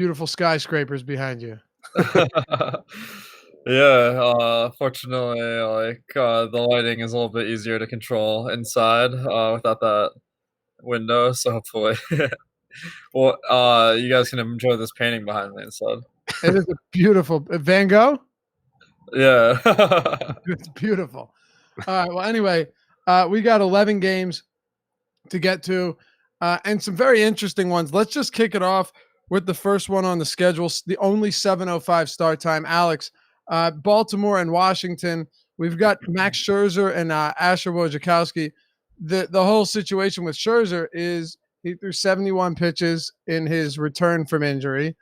Beautiful skyscrapers behind you. Yeah, fortunately, the lighting is a little bit easier to control inside without that window. So hopefully, well, you guys can enjoy this painting behind me instead. It is a beautiful Van Gogh. Yeah. It's beautiful. All right. Well, anyway, we got 11 games to get to, and some very interesting ones. Let's just kick it off with the first one on the schedule. The only 7:05 start time. Alex, Baltimore and Washington. We've got Max Scherzer and Asher Wojciechowski. The whole situation with Scherzer is he threw 71 pitches in his return from injury.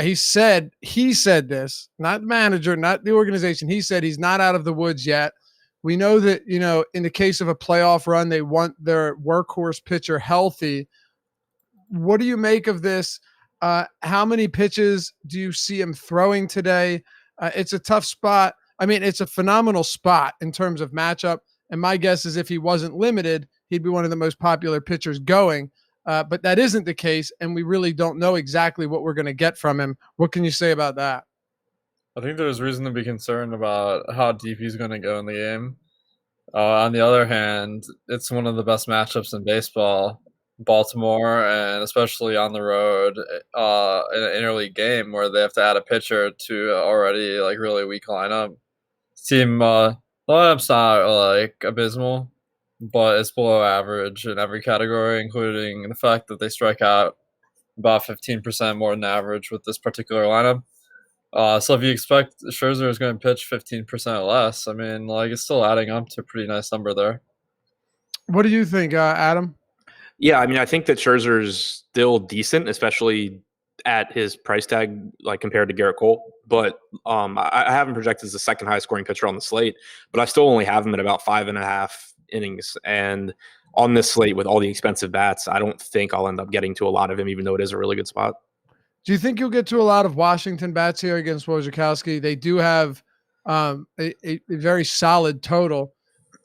He said this, not the manager, not the organization. He said he's not out of the woods yet. We know that, in the case of a playoff run, they want their workhorse pitcher healthy. What do you make of this? How many pitches do you see him throwing today? It's a tough spot. I mean, it's a phenomenal spot in terms of matchup. And my guess is if he wasn't limited, he'd be one of the most popular pitchers going. But that isn't the case, and we really don't know exactly what we're going to get from him. What can you say about that? I think there's reason to be concerned about how deep he's going to go in the game. On the other hand, it's one of the best matchups in baseball. Baltimore, and especially on the road in an interleague game where they have to add a pitcher to already really weak lineup. Team lineup's not abysmal, but it's below average in every category, including the fact that they strike out about 15% more than average with this particular lineup. So if you expect Scherzer is going to pitch 15% less, I mean, it's still adding up to a pretty nice number there. What do you think, Adam? Yeah, I mean, I think that Scherzer is still decent, especially at his price tag, compared to Garrett Cole. But I have him projected as the second highest scoring pitcher on the slate, but I still only have him at about 5.5 innings. And on this slate with all the expensive bats, I don't think I'll end up getting to a lot of him, even though it is a really good spot. Do you think you'll get to a lot of Washington bats here against Wojciechowski? They do have a very solid total,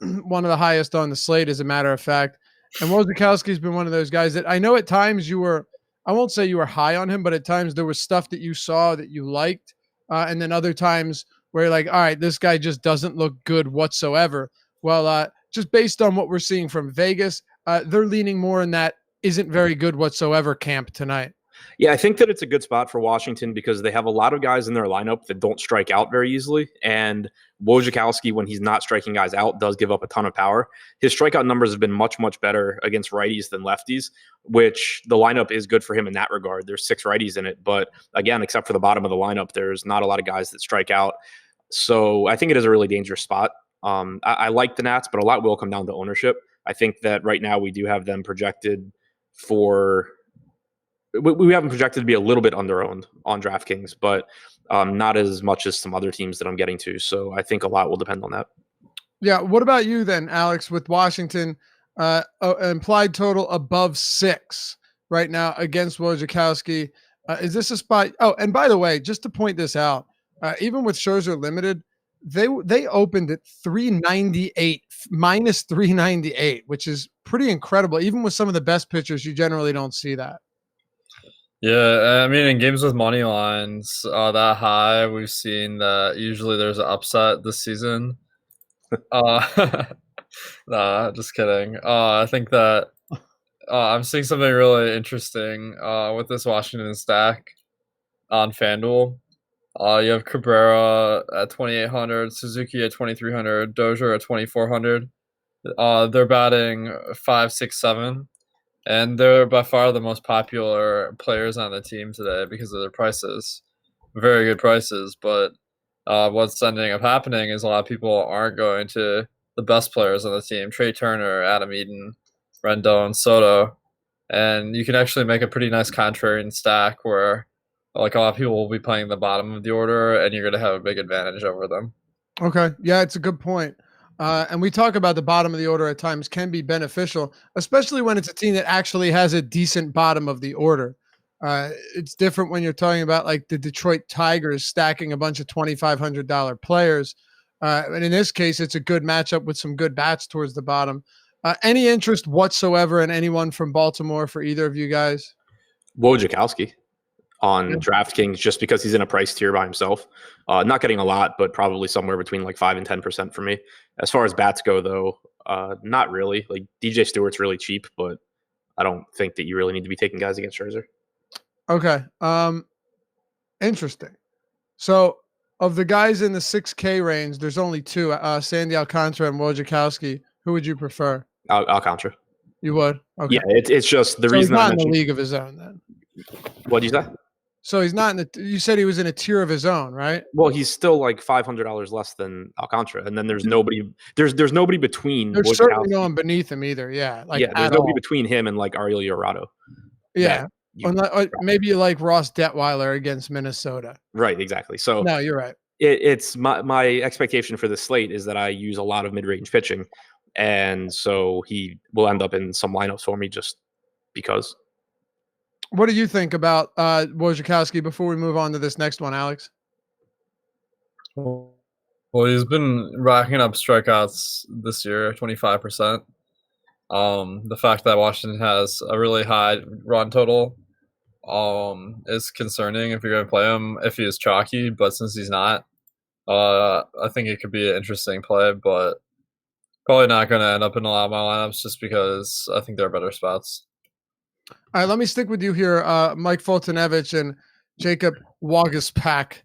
one of the highest on the slate, as a matter of fact. And Wojciechowski's been one of those guys that I know at times I won't say you were high on him, but at times there was stuff that you saw that you liked. And then other times where you're like, all right, this guy just doesn't look good whatsoever. Well, just based on what we're seeing from Vegas, they're leaning more in that isn't very good whatsoever camp tonight. Yeah, I think that it's a good spot for Washington because they have a lot of guys in their lineup that don't strike out very easily. And Wojciechowski, when he's not striking guys out, does give up a ton of power. His strikeout numbers have been much, much better against righties than lefties, which the lineup is good for him in that regard. There's 6 righties in it. But again, except for the bottom of the lineup, there's not a lot of guys that strike out. So I think it is a really dangerous spot. I like the Nats, but a lot will come down to ownership. I think that right now we do have them projected for... We have them projected to be a little bit under-owned on DraftKings, but not as much as some other teams that I'm getting to. So I think a lot will depend on that. Yeah. What about you then, Alex, with Washington, implied total above 6 right now against Wojciechowski? Is this a spot? Oh, and by the way, just to point this out, even with Scherzer limited, they opened at 398, minus 398, which is pretty incredible. Even with some of the best pitchers, you generally don't see that. Yeah, I mean, in games with money lines that high, we've seen that usually there's an upset this season. Nah, just kidding. I think that I'm seeing something really interesting with this Washington stack on FanDuel. You have Cabrera at 2,800, Suzuki at 2,300, Dozier at 2,400. They're batting 5, 6, 7. And they're by far the most popular players on the team today because of their prices. Very good prices. But what's ending up happening is a lot of people aren't going to the best players on the team. Trey Turner, Adam Eaton, Rendon, Soto. And you can actually make a pretty nice contrarian stack where a lot of people will be playing the bottom of the order and you're going to have a big advantage over them. Okay. Yeah, it's a good point. And we talk about the bottom of the order at times can be beneficial, especially when it's a team that actually has a decent bottom of the order. It's different when you're talking about like the Detroit Tigers stacking a bunch of $2,500 players. And in this case, it's a good matchup with some good bats towards the bottom. Any interest whatsoever in anyone from Baltimore for either of you guys? Wojciechowski. on DraftKings just because he's in a price tier by himself. Not getting a lot, but probably somewhere between like 5 and 10% for me. As far as bats go, though, not really. Like DJ Stewart's really cheap, but I don't think that you really need to be taking guys against Scherzer. Okay. Interesting. So of the guys in the 6K range, there's only two, Sandy Alcantara and Wojciechowski. Who would you prefer? Alcantara. You would? Okay. Yeah, it's just the So reason he's I not in the mentioned. league of his own then. What did you say? So he's not in the. You said he was in a tier of his own, right? Well, he's still like $500 less than Alcantara, and then there's nobody. There's nobody between. There's certainly no one beneath him either. Yeah, like there's nobody all. between him and like Ariel Llorado. Yeah, maybe you like Ross Detweiler against Minnesota. Right, exactly. So no, you're right. It's my expectation for this slate is that I use a lot of mid-range pitching, and so he will end up in some lineups for me just because. What do you think about Wojciechowski before we move on to this next one, Alex? Well, he's been racking up strikeouts this year, 25%. The fact that Washington has a really high run total is concerning if you're going to play him if he is chalky, but since he's not, I think it could be an interesting play, but probably not going to end up in a lot of my lineups just because I think there are better spots. All right, let me stick with you here, Mike Foltynewicz and Jacob Waguespack.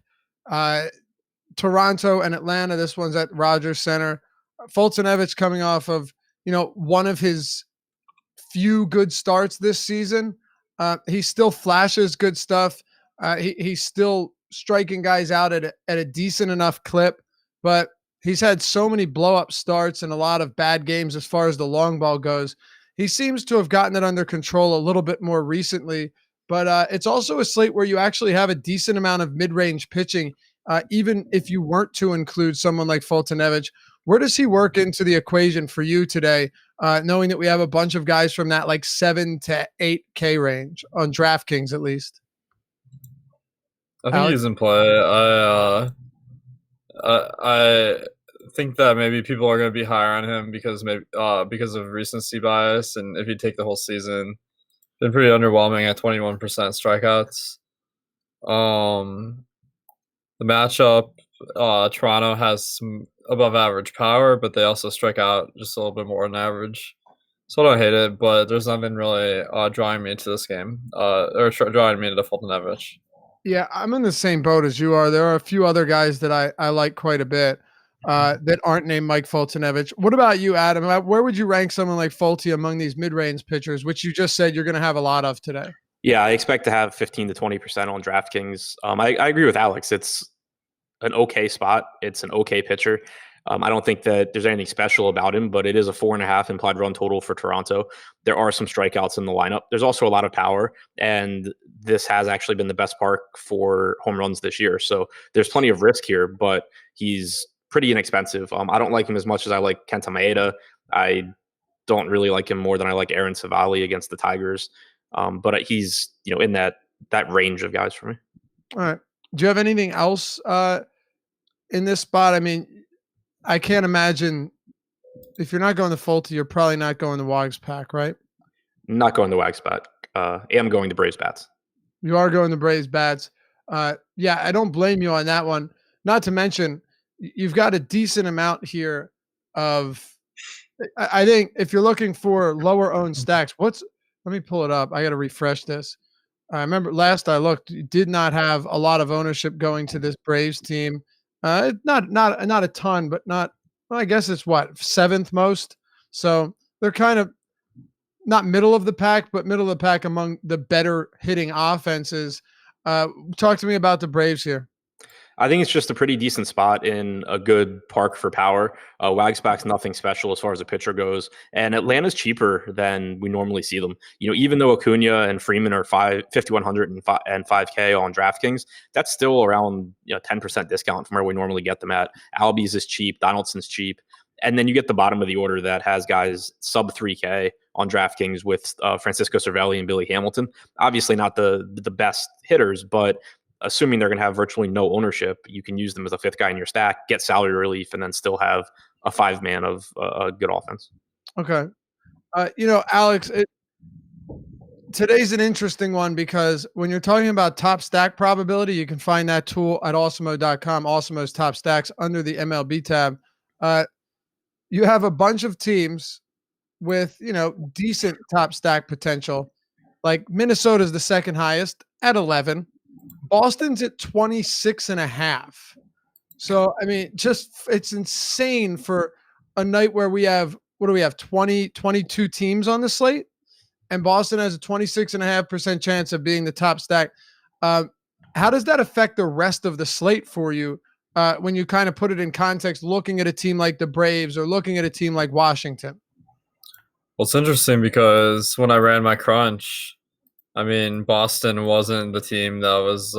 Toronto and Atlanta. This one's at Rogers Center. Foltynewicz coming off of one of his few good starts this season. He still flashes good stuff. He's still striking guys out at a decent enough clip, but he's had so many blow-up starts and a lot of bad games as far as the long ball goes. He seems to have gotten it under control a little bit more recently, but it's also a slate where you actually have a decent amount of mid-range pitching, even if you weren't to include someone like Foltynewicz. Where does he work into the equation for you today, knowing that we have a bunch of guys from that like 7 to 8K range on DraftKings at least? I think he's in play. I think that maybe people are going to be higher on him because because of recency bias, and if you take the whole season, been pretty underwhelming at 21% strikeouts. The matchup, Toronto has some above average power, but they also strike out just a little bit more than average. So I don't hate it, but there's nothing really drawing me into this game, or drawing me into Foltynewicz. Yeah, I'm in the same boat as you are. There are a few other guys that I like quite a bit that aren't named Mike Foltynewicz. What about you, Adam? Where would you rank someone like Folty among these mid-range pitchers, which you just said you're going to have a lot of today? Yeah, I expect to have 15 to 20% on DraftKings. I agree with Alex. It's an okay spot. It's an okay pitcher. I don't think that there's anything special about him, but it is a 4.5 implied run total for Toronto. There are some strikeouts in the lineup. There's also a lot of power, and this has actually been the best park for home runs this year. So there's plenty of risk here, but he's pretty inexpensive. I don't like him as much as I like Kenta Maeda. I don't really like him more than I like Aaron Savali against the Tigers. But he's in that range of guys for me. All right. Do you have anything else in this spot? I mean, I can't imagine if you're not going to Folty, you're probably not going to Waguespack, right? Not going to Waguespack. I am going to Braves bats. You are going to Braves bats. Yeah, I don't blame you on that one. Not to mention, you've got a decent amount here of. I think if you're looking for lower owned stacks, let me pull it up. I got to refresh this. I remember last I looked, you did not have a lot of ownership going to this Braves team. Not a ton, but not. Well, I guess it's what, 7th most. So they're kind of not middle of the pack, but middle of the pack among the better hitting offenses. Talk to me about the Braves here. I think it's just a pretty decent spot in a good park for power. Waguespack's nothing special as far as a pitcher goes, and Atlanta's cheaper than we normally see them. Even though Acuna and Freeman are 5,100 and 5K on DraftKings, that's still around 10% discount from where we normally get them at. Albies is cheap, Donaldson's cheap, and then you get the bottom of the order that has guys sub 3K on DraftKings with Francisco Cervelli and Billy Hamilton. Obviously not the best hitters, but assuming they're going to have virtually no ownership, you can use them as a 5th guy in your stack, get salary relief, and then still have a 5-man of a good offense. Okay. Alex, today's an interesting one because when you're talking about top stack probability, you can find that tool at awesemo.com, Awesemo's top stacks under the MLB tab. You have a bunch of teams with, decent top stack potential. Like Minnesota's the second highest at 11. Boston's at 26.5. So, I mean, it's insane for a night where we have, 22 teams on the slate, and Boston has a 26.5% chance of being the top stack. How does that affect the rest of the slate for you when you kind of put it in context, looking at a team like the Braves or looking at a team like Washington? Well, it's interesting because when I ran my crunch, I mean, Boston wasn't the team that was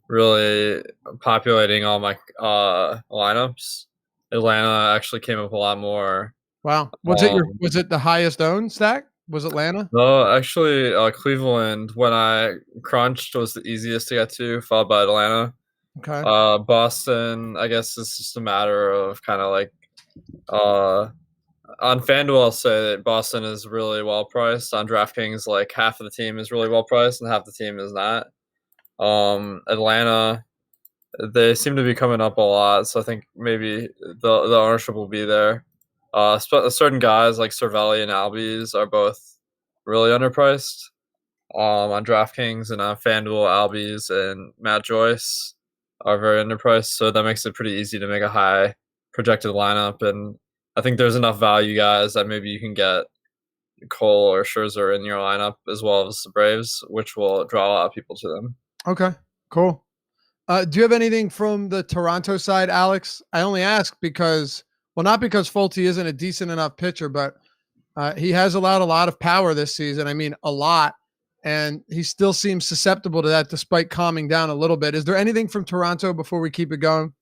really populating all my lineups. Atlanta actually came up a lot more. Wow. Was it the highest owned stack? Was Atlanta? No, actually, Cleveland, when I crunched, was the easiest to get to, followed by Atlanta. Okay. Boston, I guess it's just a matter of kind of like on FanDuel, I'll say that Boston is really well priced. On DraftKings, like half of the team is really well priced and half the team is not. Atlanta, they seem to be coming up a lot, so I think maybe the ownership will be there. Certain guys like Cervelli and Albies are both really underpriced. On DraftKings and on FanDuel, Albies and Matt Joyce are very underpriced, so that makes it pretty easy to make a high projected lineup. And I think there's enough value guys that maybe you can get Cole or Scherzer in your lineup as well as the Braves, which will draw a lot of people to them. Okay, cool. Do you have anything from the Toronto side, Alex? I only ask because, well, not because Folty isn't a decent enough pitcher, but he has allowed a lot of power this season. I mean, a lot. And he still seems susceptible to that despite calming down a little bit. Is there anything from Toronto before we keep it going?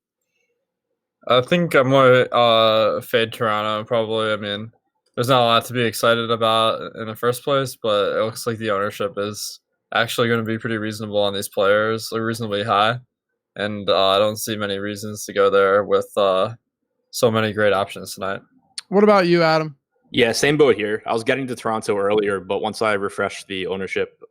I think I'm more fade Toronto, probably. I mean, there's not a lot to be excited about in the first place, but it looks like the ownership is actually going to be pretty reasonable on these players, like reasonably high. And I don't see many reasons to go there with so many great options tonight. What about you, Adam? Yeah, same boat here. I was getting to Toronto earlier, but once I refreshed the ownership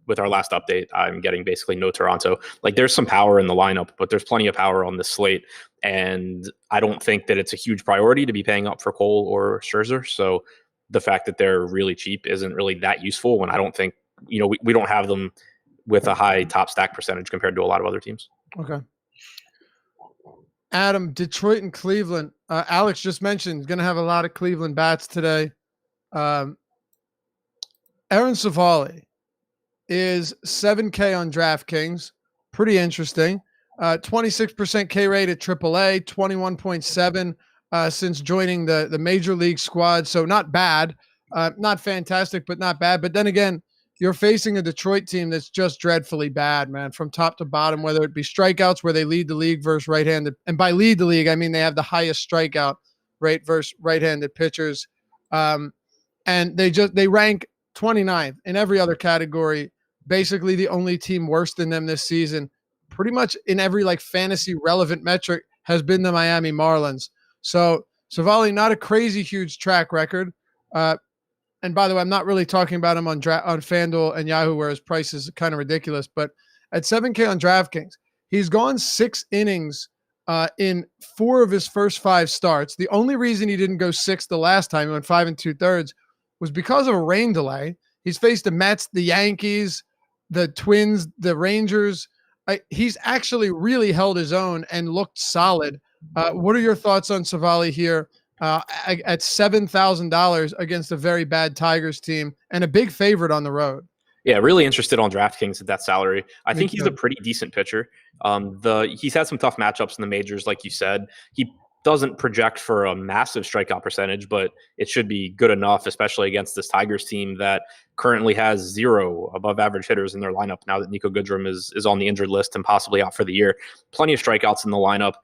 with our last update, I'm getting basically no Toronto. Like, there's some power in the lineup, but there's plenty of power on the slate. And I don't think that it's a huge priority to be paying up for Cole or Scherzer. So the fact that they're really cheap isn't really that useful when I don't think, we don't have them with a high top stack percentage compared to a lot of other teams. Okay. Adam, Detroit and Cleveland. Alex just mentioned going to have a lot of Cleveland bats today. Aaron Savali is 7K on DraftKings. Pretty interesting. 26% K rate at AAA, 21.7 since joining the major league squad. So not bad. Not fantastic, but not bad. But then again, you're facing a Detroit team that's just dreadfully bad, man, from top to bottom, whether it be strikeouts where they lead the league versus right-handed. And by lead the league, I mean they have the highest strikeout rate versus right-handed pitchers. And they rank 29th in every other category, basically the only team worse than them this season. Pretty much in every fantasy relevant metric has been the Miami Marlins. So Savali, not a crazy huge track record. And by the way, I'm not really talking about him on FanDuel and Yahoo, where his price is kind of ridiculous. But at 7K on DraftKings, he's gone 6 innings in 4 of his first 5 starts. The only reason he didn't go 6 the last time, he went 5 2/3, was because of a rain delay. He's faced the Mets, the Yankees, the Twins, the Rangers. He's actually really held his own and looked solid. What are your thoughts on Savali here? At $7,000 against a very bad Tigers team and a big favorite on the road. Yeah, really interested on DraftKings at that salary. I think he's a pretty decent pitcher. He's had some tough matchups in the majors, like you said. He doesn't project for a massive strikeout percentage, but it should be good enough, especially against this Tigers team that currently has 0 above average hitters in their lineup now that Nico Goodrum is on the injured list and possibly out for the year. Plenty of strikeouts in the lineup.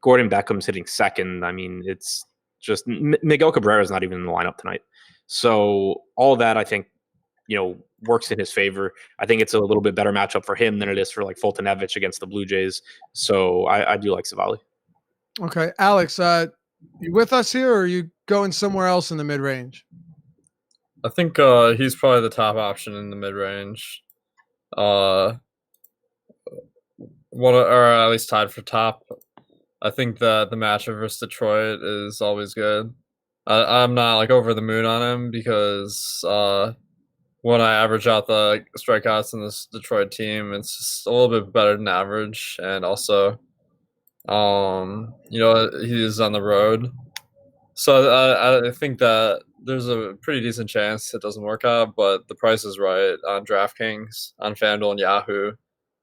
Gordon Beckham's hitting second. I mean, it's just Miguel Cabrera is not even in the lineup tonight. So all of that, I think, works in his favor. I think it's a little bit better matchup for him than it is for Foltynewicz against the Blue Jays. So I do like Savali. Okay. Alex, you with us here or are you going somewhere else in the mid-range? I think he's probably the top option in the mid range. Or at least tied for top. I think that the matchup versus Detroit is always good. I'm not like over the moon on him because when I average out the strikeouts in this Detroit team, it's just a little bit better than average, and also, he's on the road, so I think that there's a pretty decent chance it doesn't work out, but the price is right on DraftKings, on FanDuel, and Yahoo.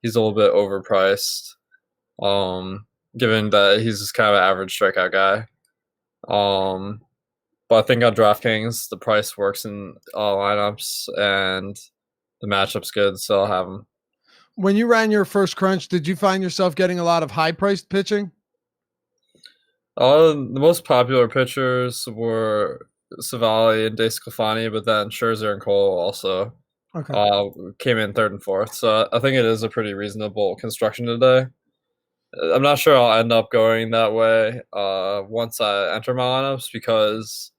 He's a little bit overpriced, given that he's just kind of an average strikeout guy. But I think on DraftKings, the price works in all lineups, and the matchup's good, so I'll have him. When you ran your first crunch, did you find yourself getting a lot of high-priced pitching? The most popular pitchers were Savali and DeSclafani, but then Scherzer and Cole also came in third and fourth. So I think it is a pretty reasonable construction today. I'm not sure I'll end up going that way once I enter my lineups, because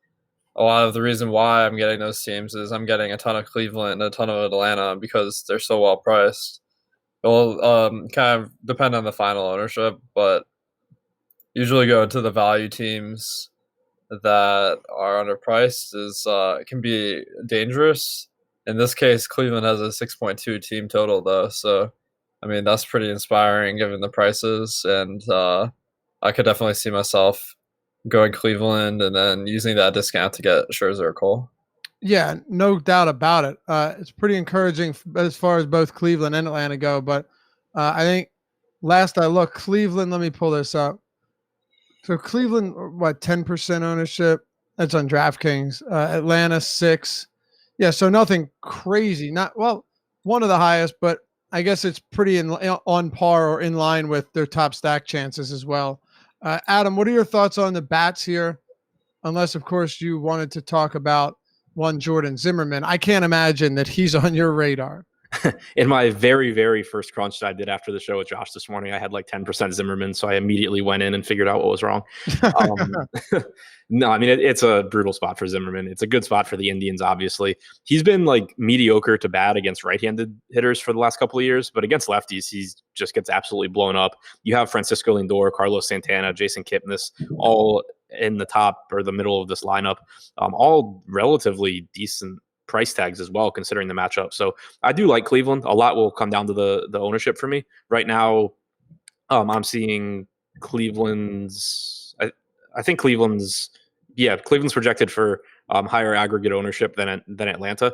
a lot of the reason why I'm getting those teams is I'm getting a ton of Cleveland and a ton of Atlanta because they're so well priced. It will kind of depend on the final ownership, but usually go to the value teams that are underpriced can be dangerous. In this case, Cleveland has a 6.2 team total though, so I mean that's pretty inspiring given the prices, and I could definitely see myself going Cleveland and then using that discount to get Scherzer or Cole. Yeah, no doubt about it. It's pretty encouraging as far as both Cleveland and Atlanta go, but I think last I looked, Cleveland, let me pull this up. So Cleveland, 10% ownership? That's on DraftKings. Atlanta, 6. Yeah, so nothing crazy. One of the highest, but I guess it's pretty on par or in line with their top stack chances as well. Adam, what are your thoughts on the bats here? Unless, of course, you wanted to talk about one Jordan Zimmerman. I can't imagine that he's on your radar. In my very, very first crunch that I did after the show with Josh this morning, I had like 10% Zimmerman, so I immediately went in and figured out what was wrong. No, I mean, it's a brutal spot for Zimmerman. It's a good spot for the Indians, obviously. He's been like mediocre to bad against right-handed hitters for the last couple of years, but against lefties, he just gets absolutely blown up. You have Francisco Lindor, Carlos Santana, Jason Kipnis, all in the top or the middle of this lineup, all relatively decent price tags as well, considering the matchup. So I do like Cleveland. A lot will come down to the ownership for me. Right now, I'm seeing Cleveland's projected for higher aggregate ownership than Atlanta.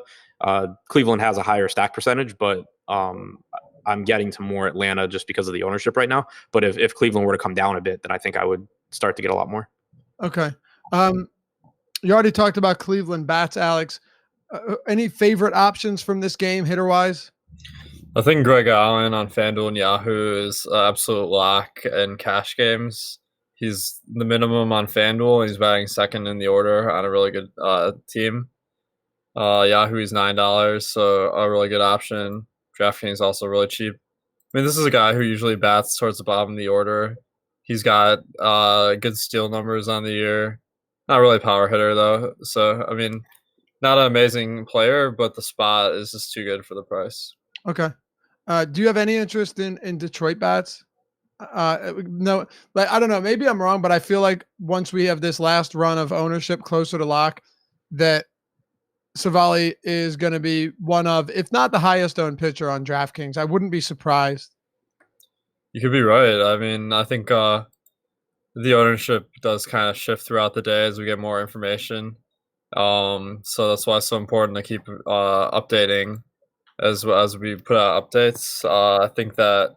Cleveland has a higher stack percentage, but I'm getting to more Atlanta just because of the ownership right now. But if Cleveland were to come down a bit, then I think I would start to get a lot more. Okay. You already talked about Cleveland bats, Alex. Any favorite options from this game, hitter-wise? I think Greg Allen on FanDuel and Yahoo is absolute lock in cash games. He's the minimum on FanDuel. He's batting second in the order on a really good team. Yahoo is $9, so a really good option. DraftKings is also really cheap. I mean, this is a guy who usually bats towards the bottom of the order. He's got good steal numbers on the year. Not really a power hitter, though. So, I mean, not an amazing player, but the spot is just too good for the price. Okay. Do you have any interest in Detroit bats? No, like, I don't know. Maybe I'm wrong, but I feel like once we have this last run of ownership closer to lock, that Savali is going to be one of, if not the highest owned pitcher on DraftKings. I wouldn't be surprised. You could be right. I mean, I think the ownership does kind of shift throughout the day as we get more information. So that's why it's so important to keep updating as we put out updates. I think that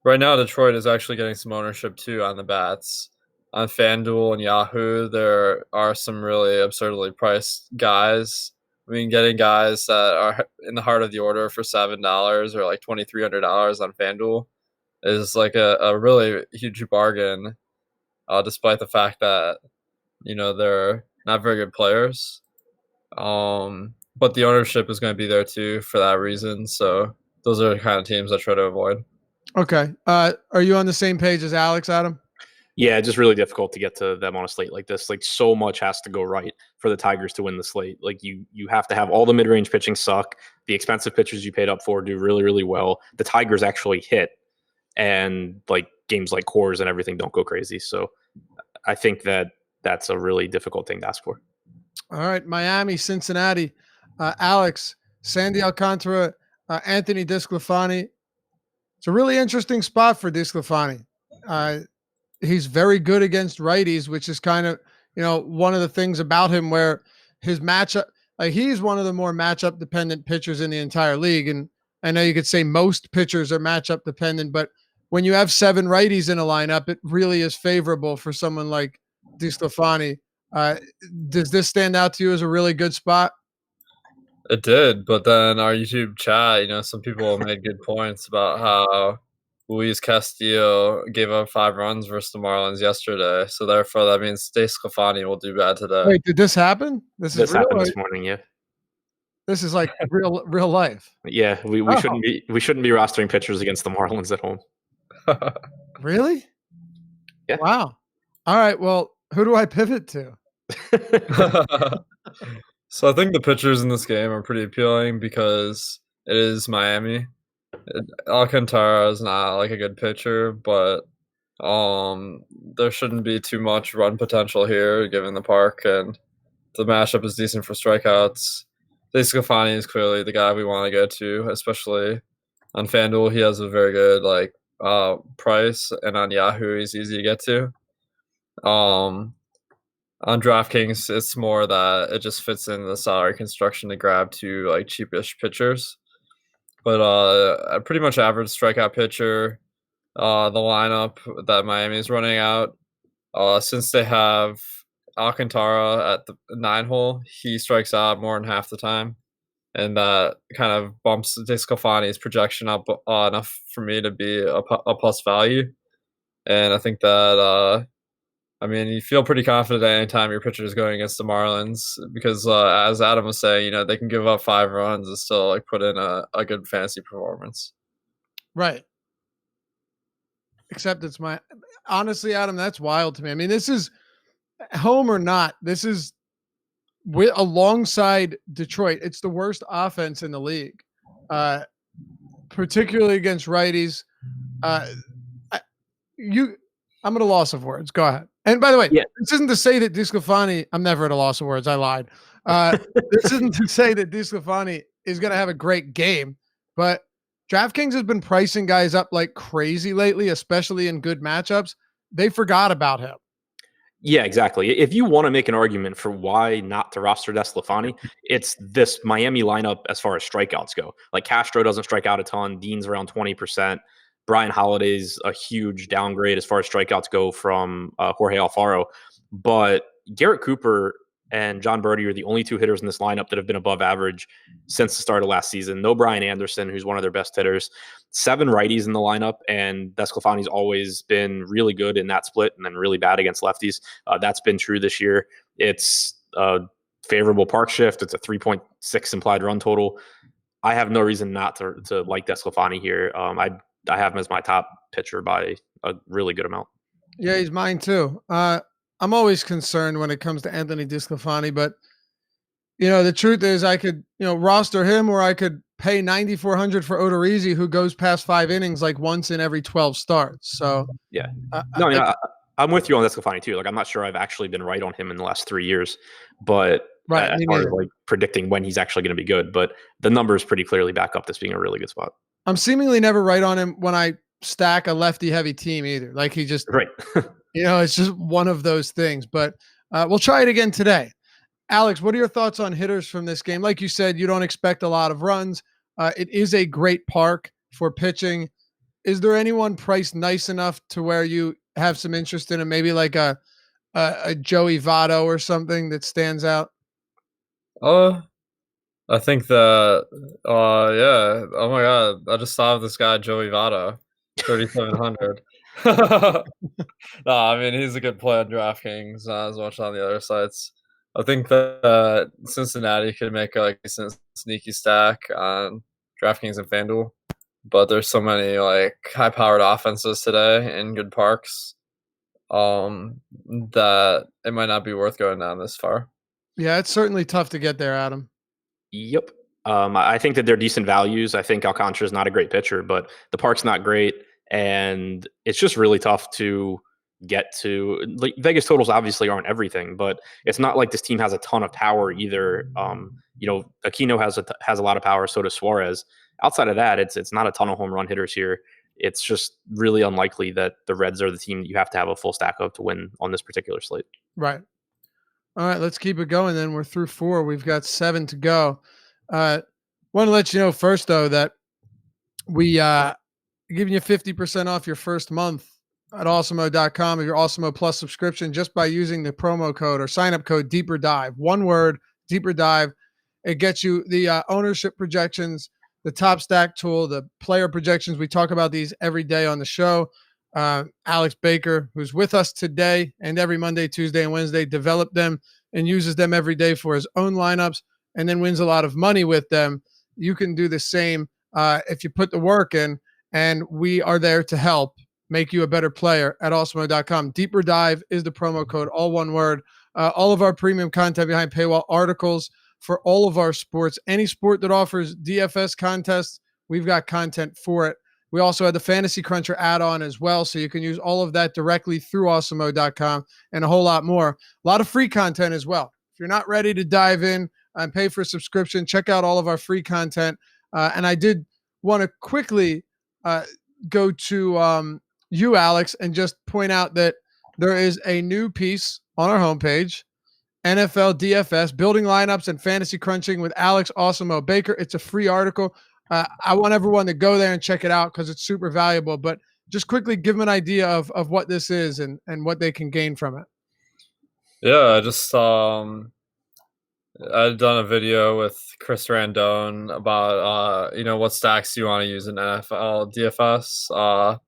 right now Detroit is actually getting some ownership too on the bats. On FanDuel and Yahoo, there are some really absurdly priced guys. I mean, getting guys that are in the heart of the order for $7 or like $2,300 on FanDuel is like a really huge bargain, despite the fact that, they're not very good players. But the ownership is going to be there too for that reason. So those are the kind of teams I try to avoid. Okay. Are you on the same page as Alex, Adam? Yeah, it's just really difficult to get to them on a slate like this. Like, so much has to go right for the Tigers to win the slate. Like, you have to have all the mid-range pitching suck. The expensive pitchers you paid up for do really, really well. The Tigers actually hit, and like games like Coors and everything don't go crazy. So I think that's a really difficult thing to ask for. All right, Miami, Cincinnati, Alex, Sandy Alcantara, Anthony DeSclafani. It's a really interesting spot for DeSclafani. He's very good against righties, which is kind of, one of the things about him where his matchup, like he's one of the more matchup dependent pitchers in the entire league. And I know you could say most pitchers are matchup dependent, but when you have 7 righties in a lineup, it really is favorable for someone like DeSclafani. Does this stand out to you as a really good spot? It did, but then our YouTube chat, some people made good points about how Luis Castillo gave up 5 runs versus the Marlins yesterday. So therefore, that means DeSclafani will do bad today. Wait, did this happen? This happened this morning. Yeah, this is like real life. Yeah, we shouldn't be rostering pitchers against the Marlins at home. Really? Yeah. Wow. All right. Well, who do I pivot to? So I think the pitchers in this game are pretty appealing because it is Miami. Alcantara is not like a good pitcher, but there shouldn't be too much run potential here given the park, and the matchup is decent for strikeouts. DeSclafani is clearly the guy we want to go to, especially on FanDuel. He has a very good price, and on Yahoo he's easy to get to. On DraftKings, it's more that it just fits in the salary construction to grab 2 like cheapish pitchers. But a pretty much average strikeout pitcher. The lineup that Miami is running out, since they have Alcantara at the 9-hole, he strikes out more than half the time, and that kind of bumps DeSclafani's projection up enough for me to be a plus value. And I think that you feel pretty confident anytime your pitcher is going against the Marlins because, as Adam was saying, they can give up 5 runs and still like put in a good fantasy performance. Right. Except honestly, Adam, that's wild to me. I mean, this is home or not. This is alongside Detroit. It's the worst offense in the league, particularly against righties. I'm at a loss of words. Go ahead. And by the way, This isn't to say that DeSclafani, I'm never at a loss of words. I lied. This isn't to say that DeSclafani is going to have a great game, but DraftKings has been pricing guys up like crazy lately, especially in good matchups. They forgot about him. Yeah, exactly. If you want to make an argument for why not to roster DeSclafani, it's this Miami lineup as far as strikeouts go. Like Castro doesn't strike out a ton. Dean's around 20%. Brian Holiday's a huge downgrade as far as strikeouts go from Jorge Alfaro. But Garrett Cooper and John Birdie are the only 2 hitters in this lineup that have been above average since the start of last season. No Brian Anderson, who's one of their best hitters. 7 righties in the lineup, and DeSclafani's always been really good in that split and then really bad against lefties. That's been true this year. It's a favorable park shift. It's a 3.6 implied run total. I have no reason not to like DeSclafani here. I have him as my top pitcher by a really good amount. Yeah, he's mine too. I'm always concerned when it comes to Anthony DeSclafani, but the truth is I could, roster him, or I could pay $9,400 for Odorizzi, who goes past 5 innings like once in every 12 starts. So yeah, I'm with you on DeSclafani too. Like, I'm not sure I've actually been right on him in the last 3 years, but as far as like predicting when he's actually going to be good, but the numbers pretty clearly back up this being a really good spot. I'm seemingly never right on him when I stack a lefty heavy team either. Like he just right. It's just one of those things, but we'll try it again today. Alex, what are your thoughts on hitters from this game? Like you said, you don't expect a lot of runs. It is a great park for pitching. Is there anyone priced nice enough to where you have some interest in him? Maybe like a Joey Votto or something that stands out? I think that, yeah. Oh my God. I just thought of this guy, Joey Votto, 3,700. No, he's a good play on DraftKings, not as much on the other sites. I think that Cincinnati could make a sneaky stack on DraftKings and FanDuel, but there's so many high-powered offenses today in good parks. that it might not be worth going down this far. Yeah, it's certainly tough to get there, Adam. Yep. I think that they're decent values. I think Alcantara is not a great pitcher, but the park's not great, and it's just really tough to get to. Like, Vegas totals obviously aren't everything, but it's not like this team has a ton of power either. Aquino has a lot of power, so does Suarez. Outside of that, it's not a ton of home run hitters here. It's just really unlikely that the Reds are the team that you have to have a full stack of to win on this particular slate. Right. All right, let's keep it going then. We're through 4. We've got 7 to go. Want to let you know first, though, that we giving you 50% off your first month at awesemo.com of your Awesemo Plus subscription just by using the promo code or sign up code Deeper Dive. One word, Deeper Dive. It gets you the ownership projections, the top stack tool, the player projections. We talk about these every day on the show. Alex Baker, who's with us today and every Monday, Tuesday, and Wednesday, developed them and uses them every day for his own lineups and then wins a lot of money with them. You can do the same if you put the work in, and we are there to help make you a better player at awesemo.com. Deeper Dive is the promo code, all one word. All of our premium content behind paywall, articles for all of our sports. Any sport that offers DFS contests, we've got content for it. We also have the Fantasy Cruncher add-on as well, so you can use all of that directly through awesemo.com and a whole lot more. A lot of free content as well. If you're not ready to dive in and pay for a subscription, check out all of our free content. And I did want to quickly go to you, Alex, and just point out that there is a new piece on our homepage, NFL DFS, building lineups and fantasy crunching with Alex Awesemo Baker. It's a free article. I want everyone to go there and check it out because it's super valuable. But just quickly give them an idea of what this is and what they can gain from it. Yeah, I just I've done a video with Chris Randone about what stacks you want to use in NFL DFS.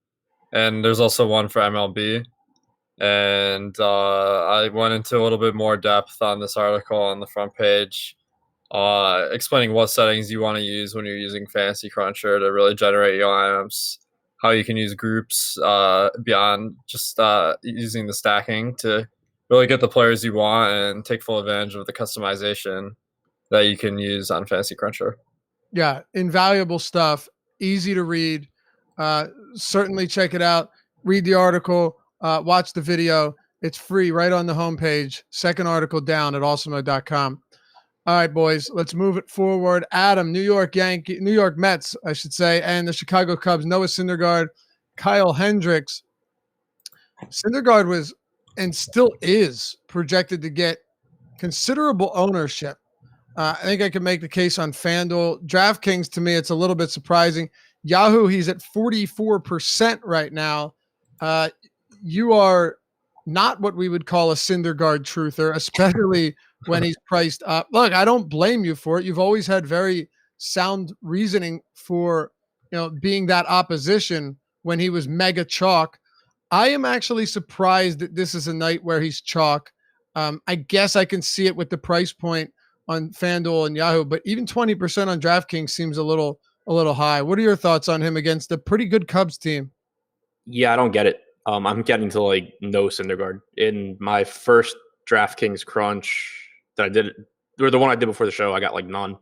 And there's also one for MLB. And I went into a little bit more depth on this article on the front page, explaining what settings you want to use when you're using Fantasy Cruncher to really generate your lineups, how you can use groups beyond just using the stacking to really get the players you want and take full advantage of the customization that you can use on Fantasy Cruncher. Yeah, invaluable stuff, easy to read. Certainly check it out. Read the article, watch the video. It's free right on the homepage. Second article down at awesemo.com. All right, boys, let's move it forward. Adam, New York Mets, I should say, and the Chicago Cubs, Noah Syndergaard, Kyle Hendricks. Syndergaard was and still is projected to get considerable ownership. I think I can make the case on FanDuel. DraftKings, to me, it's a little bit surprising. Yahoo, he's at 44% right now. You are not what we would call a Syndergaard truther, especially when he's priced up. Look, I don't blame you for it. You've always had very sound reasoning for being that opposition when he was mega chalk. I am actually surprised that this is a night where he's chalk. I guess I can see it with the price point on FanDuel and Yahoo, but even 20% on DraftKings seems a little high. What are your thoughts on him against a pretty good Cubs team? Yeah, I don't get it. I'm getting to no Syndergaard. In my first DraftKings crunch that I did, or the one I did before the show, I got none.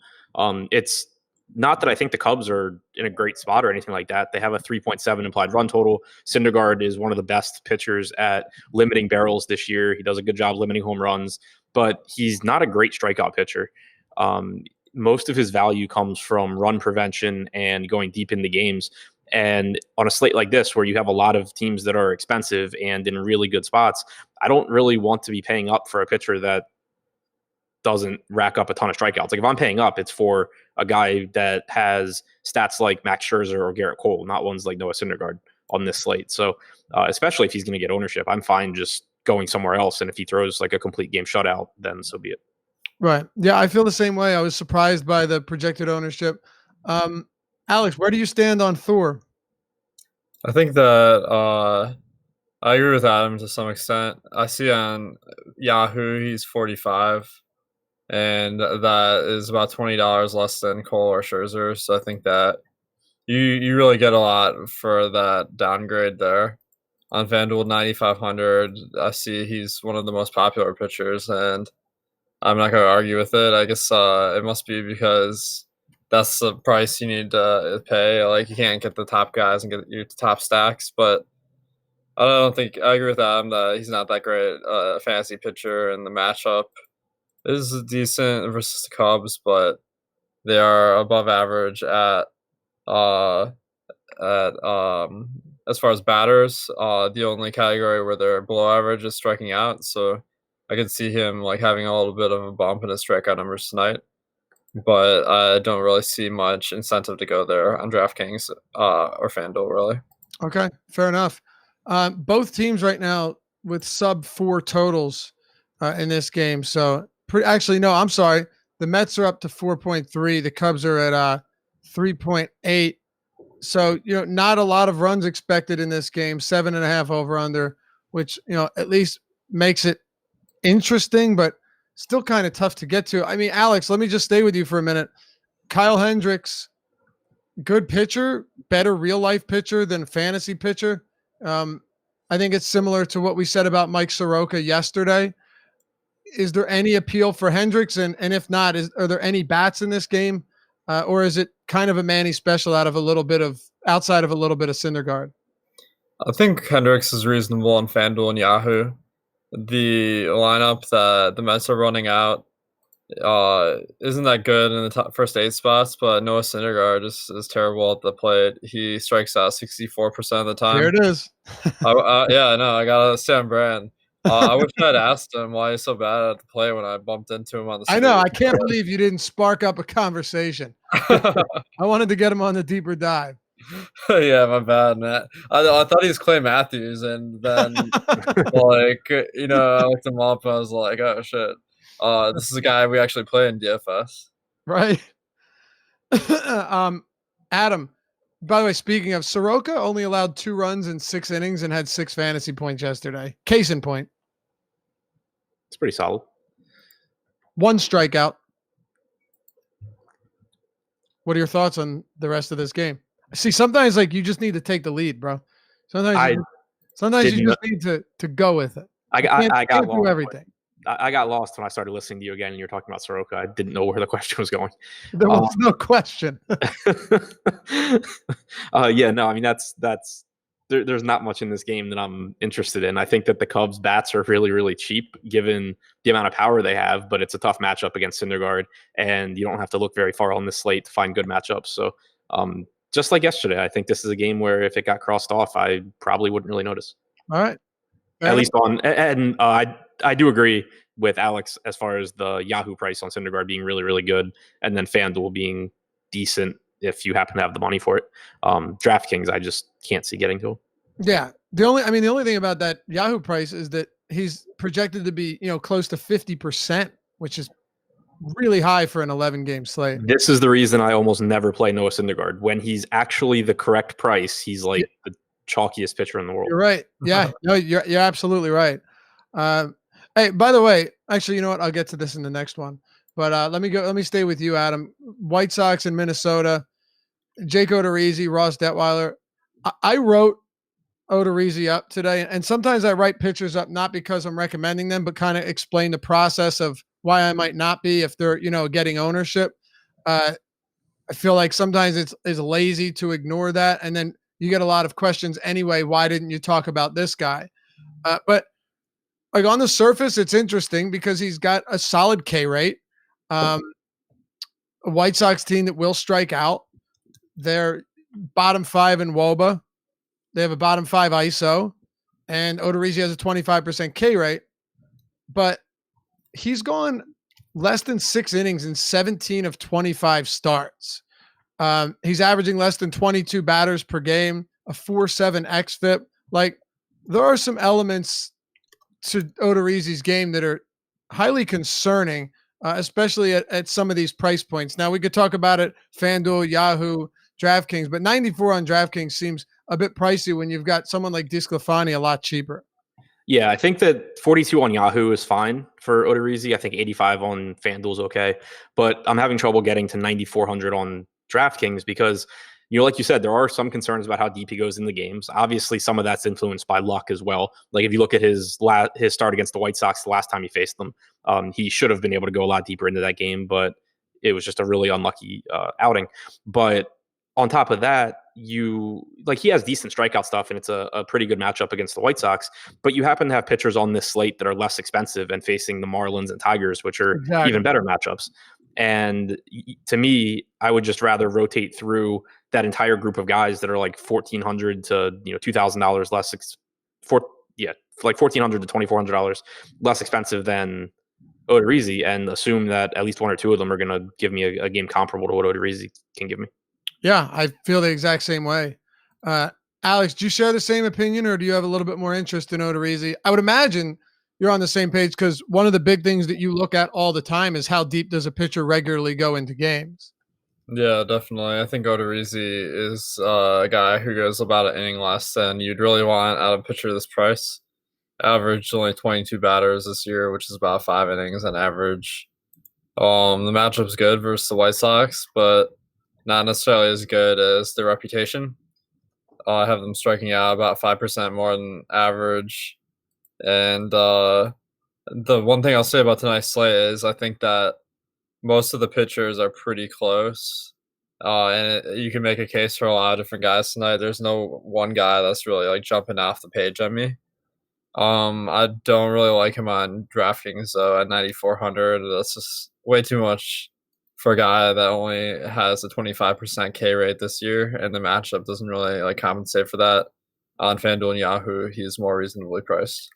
It's not that I think the Cubs are in a great spot or anything like that. They have a 3.7 implied run total. Syndergaard is one of the best pitchers at limiting barrels this year. He does a good job limiting home runs, but he's not a great strikeout pitcher. Most of his value comes from run prevention and going deep into games. And on a slate like this, where you have a lot of teams that are expensive and in really good spots, I don't really want to be paying up for a pitcher that doesn't rack up a ton of strikeouts. If I'm paying up, it's for a guy that has stats like Max Scherzer or Garrett Cole, not ones like Noah Syndergaard on this slate. So especially if he's going to get ownership, I'm fine just going somewhere else. And if he throws a complete game shutout, then so be it. Right. Yeah, I feel the same way. I was surprised by the projected ownership. Alex, where do you stand on Thor? I think that I agree with Adam to some extent. I see on Yahoo he's 45, and that is about $20 less than Cole or Scherzer. So I think that you really get a lot for that downgrade there. on FanDuel 9,500. I see he's one of the most popular pitchers, and I'm not going to argue with it. I guess it must be because that's the price you need to pay. Like, you can't get the top guys and get your top stacks, but I don't think I agree with Adam that he's not that great fantasy pitcher, and the matchup is decent versus the Cubs, but they are above average at as far as batters. The only category where they're below average is striking out, so I could see him like having a little bit of a bump in his strikeout numbers tonight, but I don't really see much incentive to go there on DraftKings or FanDuel, really. Okay, fair enough. Both teams right now with sub 4 totals in this game. So actually, no, I'm sorry. The Mets are up to 4.3. The Cubs are at 3.8. So, not a lot of runs expected in this game. 7.5 over under, which, at least makes it interesting, but still kind of tough to get to. I mean, Alex, let me just stay with you for a minute. Kyle Hendricks, good pitcher, better real life pitcher than fantasy pitcher. I think it's similar to what we said about Mike Soroka yesterday. Is there any appeal for Hendricks? And if not, are there any bats in this game? Or is it kind of a Manny special outside of a little bit of Syndergaard? I think Hendricks is reasonable on FanDuel and Yahoo. The lineup that the Mets are running out isn't that good in the top first 8 spots, but Noah Syndergaard is terrible at the plate. He strikes out 64% of the time. There it is. I gotta stay on brand. I wish I'd asked him why he's so bad at the play when I bumped into him on the street. I know. I can't believe you didn't spark up a conversation. I wanted to get him on the deeper dive. Yeah, my bad, man. I thought he was Clay Matthews, and then I looked him up and I was like, oh shit. This is a guy we actually play in DFS. Right. Adam, by the way, speaking of, Soroka only allowed 2 runs in 6 innings and had 6 fantasy points yesterday. Case in point. It's pretty solid. 1 strikeout. What are your thoughts on the rest of this game? See, sometimes you just need to take the lead, bro. Sometimes you just need to go with it. I got lost. Do everything. I got lost when I started listening to you again and you're talking about Soroka. I didn't know where the question was going. There was no question. I mean, that's there's not much in this game that I'm interested in. I think that the Cubs bats are really, really cheap given the amount of power they have, but it's a tough matchup against Syndergaard, and you don't have to look very far on this slate to find good matchups. So just like yesterday, I think this is a game where if it got crossed off, I probably wouldn't really notice. All right. At least I do agree with Alex as far as the Yahoo price on Syndergaard being really, really good, and then FanDuel being decent if you happen to have the money for it. DraftKings, I just can't see getting to him. Yeah. The only thing about that Yahoo price is that he's projected to be, close to 50%, which is really high for an 11-game slate. This is the reason I almost never play Noah Syndergaard. When he's actually the correct price, he's like the chalkiest pitcher in the world. You're right. Yeah. No, you're absolutely right. Hey, by the way, actually, you know what? I'll get to this in the next one. But let me stay with you, Adam. White Sox in Minnesota, Jake Odorizzi, Ross Detweiler. I wrote Odorizzi up today, and sometimes I write pitchers up not because I'm recommending them, but kind of explain the process of why I might not be if they're getting ownership. I feel like sometimes it's lazy to ignore that, and then you get a lot of questions anyway. Why didn't you talk about this guy? But on the surface, it's interesting because he's got a solid K rate. A White Sox team that will strike out. They're bottom 5 in WOBA. They have a bottom 5 ISO, and Odorizzi has a 25% K rate, but he's gone less than 6 innings in 17 of 25 starts. He's averaging less than 22 batters per game, a 4.7 xFIP. There are some elements to Odorizzi's game that are highly concerning, especially at some of these price points. Now, we could talk about it, FanDuel, Yahoo, DraftKings, but 94 on DraftKings seems a bit pricey when you've got someone like DeSclafani a lot cheaper. Yeah, I think that 42 on Yahoo is fine for Odorizzi. I think 85 on FanDuel is okay, but I'm having trouble getting to 9,400 on DraftKings because like you said, there are some concerns about how deep he goes in the games. Obviously, some of that's influenced by luck as well. Like if you look at his start against the White Sox the last time he faced them, he should have been able to go a lot deeper into that game, but it was just a really unlucky outing. But on top of that, he has decent strikeout stuff, and it's a pretty good matchup against the White Sox. But you happen to have pitchers on this slate that are less expensive and facing the Marlins and Tigers, which are even better matchups. And to me, I would just rather rotate through that entire group of guys that are like $1,400 to $2,000 less, like $1,400 to $2,400 less expensive than Odorizzi, and assume that at least one or two of them are going to give me a game comparable to what Odorizzi can give me. Yeah, I feel the exact same way. Alex, do you share the same opinion, or do you have a little bit more interest in Odorizzi? I would imagine you're on the same page, because one of the big things that you look at all the time is how deep does a pitcher regularly go into games. Yeah, definitely. I think Odorizzi is a guy who goes about an inning less than you'd really want out of a pitcher this price. Averaged only 22 batters this year, which is about 5 innings on average. The matchup's good versus the White Sox, but not necessarily as good as their reputation. I have them striking out about 5% more than average. And the one thing I'll say about tonight's slate is I think that most of the pitchers are pretty close. You can make a case for a lot of different guys tonight. There's no one guy that's really like jumping off the page at me. I don't really like him on DraftKings though at 9,400. That's just way too much for a guy that only has a 25% K rate this year, and the matchup doesn't really like compensate for that. On FanDuel and Yahoo, he's more reasonably priced.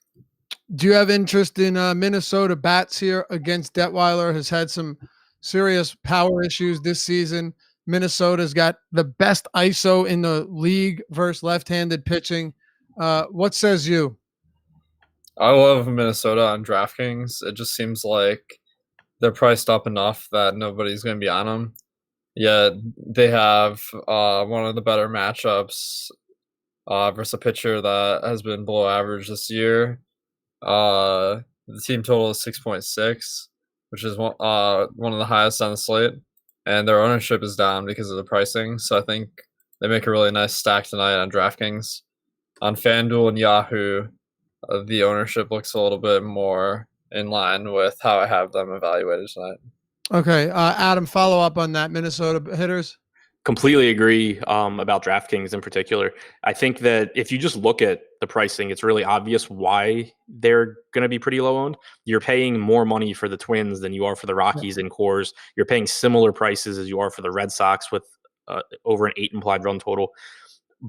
Do you have interest in Minnesota bats here against Detweiler? Has had some serious power issues this season. Minnesota's got the best ISO in the league versus left-handed pitching. What says you? I love Minnesota on DraftKings. It just seems like they're priced up enough that nobody's going to be on them. Yet they have one of the better matchups versus a pitcher that has been below average this year. The team total is 6.6, which is one of the highest on the slate, and their ownership is down because of the pricing. So I think they make a really nice stack tonight on DraftKings. On FanDuel and Yahoo, the ownership looks a little bit more in line with how I have them evaluated tonight. Okay, Adam, follow up on that. Minnesota hitters. Completely agree about DraftKings in particular. I think that if you just look at the pricing, it's really obvious why they're going to be pretty low owned. You're paying more money for the Twins than you are for the Rockies and Coors. You're paying similar prices as you are for the Red Sox with over an 8 implied run total.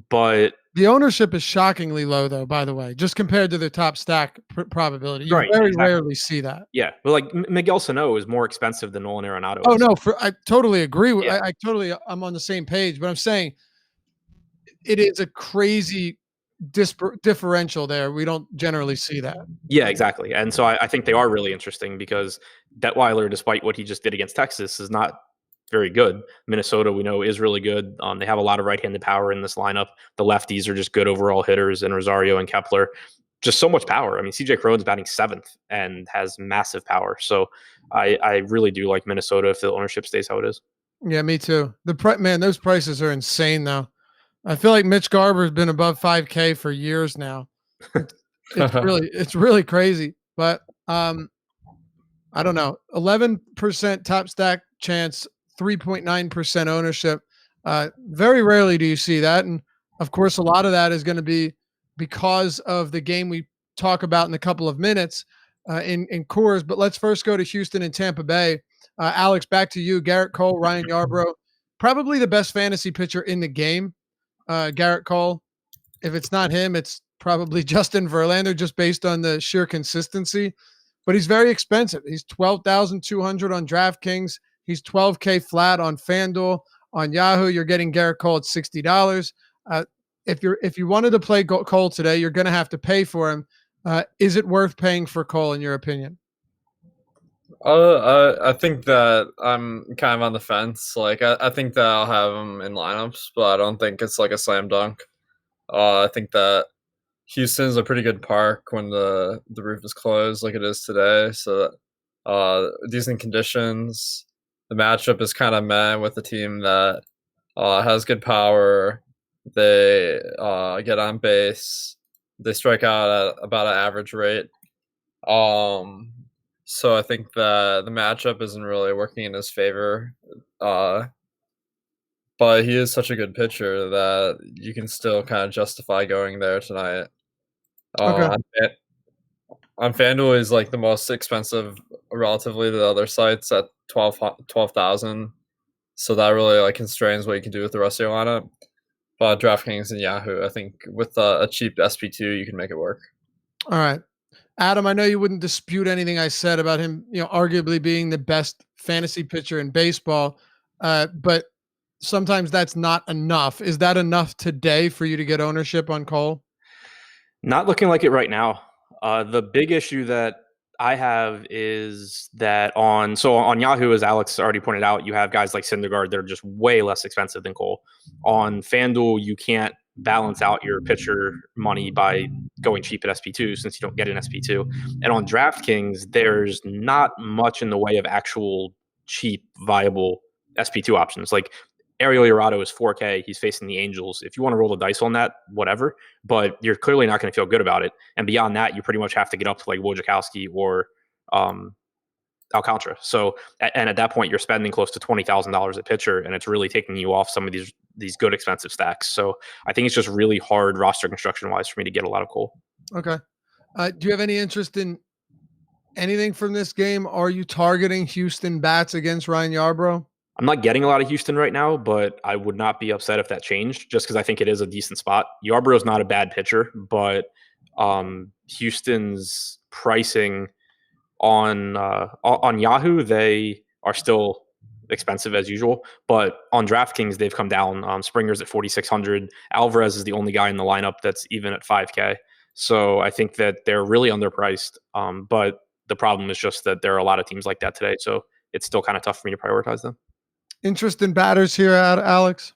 But the ownership is shockingly low, though, by the way, just compared to their top stack probability. You rarely see that. Yeah. But like Miguel Sano is more expensive than Nolan Arenado. Oh, no. I totally agree. I'm on the same page, but I'm saying it is a crazy differential there. We don't generally see that. Yeah, exactly. And so I think they are really interesting because Detweiler, despite what he just did against Texas, is not very good. Minnesota, we know, is really good. They have a lot of right-handed power in this lineup. The lefties are just good overall hitters, and Rosario and Kepler, just so much power. I mean, CJ Cron's batting 7th and has massive power. So I really do like Minnesota if the ownership stays how it is. Yeah, me too. Man, those prices are insane now. I feel like Mitch Garver's been above 5K for years now. It's really crazy. But I don't know. 11% top stack chance, 3.9% ownership. Very rarely do you see that. And of course, a lot of that is going to be because of the game we talk about in a couple of minutes in Coors. But let's first go to Houston and Tampa Bay. Alex, back to you. Garrett Cole, Ryan Yarbrough, probably the best fantasy pitcher in the game. Garrett Cole. If it's not him, it's probably Justin Verlander, just based on the sheer consistency. But he's very expensive. He's $12,200 on DraftKings. He's $12K flat on FanDuel. On Yahoo, you're getting Garrett Cole at $60. If you wanted to play Cole today, you're going to have to pay for him. Is it worth paying for Cole, in your opinion? I think that I'm kind of on the fence. Like, I think that I'll have him in lineups, but I don't think it's like a slam dunk. I think that Houston's a pretty good park when the roof is closed, like it is today. So, decent conditions. The matchup is kind of meh with the team that Has good power. They get on base. They strike out at about an average rate. So I think that the matchup isn't really working in his favor. But he is such a good pitcher that you can still kind of justify going there tonight. Okay. On FanDuel, he's like the most expensive relatively to the other sites at 12,000. So that really like constrains what you can do with the rest of your lineup. But DraftKings and Yahoo, I think with a cheap SP2, you can make it work. All right. Adam, I know you wouldn't dispute anything I said about him, arguably being the best fantasy pitcher in baseball. But sometimes that's not enough. Is that enough today for you to get ownership on Cole? Not looking like it right now. The big issue that I have is that on Yahoo, as Alex already pointed out, you have guys like Syndergaard that are just way less expensive than Cole. On FanDuel, you can't balance out your pitcher money by going cheap at SP2 since you don't get an SP2. And on DraftKings, there's not much in the way of actual cheap, viable SP2 options. Like Ariel Dorado is 4K. He's facing the Angels. If you want to roll the dice on that, whatever. But you're clearly not going to feel good about it. And beyond that, you pretty much have to get up to like Wojciechowski or Alcantara. So, and at that point, you're spending close to $20,000 a pitcher, and it's really taking you off some of these good expensive stacks. So, I think it's just really hard roster construction wise for me to get a lot of Cole. Okay. Do you have any interest in anything from this game? Are you targeting Houston bats against Ryan Yarbrough? I'm not getting a lot of Houston right now, but I would not be upset if that changed just because I think it is a decent spot. Yarbrough's not a bad pitcher, but Houston's pricing on Yahoo, they are still expensive as usual, but on DraftKings, they've come down. Springer's at 4,600. Alvarez is the only guy in the lineup that's even at 5K. So I think that they're really underpriced. But the problem is just that there are a lot of teams like that today. So it's still kind of tough for me to prioritize them. Interest in batters here, Alex?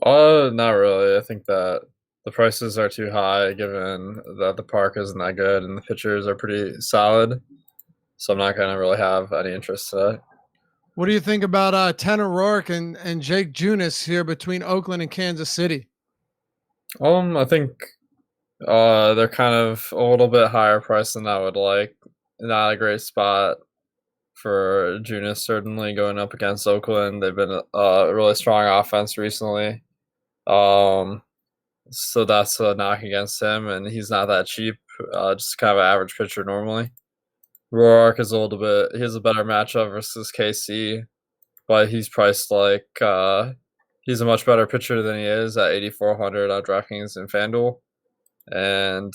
Not really. I think that the prices are too high given that the park isn't that good and the pitchers are pretty solid. So I'm not going to really have any interest today. What do you think about Tanner Roark and Jake Junis here between Oakland and Kansas City? I think they're kind of a little bit higher price than I would like. Not a great spot for Junis, certainly going up against Oakland. They've been a really strong offense recently. So that's a knock against him, and he's not that cheap. Just kind of an average pitcher normally. Roark is he has a better matchup versus KC, but he's priced like he's a much better pitcher than he is at 8,400 on DraftKings and FanDuel. And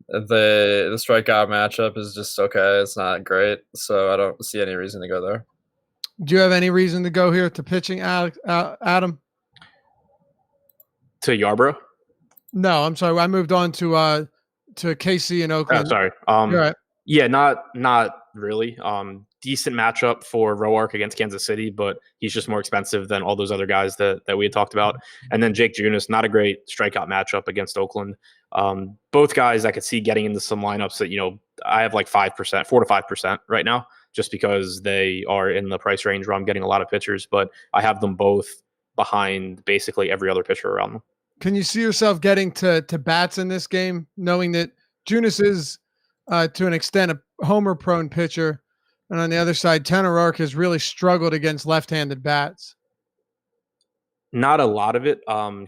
the strikeout matchup is just okay. It's not great, so I don't see any reason to go there. Do you have any reason to go here to pitching, Adam? To Yarbrough? No, I'm sorry. I moved on to KC and Oakland. Oh, sorry. Right. Yeah, not really. Decent matchup for Roark against Kansas City, but he's just more expensive than all those other guys that we had talked about. And then Jake Junis, not a great strikeout matchup against Oakland. Both guys I could see getting into some lineups that, I have like 5%, 4 to 5% right now, just because they are in the price range where I'm getting a lot of pitchers, but I have them both behind basically every other pitcher around them. Can you see yourself getting to bats in this game, knowing that Junis is to an extent a homer-prone pitcher, and on the other side, Tanner Roark has really struggled against left-handed bats? Not a lot of it.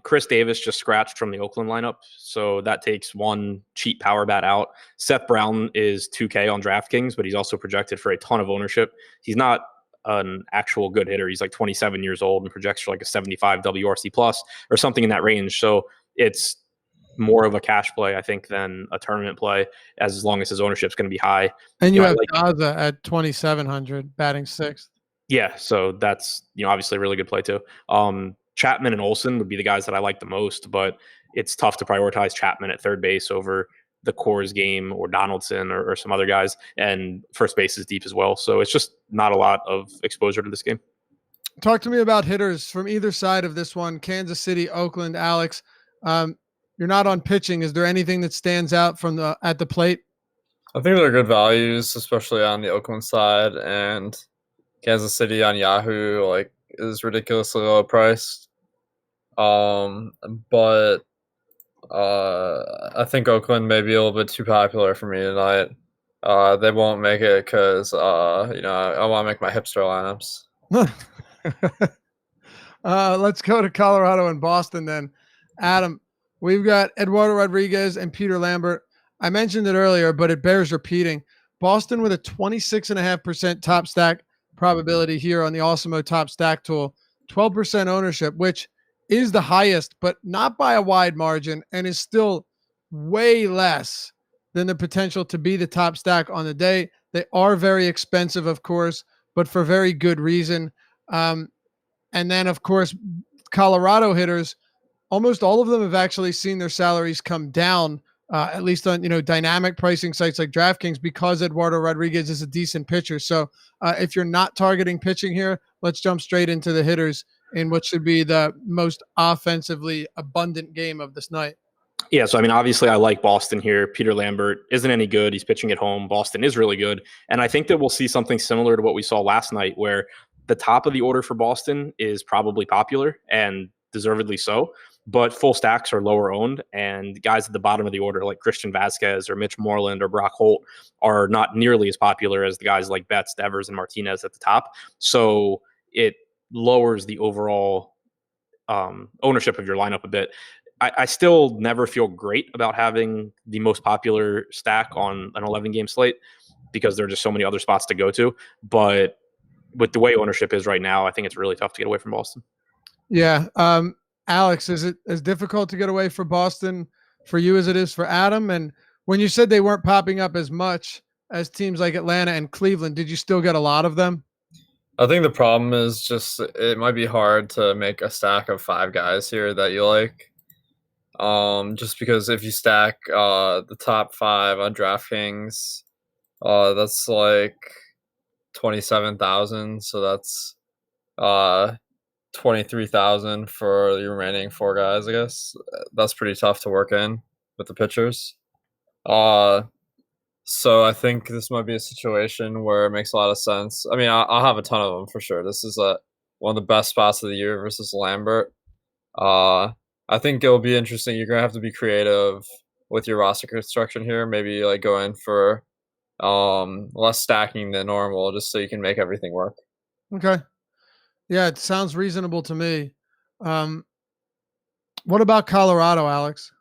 Chris Davis just scratched from the Oakland lineup, so that takes one cheap power bat out. Seth Brown is 2K on DraftKings, but he's also projected for a ton of ownership. He's not an actual good hitter. He's like 27 years old and projects for like a 75 WRC plus or something in that range. So it's more of a cash play, I think, than a tournament play, as long as his ownership is going to be high. And you have Daza at 2,700 batting sixth. Yeah, so that's obviously a really good play too. Chapman and Olsen would be the guys that I like the most, but it's tough to prioritize Chapman at third base over the Coors game or Donaldson or some other guys, and first base is deep as well. So it's just not a lot of exposure to this game. Talk to me about hitters from either side of this one. Kansas City, Oakland, Alex. You're not on pitching. Is there anything that stands out from at the plate? I think they're good values, especially on the Oakland side, and Kansas City on Yahoo. Like is ridiculously low priced. But I think Oakland may be a little bit too popular for me tonight. They won't make it because I want to make my hipster lineups. Let's go to Colorado and Boston then. Adam, we've got Eduardo Rodriguez and Peter Lambert. I mentioned it earlier, but it bears repeating. Boston with a 26.5% top stack probability here on the Awesemo top stack tool, 12% ownership, which is the highest, but not by a wide margin, and is still way less than the potential to be the top stack on the day. They are very expensive, of course, but for very good reason. And then, of course, Colorado hitters, almost all of them have actually seen their salaries come down, at least on dynamic pricing sites like DraftKings, because Eduardo Rodriguez is a decent pitcher. So if you're not targeting pitching here, let's jump straight into the hitters in what should be the most offensively abundant game of this night. Yeah, so I mean, obviously I like Boston here. Peter Lambert isn't any good. He's pitching at home. Boston is really good. And I think that we'll see something similar to what we saw last night, where the top of the order for Boston is probably popular and deservedly so, but full stacks are lower owned, and guys at the bottom of the order like Christian Vasquez or Mitch Moreland or Brock Holt are not nearly as popular as the guys like Betts, Devers, and Martinez at the top. So it lowers the overall ownership of your lineup a bit. I still never feel great about having the most popular stack on an 11-game slate because there are just so many other spots to go to. But with the way ownership is right now, I think it's really tough to get away from Boston. Yeah. Alex, is it as difficult to get away from Boston for you as it is for Adam? And when you said they weren't popping up as much as teams like Atlanta and Cleveland, did you still get a lot of them? I think the problem is just it might be hard to make a stack of 5 guys here that you like. Just because if you stack the top 5 on DraftKings, that's like 27,000. So that's 23,000 for the remaining 4 guys. I guess that's pretty tough to work in with the pitchers. So I think this might be a situation where it makes a lot of sense. I mean, I'll have a ton of them for sure. This is one of the best spots of the year versus Lambert. I think it'll be interesting. You're gonna have to be creative with your roster construction here. Maybe like go in for less stacking than normal, just so you can make everything work. Okay. Yeah, it sounds reasonable to me. What about Colorado, Alex?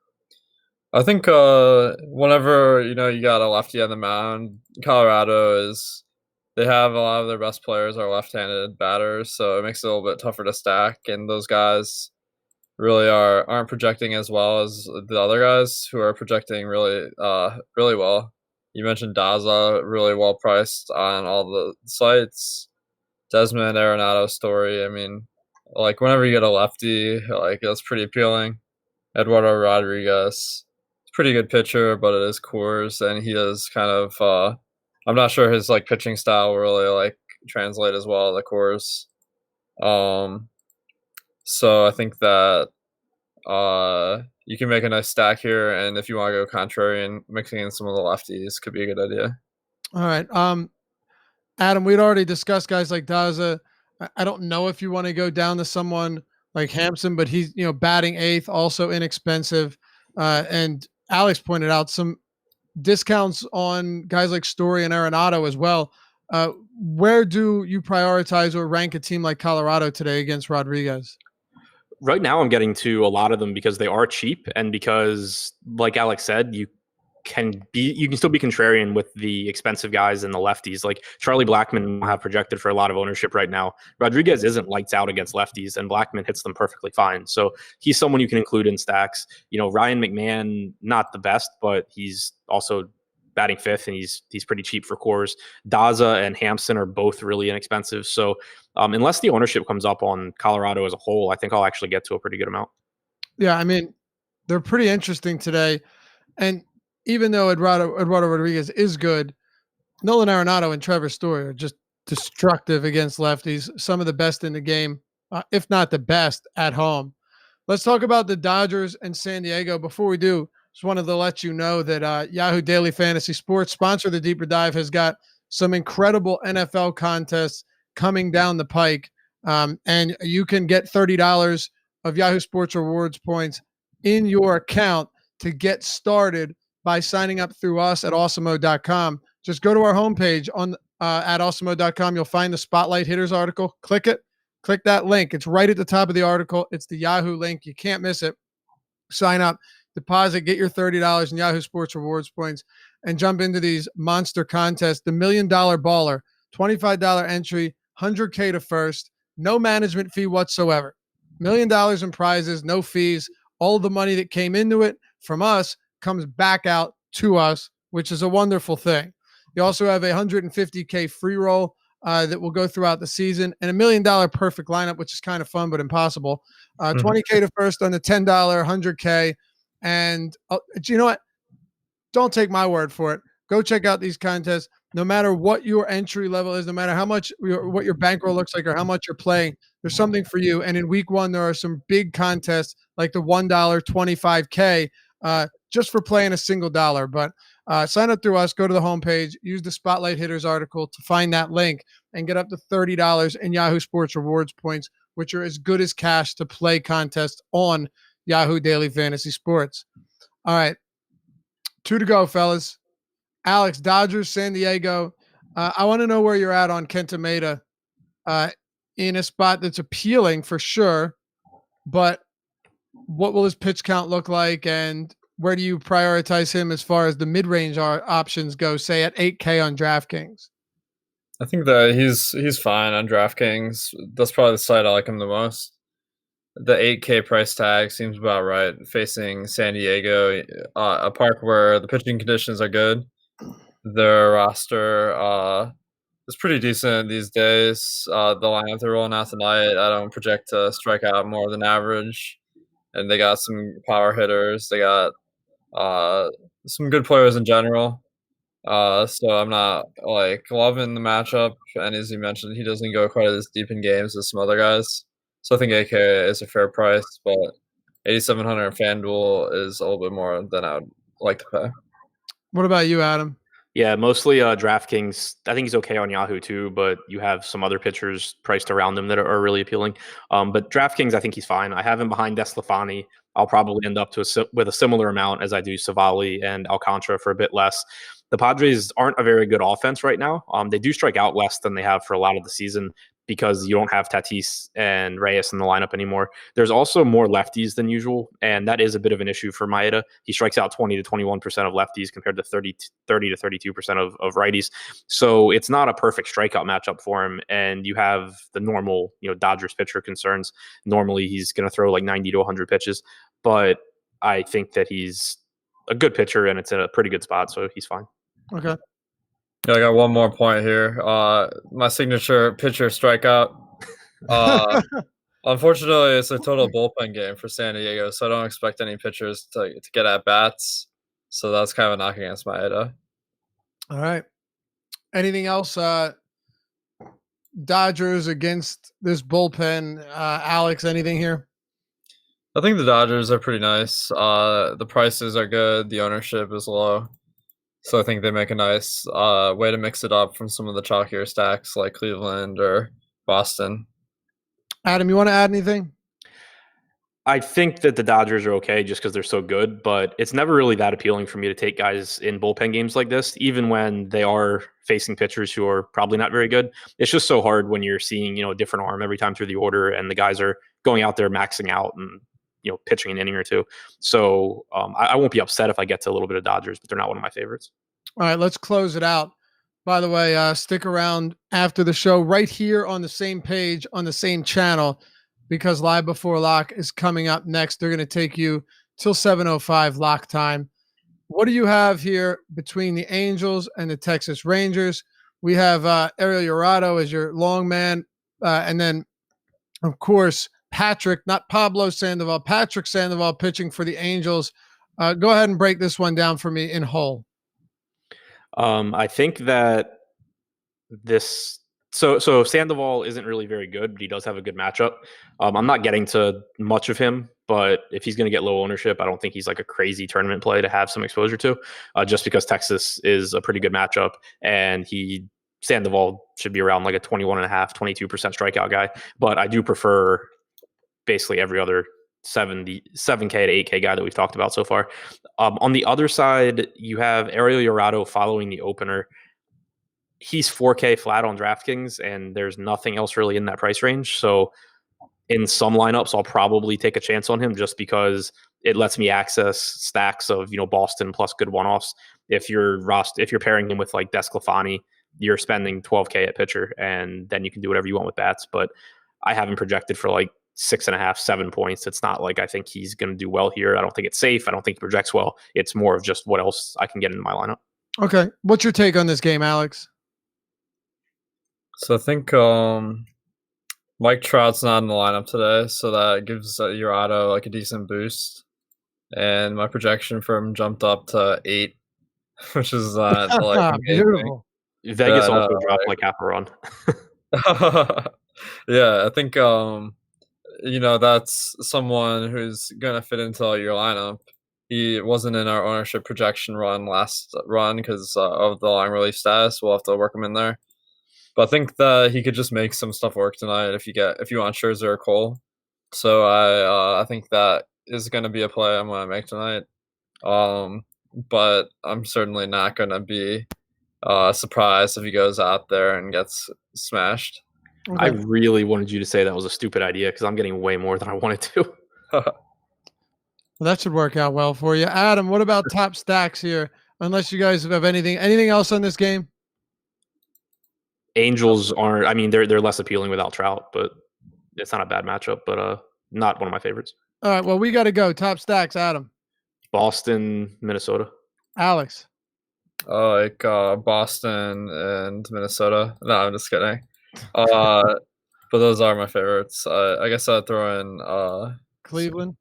I think whenever you got a lefty on the mound, Colorado they have a lot of their best players are left-handed batters, so it makes it a little bit tougher to stack, and those guys really aren't projecting as well as the other guys who are projecting really well. You mentioned Daza, really well priced on all the sites. Desmond Arenado Story. I mean, like whenever you get a lefty, like that's pretty appealing. Eduardo Rodriguez, pretty good pitcher, but it is Coors, and he is kind of I'm not sure his like pitching style will really like translate as well to Coors. So I think that you can make a nice stack here, and if you want to go contrarian, mixing in some of the lefties could be a good idea. All right. Adam, we'd already discussed guys like Daza. I don't know if you want to go down to someone like Hampson, but he's batting 8th, also inexpensive. And Alex pointed out some discounts on guys like Story and Arenado as well. Where do you prioritize or rank a team like Colorado today against Rodriguez? Right now, I'm getting to a lot of them because they are cheap, and because, like Alex said, you can still be contrarian with the expensive guys and the lefties. Like Charlie Blackmon will have projected for a lot of ownership right now. Rodriguez isn't lights out against lefties, and Blackmon hits them perfectly fine. So he's someone you can include in stacks. Ryan McMahon, not the best, but he's also batting 5th, and he's pretty cheap for Coors. Daza and Hampson are both really inexpensive. So unless the ownership comes up on Colorado as a whole, I think I'll actually get to a pretty good amount. Yeah, I mean, they're pretty interesting today. And even though Eduardo Rodriguez is good, Nolan Arenado and Trevor Story are just destructive against lefties. Some of the best in the game, if not the best, at home. Let's talk about the Dodgers and San Diego. Before we do, just wanted to let you know that Yahoo Daily Fantasy Sports, sponsor of the Deeper Dive, has got some incredible NFL contests coming down the pike. And you can get $30 of Yahoo Sports Rewards points in your account to get started by signing up through us at awesomemode.com. Just go to our homepage at awesomemode.com. You'll find the Spotlight Hitters article. Click it. Click that link. It's right at the top of the article. It's the Yahoo link. You can't miss it. Sign up, deposit, get your $30 in Yahoo Sports Rewards points, and jump into these monster contests. The $1 Million Baller, $25 entry, $100K to first, no management fee whatsoever. $1 million in prizes, no fees. All the money that came into it from us comes back out to us, which is a wonderful thing. You also have a $150K free roll that will go throughout the season, and $1 million perfect lineup, which is kind of fun but impossible. 20K to first on the $10, 100K. And you know what? Don't take my word for it. Go check out these contests. No matter what your entry level is, no matter how much what your bankroll looks like or how much you're playing, there's something for you. And in week one, there are some big contests like the $1 25K just for playing a single dollar. But sign up through us, go to the homepage, use the Spotlight Hitters article to find that link and get up to $30 in Yahoo Sports Rewards points, which are as good as cash to play contests on Yahoo Daily Fantasy Sports. All right. 2 to go, fellas. Alex, Dodgers, San Diego. I want to know where you're at on Kenta Maeda in a spot that's appealing for sure, but what will his pitch count look like, and where do you prioritize him as far as the mid-range options go, say at 8K on DraftKings? I think that he's fine on DraftKings. That's probably the site I like him the most. The 8K price tag seems about right. Facing San Diego, a park where the pitching conditions are good. Their roster is pretty decent these days. The lineup they're rolling out tonight, I don't project to strike out more than average. And they got some power hitters. They got some good players in general. So I'm not loving the matchup. And as you mentioned, he doesn't go quite as deep in games as some other guys. So I think 8K is a fair price, but 8,700 FanDuel is a little bit more than I would like to pay. What about you, Adam? Yeah, mostly DraftKings. I think he's okay on Yahoo too, but you have some other pitchers priced around him that are really appealing. But DraftKings, I think he's fine. I have him behind DeSclafani. I'll probably end up with a similar amount as I do Savali and Alcantara for a bit less. The Padres aren't a very good offense right now. They do strike out less than they have for a lot of the season because you don't have Tatis and Reyes in the lineup anymore. There's also more lefties than usual, and that is a bit of an issue for Maeda. He strikes out 20 to 21% of lefties compared to 30 to 32% of righties. So it's not a perfect strikeout matchup for him, and you have the normal, Dodgers pitcher concerns. Normally he's going to throw like 90 to 100 pitches, but I think that he's a good pitcher, and it's in a pretty good spot, so he's fine. Okay. Yeah, I got one more point here. My signature pitcher strikeout. Unfortunately, it's a total bullpen game for San Diego, so I don't expect any pitchers to get at bats. So that's kind of a knock against Maeda. All right. Anything else? Dodgers against this bullpen. Alex, anything here? I think the Dodgers are pretty nice. The prices are good. The ownership is low. So I think they make a nice way to mix it up from some of the chalkier stacks like Cleveland or Boston. Adam, you want to add anything? I think that the Dodgers are okay just because they're so good, but it's never really that appealing for me to take guys in bullpen games like this, even when they are facing pitchers who are probably not very good. It's just so hard when you're seeing, a different arm every time through the order, and the guys are going out there maxing out and pitching an inning or two. So I won't be upset if I get to a little bit of Dodgers, but they're not one of my favorites. All right, let's close it out. By the way, stick around after the show right here on the same page, on the same channel, because Live Before Lock is coming up next. They're going to take you till 7:05 lock time. What do you have here between the Angels and the Texas Rangers? We have Ariel Jurado as your long man, and then, of course, Patrick, not Pablo Sandoval, Patrick Sandoval pitching for the Angels. Go ahead and break this one down for me in whole. I think that so Sandoval isn't really very good, but he does have a good matchup. I'm not getting to much of him, but if he's going to get low ownership, I don't think he's like a crazy tournament play to have some exposure to, just because Texas is a pretty good matchup and he Sandoval should be around like a 21.5, 22% strikeout guy. But I do prefer basically every other 7K to 8K guy that we've talked about so far. On the other side, you have Ariel Llorado following the opener. He's 4K flat on DraftKings, and there's nothing else really in that price range. So in some lineups, I'll probably take a chance on him just because it lets me access stacks of Boston plus good one-offs. If you're pairing him with like Desclafani, you're spending 12K at pitcher, and then you can do whatever you want with bats. But I have him projected for like 6.5, 7 points. It's not like I think he's going to do well here. I don't think it's safe. I don't think he projects well. It's more of just what else I can get into my lineup. Okay. What's your take on this game, Alex? So I think Mike Trout's not in the lineup today, so that gives Llorado like a decent boost. And my projection for him jumped up to 8, which is like beautiful. Vegas also dropped like half a run. Yeah, I think that's someone who's gonna fit into your lineup. He wasn't in our ownership projection last run because of the line relief status. We'll have to work him in there. But I think that he could just make some stuff work tonight if you want Scherzer or Cole. So I think that is going to be a play I'm going to make tonight. But I'm certainly not going to be surprised if he goes out there and gets smashed. Okay. I really wanted you to say that was a stupid idea because I'm getting way more than I wanted to. Well, that should work out well for you. Adam, what about top stacks here? Unless you guys have anything else on this game? Angels aren't. I mean, they're less appealing without Trout, but it's not a bad matchup. But not one of my favorites. All right. Well, we got to go. Top stacks, Adam. Boston, Minnesota. Alex. Like Boston and Minnesota. No, I'm just kidding. But those are my favorites. I guess I'd throw in Cleveland,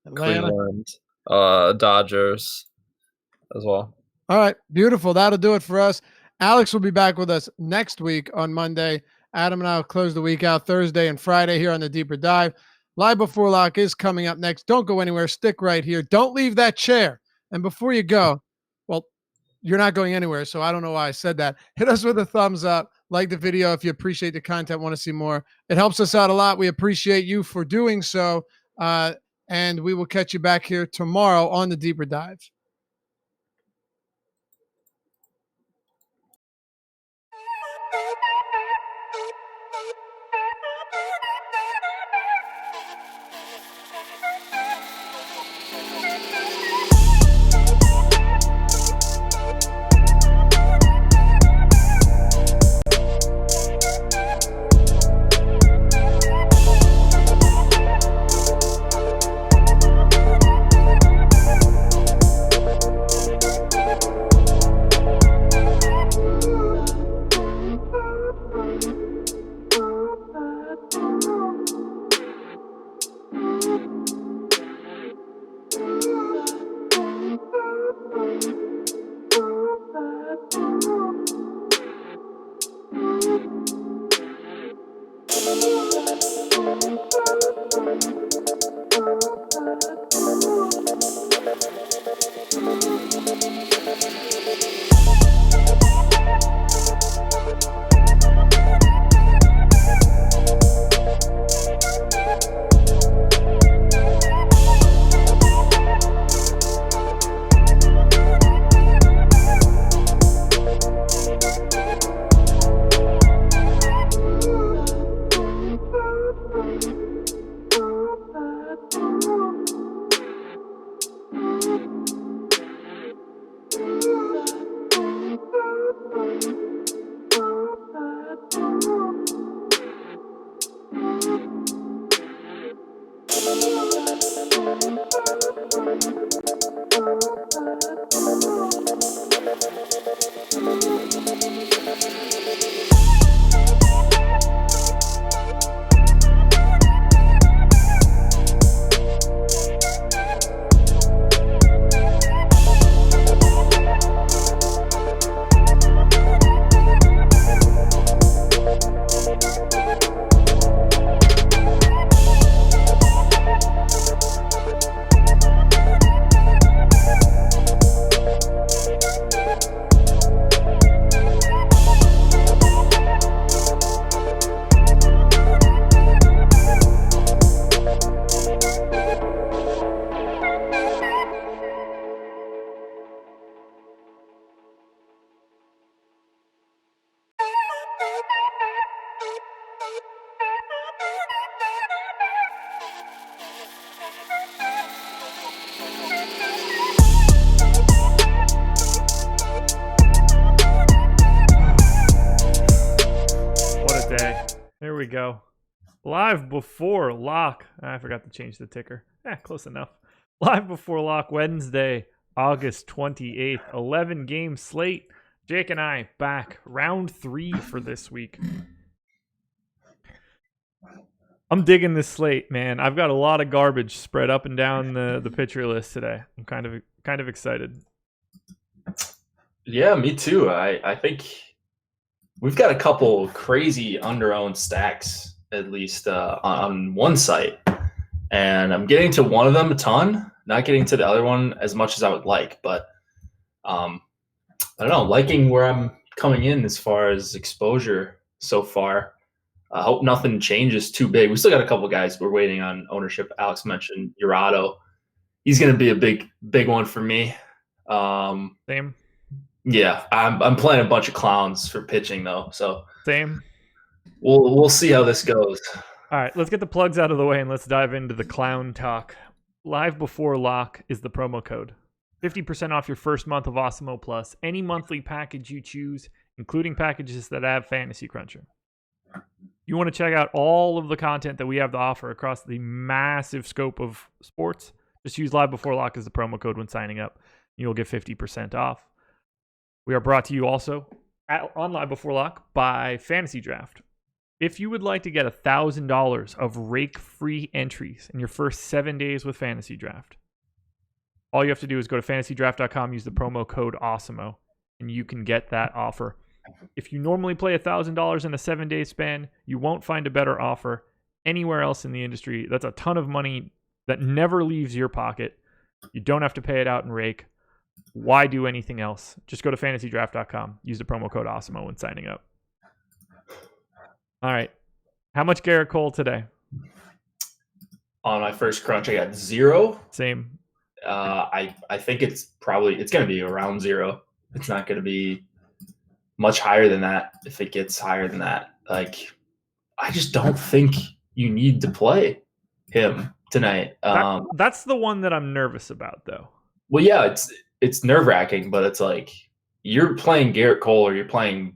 Atlanta, Dodgers as well. All right. Beautiful. That'll do it for us. Alex will be back with us next week on Monday. Adam and I will close the week out Thursday and Friday here on the Deeper Dive. Live Before Lock is coming up next. Don't go anywhere. Stick right here. Don't leave that chair. And before you go, well, you're not going anywhere, so I don't know why I said that. Hit us with a thumbs up. Like the video if you appreciate the content, want to see more. It helps us out a lot. We appreciate you for doing so. And we will catch you back here tomorrow on the Deeper Dive. we go. Live before lock. I forgot to change the ticker. Close enough. Live before lock Wednesday, August 28th. 11 game slate. Jake and I back. Round 3 for this week. I'm digging this slate, man. I've got a lot of garbage spread up and down the pitcher list today. I'm kind of excited. Yeah, me too. I think we've got a couple crazy under-owned stacks, at least on one site. And I'm getting to one of them a ton, not getting to the other one as much as I would like. But I don't know, liking where I'm coming in as far as exposure so far. I hope nothing changes too big. We still got a couple guys we're waiting on ownership. Alex mentioned Urado. He's going to be a big one for me. Same. Yeah, I'm playing a bunch of clowns for pitching though, so Same. We'll see how this goes. All right, let's get the plugs out of the way and let's dive into the clown talk. Live before lock is the promo code. 50% off your first month of Osmo Plus, any monthly package you choose, including packages that have Fantasy Cruncher. You want to check out all of the content that we have to offer across the massive scope of sports? Just use Live Before Lock as the promo code when signing up. You'll get 50% off. We are brought to you also on Live Before Lock by FantasyDraft. If you would like to get $1,000 of rake-free entries in your first 7 days with FantasyDraft, all you have to do is go to FantasyDraft.com, use the promo code AWESOMO, and you can get that offer. If you normally play $1,000 in a 7-day span, you won't find a better offer anywhere else in the industry. That's a ton of money that never leaves your pocket. You don't have to pay it out in rake. Why do anything else? Just go to FantasyDraft.com. Use the promo code AWESOMO when signing up. All right. How much Garrett Cole today? On my first crunch, I got 0. Same. I think it's going to be around 0. It's not going to be much higher than that. If it gets higher than that, like, I just don't think you need to play him tonight. That's the one that I'm nervous about, though. Well, yeah, it's nerve-wracking, but it's like you're playing Garrett Cole or you're playing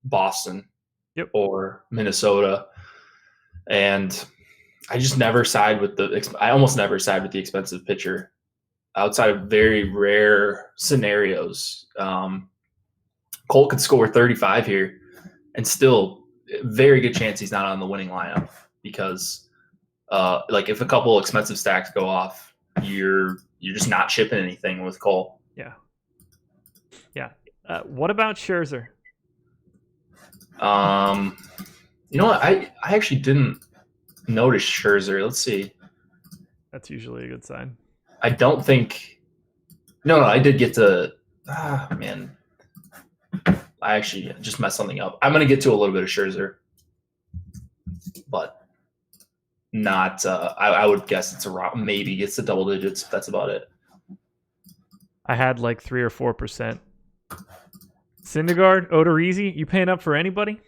Boston or Minnesota, and I just never side with I almost never side with the expensive pitcher outside of very rare scenarios. Cole could score 35 here and still very good chance he's not on the winning lineup because like if a couple expensive stacks go off, you're just not shipping anything with Cole. Yeah. What about Scherzer? You know what? I actually didn't notice Scherzer. Let's see. That's usually a good sign. I don't think. No, I did get to. Man. I actually just messed something up. I'm going to get to a little bit of Scherzer, but not. I would guess it's around, maybe gets to double digits. That's about it. I had like 3 or 4%. Syndergaard, Odorizzi, you paying up for anybody?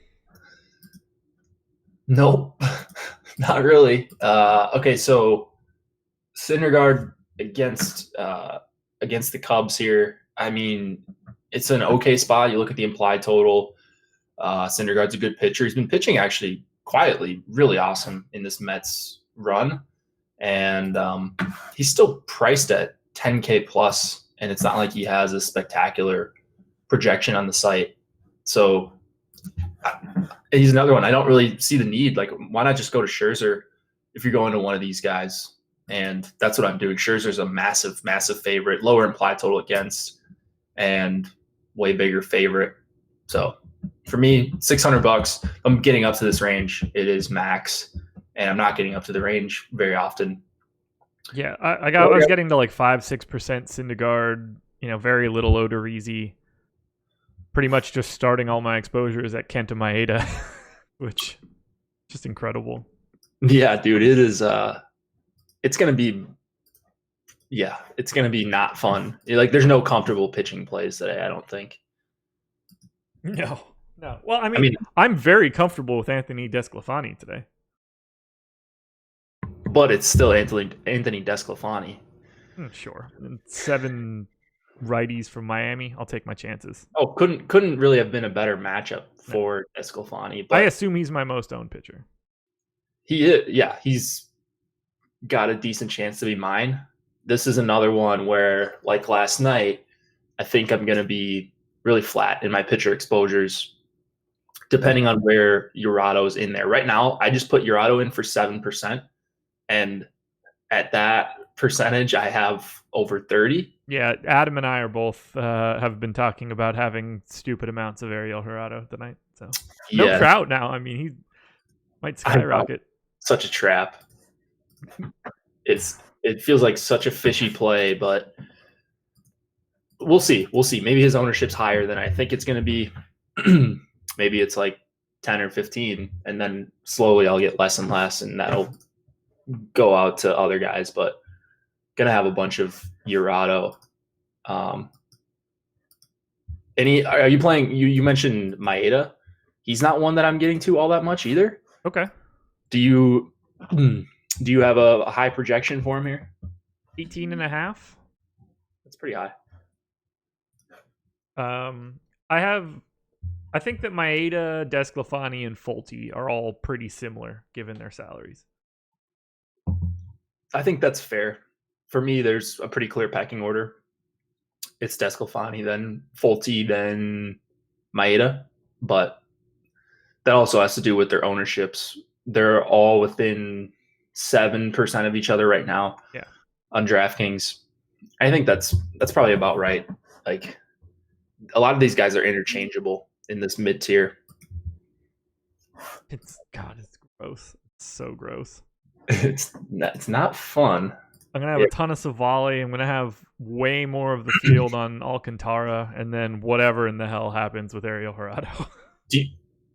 Nope, not really. Okay, so Syndergaard against the Cubs here. I mean, it's an okay spot. You look at the implied total. Syndergaard's a good pitcher. He's been pitching actually quietly, really awesome in this Mets run, and he's still priced at 10K plus, and it's not like he has a spectacular projection on the site. So he's another one. I don't really see the need. Like, why not just go to Scherzer if you're going to one of these guys? And that's what I'm doing. Scherzer's a massive, massive favorite, lower implied total against, and way bigger favorite. So for me, $600. I'm getting up to this range. It is max, and I'm not getting up to the range very often. Yeah, I was getting to like 5-6% Syndergaard. Very little Odorizzi. Pretty much just starting all my exposures at Kenta Maeda, which just incredible. Yeah, dude, it is. It's gonna be. Yeah, it's gonna be not fun. Like, there's no comfortable pitching plays today, I don't think. No. Well, I mean, I'm very comfortable with Anthony Desclafani today. But it's still Anthony Desclafani. Sure. 7 righties from Miami. I'll take my chances. Oh, couldn't really have been a better matchup for Desclafani. But I assume he's my most owned pitcher. he is, yeah, he's got a decent chance to be mine. This is another one where, like last night, I think I'm going to be really flat in my pitcher exposures, depending on where Urado's in there. Right now, I just put Urado in for 7%, and at that percentage, I have over 30. Yeah, Adam and I are both have been talking about having stupid amounts of Ariel Jurado tonight. So no Trout now. I mean, he might skyrocket. Such a trap. It feels like such a fishy play, but we'll see. We'll see. Maybe his ownership's higher than I think it's going to be. Maybe it's like 10 or 15, and then slowly I'll get less and less, and that'll go out to other guys. But gonna have a bunch of Urado. Are you playing? You mentioned Maeda. He's not one that I'm getting to all that much either. Okay. Do you have a high projection for him here? 18.5. That's pretty high. I think that Maeda, Desclafani, and Folty are all pretty similar given their salaries. I think that's fair. For me, there's a pretty clear pecking order. It's Desclafani, then Folty, then Maeda. But that also has to do with their ownerships. They're all within 7% of each other right now. Yeah. On DraftKings. I think that's probably about right. Like, a lot of these guys are interchangeable in this mid tier. It's gross. It's so gross. It's not fun. I'm gonna have a ton of Savali. I'm gonna have way more of the field on Alcantara, and then whatever in the hell happens with Ariel Jurado.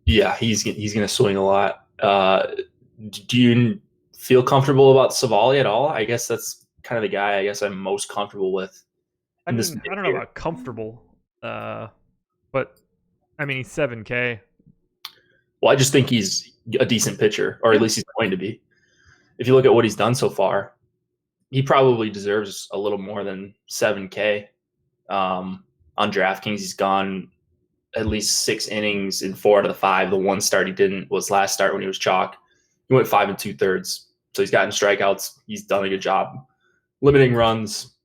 Yeah, he's gonna swing a lot. Do you feel comfortable about Savali at all? I guess that's kind of the guy I guess I'm most comfortable with. I don't know about comfortable, but I mean he's 7K. Well, I just think he's a decent pitcher, or at least he's going to be. If you look at what he's done so far, he probably deserves a little more than 7K. On DraftKings, he's gone at least 6 innings in 4 out of the 5. The one start he didn't was last start when he was chalk. He went 5 2/3. So he's gotten strikeouts. He's done a good job limiting runs,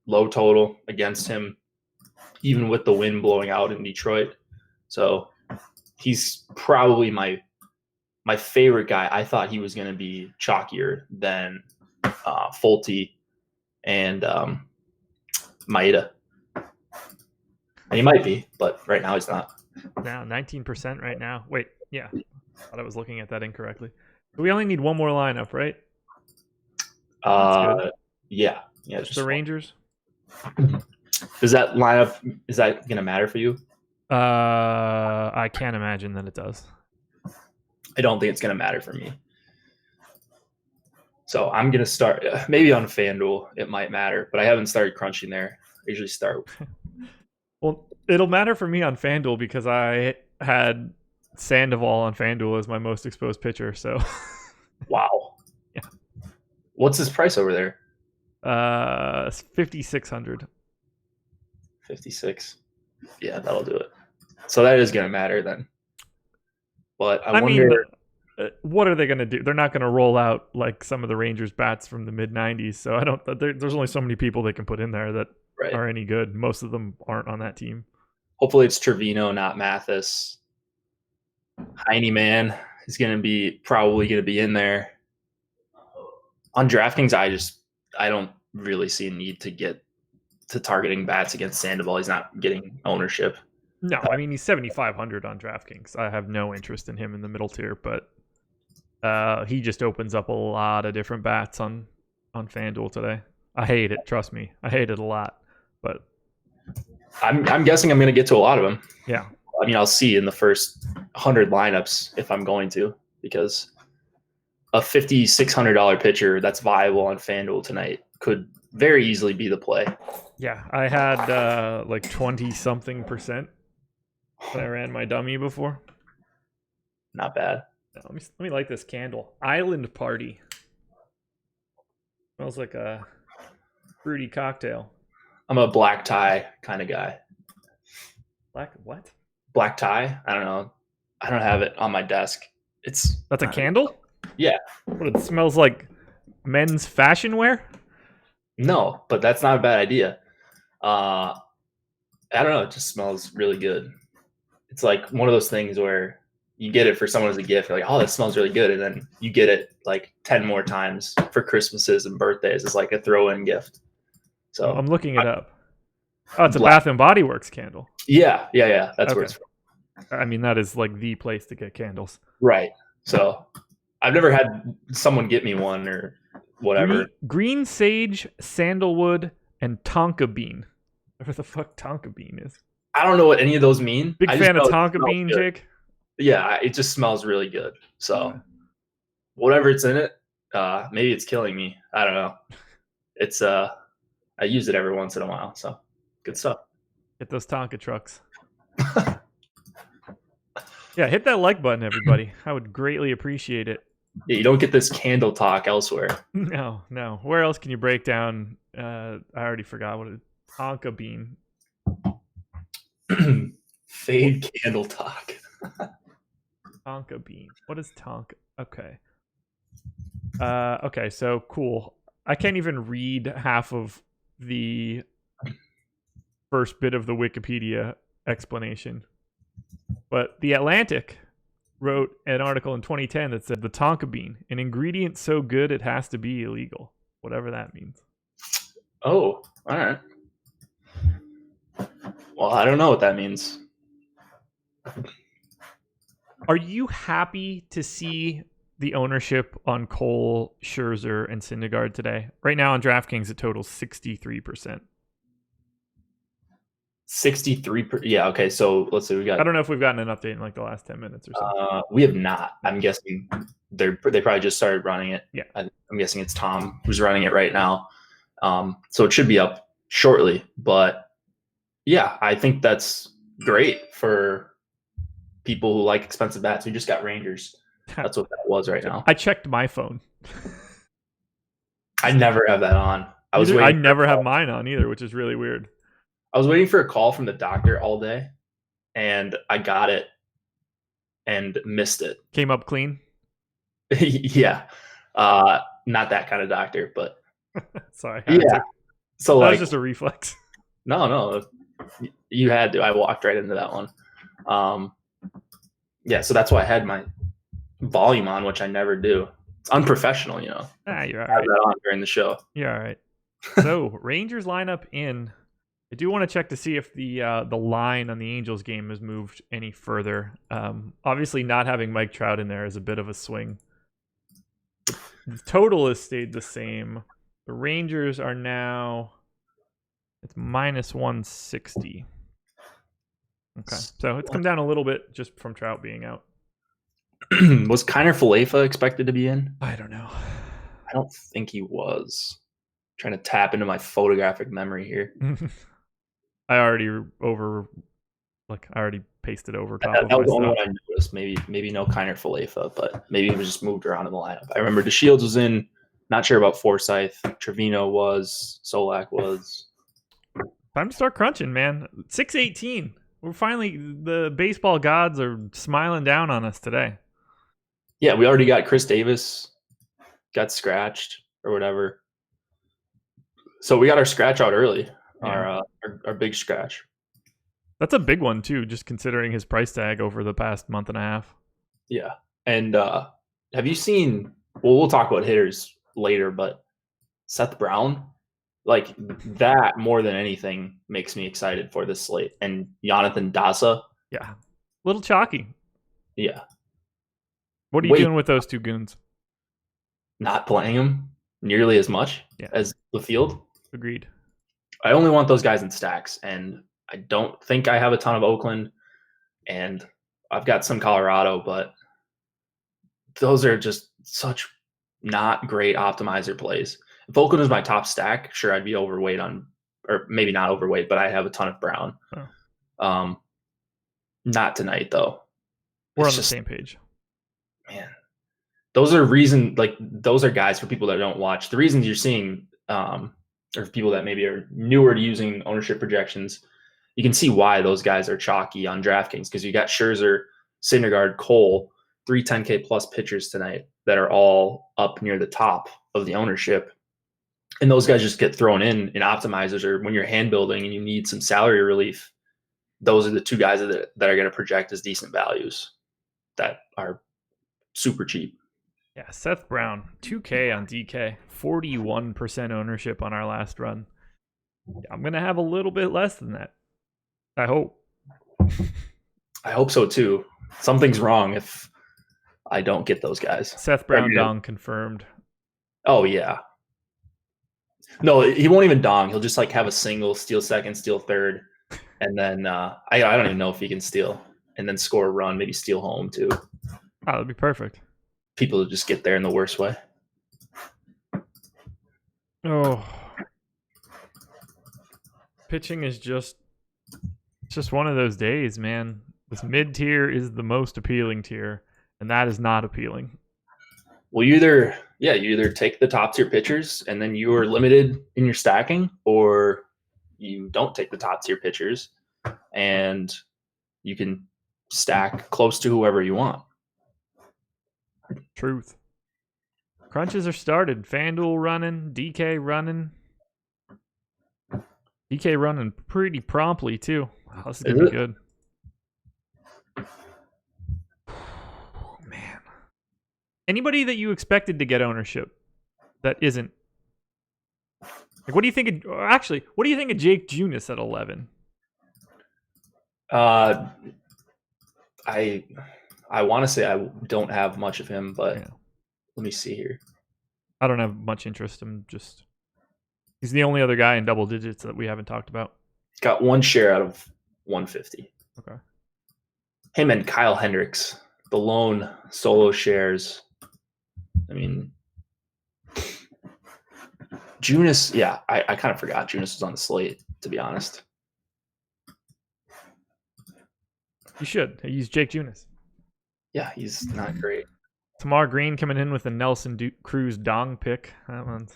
low total against him, even with the wind blowing out in Detroit. So he's probably my favorite guy. I thought he was going to be chalkier than Folty and Maeda. And he might be, but right now he's not. Now 19% right now. Wait, yeah. I thought I was looking at that incorrectly. We only need one more lineup, right? Yeah. Just the Rangers. Does that lineup, is that going to matter for you? I can't imagine that it does. I don't think it's going to matter for me. So I'm going to start, maybe on FanDuel it might matter, but I haven't started crunching there. I usually start. Well, it'll matter for me on FanDuel because I had Sandoval on FanDuel as my most exposed pitcher. So, wow. Yeah. What's his price over there? 5,600. 56. Yeah, that'll do it. So that is going to matter then. But I wonder. What are they going to do? They're not going to roll out like some of the Rangers bats from the mid 90s. So I don't. There's only so many people they can put in there that are any good. Most of them aren't on that team. Hopefully it's Trevino, not Mathis. Heineman is probably going to be in there. On DraftKings, I don't really see a need to get to targeting bats against Sandoval. He's not getting ownership. No, I mean he's 7,500 on DraftKings. I have no interest in him in the middle tier, but he just opens up a lot of different bats on FanDuel today. I hate it. Trust me, I hate it a lot. But I'm guessing I'm going to get to a lot of them. Yeah. I mean, I'll see in the first 100 lineups if I'm going to, because a $5,600 pitcher that's viable on FanDuel tonight could very easily be the play. Yeah, I had like 20-something% when I ran my dummy before. Not bad. Let me light this candle. Island Party. Smells like a fruity cocktail. I'm a black tie kind of guy. Black what? Black tie? I don't know. I don't have it on my desk. That's a candle? Yeah. What, it smells like men's fashion wear? No, but that's not a bad idea. I don't know. It just smells really good. It's like one of those things where you get it for someone as a gift. You're like, oh, that smells really good. And then you get it like 10 more times for Christmases and birthdays. It's like a throw-in gift. So I'm looking it up. Oh, it's a Bath and Body Works candle. Yeah. That's where Okay. it's from. I mean, that is like the place to get candles. Right. So I've never had someone get me one or whatever. Green sage, sandalwood, and tonka bean. Whatever the fuck tonka bean is. I don't know what any of those mean. Big I just fan of know it tonka smells bean, good. Jake. Yeah, it just smells really good. So whatever it's in it, maybe it's killing me. I don't know. It's I use it every once in a while. So good stuff. Get those tonka trucks. Yeah, hit that like button, everybody. I would greatly appreciate it. Yeah, you don't get this candle talk elsewhere. No. Where else can you break down? I already forgot what it is. Tonka bean. Fade candle talk. Tonka bean. What is tonka? Okay. Okay, so cool. I can't even read half of the first bit of the Wikipedia explanation. But The Atlantic wrote an article in 2010 that said the tonka bean, an ingredient so good it has to be illegal. Whatever that means. Oh, all right. Well, I don't know what that means. Are you happy to see the ownership on Cole, Scherzer, and Syndergaard today? Right now on DraftKings, it totals 63%. 63%. Yeah. Okay. So let's see. We got. I don't know if we've gotten an update in like the last 10 minutes or something. We have not. I'm guessing they probably just started running it. Yeah. I'm guessing it's Tom who's running it right now. So it should be up shortly. But yeah, I think that's great for people who like expensive bats. We just got Rangers. That's what that was right now. I checked my phone. I never have that on. I never have mine on either, which is really weird. I was waiting for a call from the doctor all day, and I got it and missed it. Came up clean? Yeah. Not that kind of doctor, but sorry. Yeah. So that was just a reflex. No. You had to. I walked right into that one. Yeah, so that's why I had my volume on, which I never do. It's unprofessional, you know. You're all I have right. that on during the show. You're all right. So Rangers lineup in. I do want to check to see if the line on the Angels game has moved any further. Obviously, not having Mike Trout in there is a bit of a swing. The total has stayed the same. The Rangers are now it's minus 160. Okay, so it's come down a little bit just from Trout being out. Was Kiner Falefa expected to be in? I don't know. I don't think he was. Trying to tap into my photographic memory here. I already pasted over top of that was my the only stuff. one I noticed. Maybe no Kiner Falefa, but maybe it was just moved around in the lineup. I remember DeShields was in. Not sure about Forsythe. Trevino was. Solak was. Time to start crunching, man. 6:18. We're finally the baseball gods are smiling down on us today. Yeah, we already got Chris Davis got scratched or whatever. So we got our scratch out early. Yeah. Our big scratch. That's a big one too, just considering his price tag over the past month and a half. Yeah. And have you seen we'll talk about hitters later, but Seth Brown, like that more than anything makes me excited for this slate. And Jonathan Dasa. Yeah. A little chalky. Yeah. What are you doing with those two goons? Not playing them nearly as much as the field. Agreed. I only want those guys in stacks, and I don't think I have a ton of Oakland, and I've got some Colorado, but those are just such not great optimizer plays. If Oakland was my top stack, sure, I'd be overweight on, or maybe not overweight, but I have a ton of Brown. Oh. Not tonight, though. We're on the same page. Man, those are guys for people that don't watch. The reasons you're seeing or people that maybe are newer to using ownership projections, you can see why those guys are chalky on DraftKings, because you got Scherzer, Syndergaard, Cole, 3 10K plus pitchers tonight that are all up near the top of the ownership. And those guys just get thrown in optimizers, or when you're hand building and you need some salary relief, those are the 2 guys that are going to project as decent values that are super cheap. Yeah, Seth Brown, 2K on DK, 41% ownership on our last run. I'm going to have a little bit less than that. I hope. I hope so too. Something's wrong if I don't get those guys. Seth Brown dong confirmed. Oh yeah. No, he won't even dong. He'll just like have a single, steal second, steal third, and then I don't even know if he can steal, and then score a run, maybe steal home too. Oh, that'd be perfect. People just get there in the worst way. Oh, pitching is just one of those days, man. This mid tier is the most appealing tier, and that is not appealing. Well, you either take the top tier pitchers and then you are limited in your stacking, or you don't take the top tier pitchers and you can stack close to whoever you want. Truth. Crunches are started. FanDuel running, DK running. DK running pretty promptly too. Wow, this is gonna be good. Man. Anybody that you expected to get ownership that isn't? Like, what do you think what do you think of Jake Junis at 11? I want to say I don't have much of him, but let me see here. I don't have much interest. He's the only other guy in double digits that we haven't talked about. Got 1 share out of 150. Okay. Him and Kyle Hendricks, the lone solo shares. I mean, Junis, yeah, I kind of forgot Junis was on the slate, to be honest. You should. Use Jake Junis. Yeah, he's not great. Tamar Green coming in with a Nelson Cruz dong pick. That one's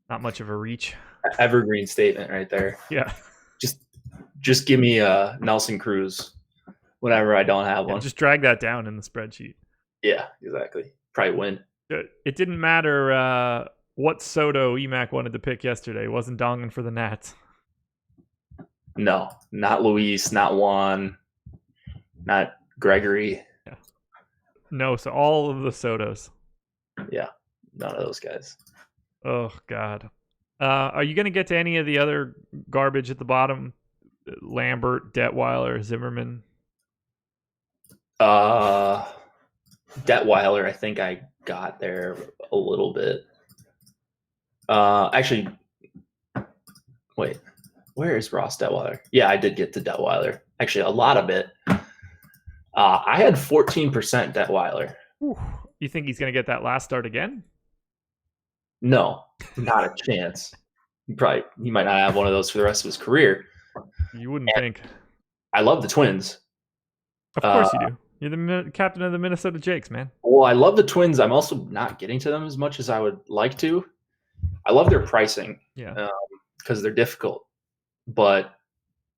not much of a reach. Evergreen statement right there. Yeah. Just give me Nelson Cruz whenever I don't have one. Just drag that down in the spreadsheet. Yeah, exactly. Probably win. It didn't matter what Soto Emac wanted to pick yesterday. It wasn't donging for the Nats. No, not Luis, not Juan, not Gregory. Yeah. No, so all of the Sotos. Yeah, none of those guys. Oh, God. Are you going to get to any of the other garbage at the bottom? Lambert, Detweiler, Zimmerman? Detweiler, I think I got there a little bit. Actually, wait, where is Ross Detweiler? Yeah, I did get to Detweiler. Actually, a lot of it. I had 14% Detweiler. Whew. You think he's going to get that last start again? No, not a chance. He might not have one of those for the rest of his career. You wouldn't think. I love the Twins. Of course you do. You're the captain of the Minnesota Jakes, man. Well, I love the Twins. I'm also not getting to them as much as I would like to. I love their pricing. Yeah. Because they're difficult. But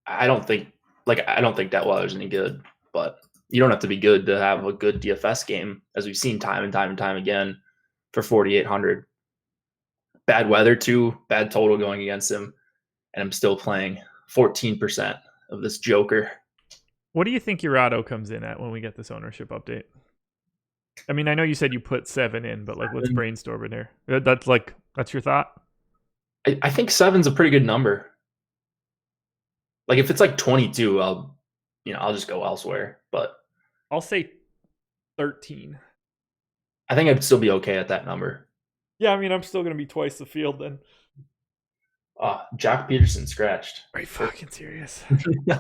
I don't think Detweiler's any good. But you don't have to be good to have a good DFS game, as we've seen time and time and time again for 4,800. Bad weather too, bad total going against him, and I'm still playing 14% of this joker. What do you think your auto comes in at when we get this ownership update? I mean, I know you said you put 7 in, but like, let's brainstorm in there. That's your thought? I think 7's a pretty good number. Like if it's like 22, I'll just go elsewhere. But I'll say 13. I think I'd still be okay at that number. Yeah, I mean, I'm still going to be twice the field then. Jock Peterson scratched. Are you fucking serious?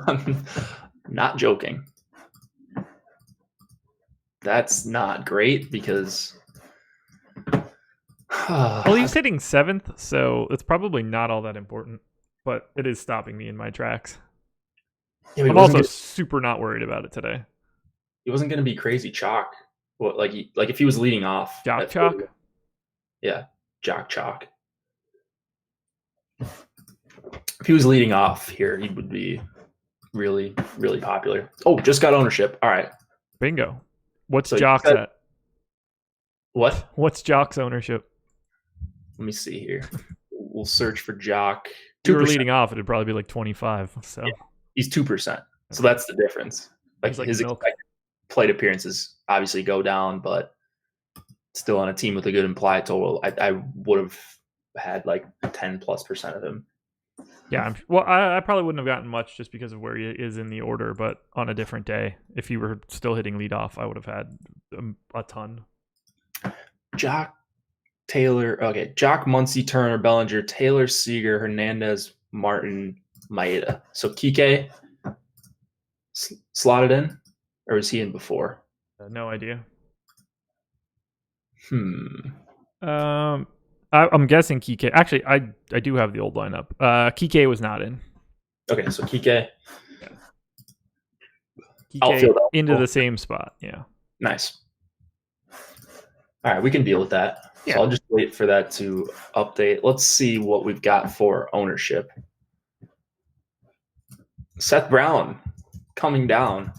I'm not joking. That's not great because... well, he's hitting 7th, so it's probably not all that important, but it is stopping me in my tracks. Yeah, I'm also super not worried about it today. He wasn't going to be crazy chalk. Well, like if he was leading off. Jock chalk? Yeah, Jock chalk. If he was leading off here, he would be really, really popular. Oh, just got ownership. All right. Bingo. What's So you Jock's said- at? What? What's Jock's ownership? Let me see here. We'll search for Jock. If you were 2%. leading off, it'd probably be like 25. So Yeah. He's 2%. So that's the difference. Like He's like his milk. expected plate appearances obviously go down, but still on a team with a good implied total, I would have had like 10+% of him. yeah, I probably wouldn't have gotten much just because of where he is in the order, but on a different day, if he were still hitting leadoff, I would have had a ton. Jock, Taylor, okay. Jock, Muncy, Turner, Bellinger, Taylor, Seager, Hernandez, Martin, Maeda. So Kike slotted in, or was he in before? No idea. I I'm guessing Kike. Actually, I do have the old lineup. Kike was not in. Okay, so Kike, Kike Outfield. into the same spot. Yeah. nice. All right, we can deal with that. Yeah. So I'll just wait for that to update. Let's see what we've got for ownership. Seth Brown coming down,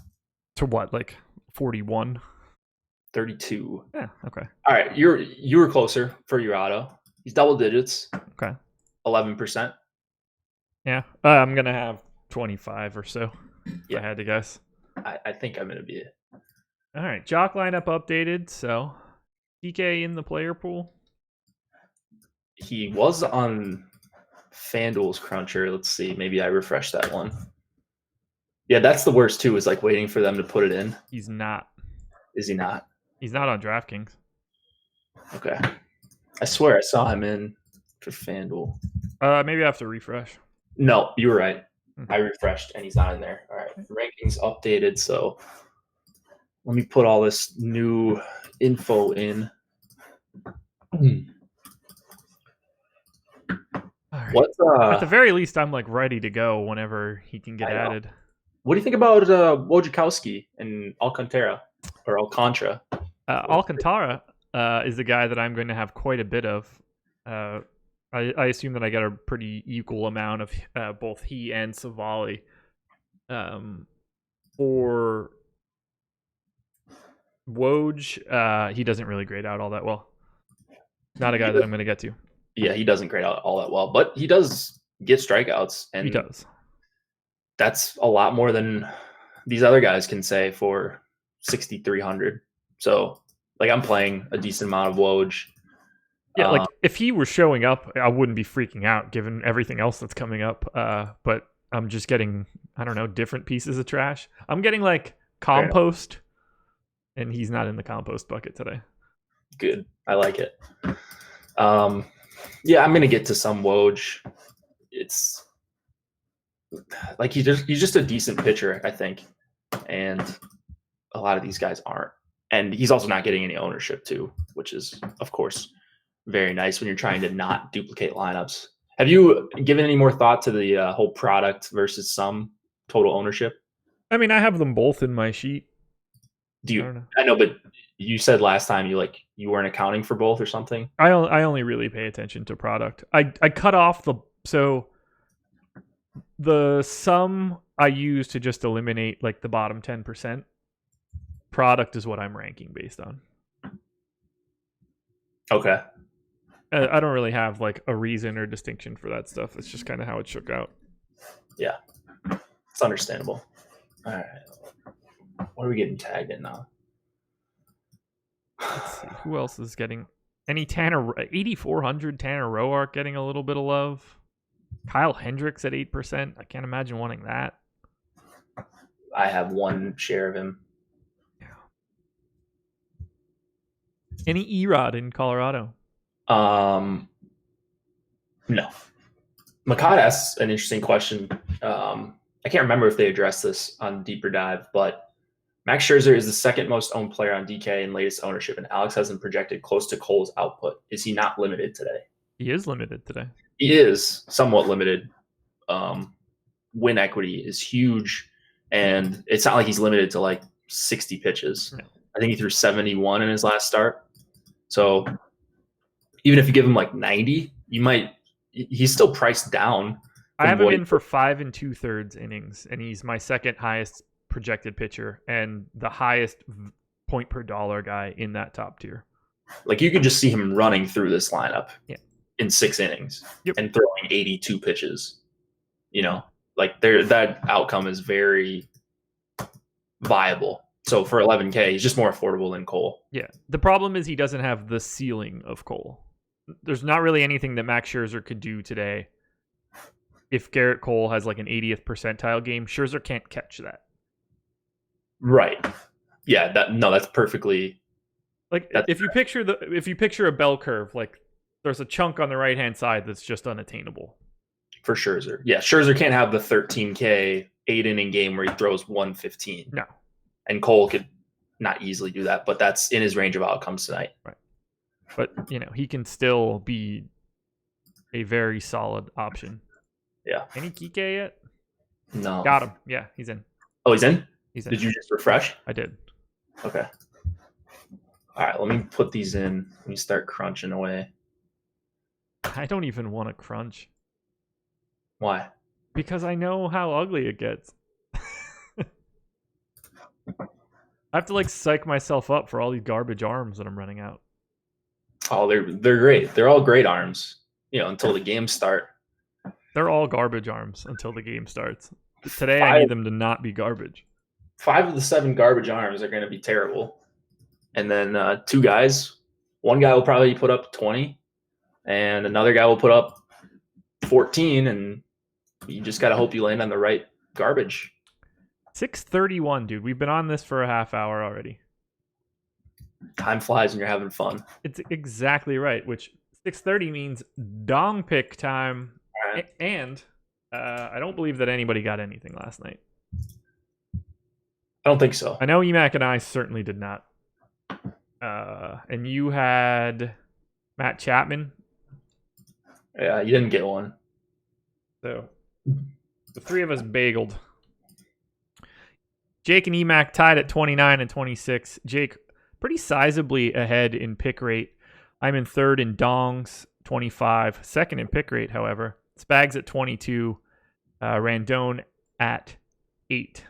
To what, like 41? 32. Yeah. Okay. All right, you were closer for your auto. He's double digits. Okay. 11%. Yeah. I'm gonna have 25 or so. If Yeah. I had to guess. I think I'm gonna be. All right. Jock lineup updated. So Kike in the player pool. He was on FanDuel's Cruncher. Let's see. Maybe I refreshed that one. Yeah, that's the worst too. Is like waiting for them to put it in. He's not. Is he not? He's not on DraftKings. Okay. I swear I saw him in for FanDuel. Maybe I have to refresh. No, you were right. Mhm. I refreshed and he's not in there. All right. Rankings updated. So let me put all this new info in. All right. What's At the very least, I'm like ready to go whenever he can get I know. added. what do you think about Wojciechowski and Alcantara or Alcantara? Alcantara is the guy that I'm going to have quite a bit of. I assume that I get a pretty equal amount of both he and Savali. For Woj, he doesn't really grade out all that well. Not a guy that I'm going to get to. Yeah, he doesn't grade out all that well, but he does get strikeouts, and He does. that's a lot more than these other guys can say for 6,300. So, like, I'm playing a decent amount of Woj. Yeah, like if he were showing up, I wouldn't be freaking out given everything else that's coming up. But I'm just getting, I don't know, different pieces of trash. I'm getting like compost, and he's not in the compost bucket today. Good. I like it. Yeah, I'm gonna get to some Woj. It's like he's just a decent pitcher, I think, and a lot of these guys aren't. And he's also not getting any ownership too, which is, of course, very nice when you're trying to not duplicate lineups. Have you given any more thought to the whole product versus some total ownership? I mean, I have them both in my sheet. Do I you? don't know. I know, but you said last time you weren't accounting for both or something. I only really pay attention to product. I cut off the sum I use to just eliminate like the bottom 10%. Product is what I'm ranking based on. Okay. I don't really have like a reason or distinction for that stuff. It's just kind of how it shook out. Yeah, it's understandable. All right. What are we getting tagged in now? Let's see. Who else is getting any Tanner 8,400 Tanner Roark getting a little bit of love. Kyle Hendricks at 8%. I can't imagine wanting that. I have one share of him. Any Erod in Colorado? No. Makad asks an interesting question. I can't remember if they addressed this on Deeper Dive, but Max Scherzer is the second most owned player on DK in latest ownership, and Alex has him projected close to Cole's output. Is he not limited today? He is limited today. He is somewhat limited. Win equity is huge, and it's not like he's limited to like 60 pitches. No. I think he threw 71 in his last start. So even if you give him like 90, you might he's still priced down. I have him in for 5 2/3 innings, and he's my second highest projected pitcher and the highest point per dollar guy in that top tier. Like, you can just see him running through this lineup in 6 innings and throwing 82 pitches. You know, like that outcome is very viable. So for 11K, he's just more affordable than Cole. Yeah. The problem is he doesn't have the ceiling of Cole. There's not really anything that Max Scherzer could do today. If Garrett Cole has like an 80th percentile game, Scherzer can't catch that. Right. Yeah. That's perfectly. Like, if you picture a bell curve, like there's a chunk on the right hand side that's just unattainable. For Scherzer. Yeah. Scherzer can't have the 13K 8-inning game where he throws 115. No. And Cole could not easily do that, but that's in his range of outcomes tonight. Right. But, you know, he can still be a very solid option. Yeah. Any Kike yet? No. Got him. Yeah, he's in. Oh, he's in? He's in. Did you just refresh? I did. Okay. All right, let me put these in. Let me start crunching away. I don't even want to crunch. Why? Because I know how ugly it gets. I have to like psych myself up for all these garbage arms that I'm running out. Oh, they're great. They're all great arms, you know, until the games start. They're all garbage arms until the game starts. Today I need them to not be garbage. 5 of the 7 garbage arms are going to be terrible. And then 2 guys, one guy will probably put up 20 and another guy will put up 14, and you just got to hope you land on the right garbage. 6:31, dude. We've been on this for a half hour already. Time flies when you're having fun. It's exactly right, which 6:30 means dong pick time. Right. And I don't believe that anybody got anything last night. I don't think so. I know Emac and I certainly did not. And you had Matt Chapman. Yeah, you didn't get one. So the 3 of us bageled. Jake and Emac tied at 29 and 26. Jake pretty sizably ahead in pick rate. I'm in 3rd in dongs, 25. 2nd in pick rate, however. Spags at 22. Randone at 8.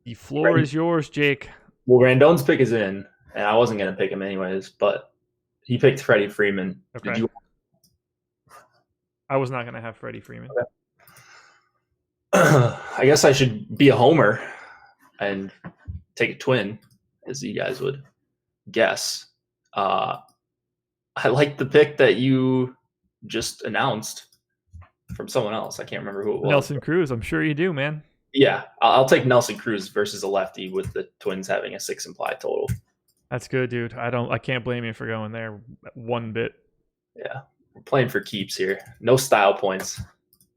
The floor is yours, Jake. Well, Randone's pick is in, and I wasn't going to pick him anyways, but he picked Freddie Freeman. Okay. Did you? I was not going to have Freddie Freeman. Okay. I guess I should be a homer and take a twin, as you guys would guess. I like the pick that you just announced from someone else. I can't remember who it was. Nelson Cruz. I'm sure you do, man. Yeah, I'll take Nelson Cruz versus a lefty with the Twins having a 6 implied total. That's good, dude. I can't blame you for going there one bit. Yeah, we're playing for keeps here. No style points.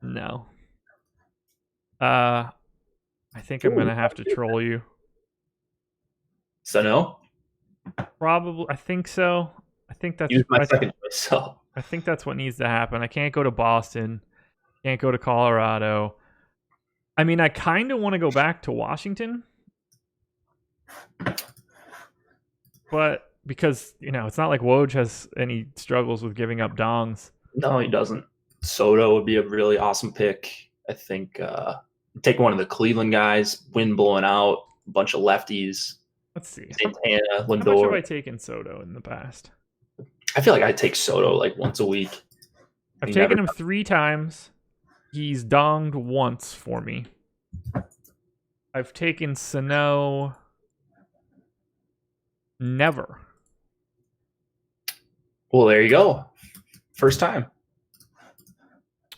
No. I think I'm gonna have to troll you. So no? Probably. I think so. I think that's Use my second choice. So I think that's what needs to happen. I can't go to Boston. Can't go to Colorado. I mean, I kind of want to go back to Washington, but because, you know, it's not like Woj has any struggles with giving up dongs. no, he doesn't. Soto would be a really awesome pick. I think take one of the Cleveland guys, wind blowing out, a bunch of lefties. Let's see. Santana, How much have Lindor. I taken Soto in the past? I feel like I take Soto like once a week. I've He taken never- him 3 times. He's donged once for me. I've taken Sano never. Well, there you go. First time.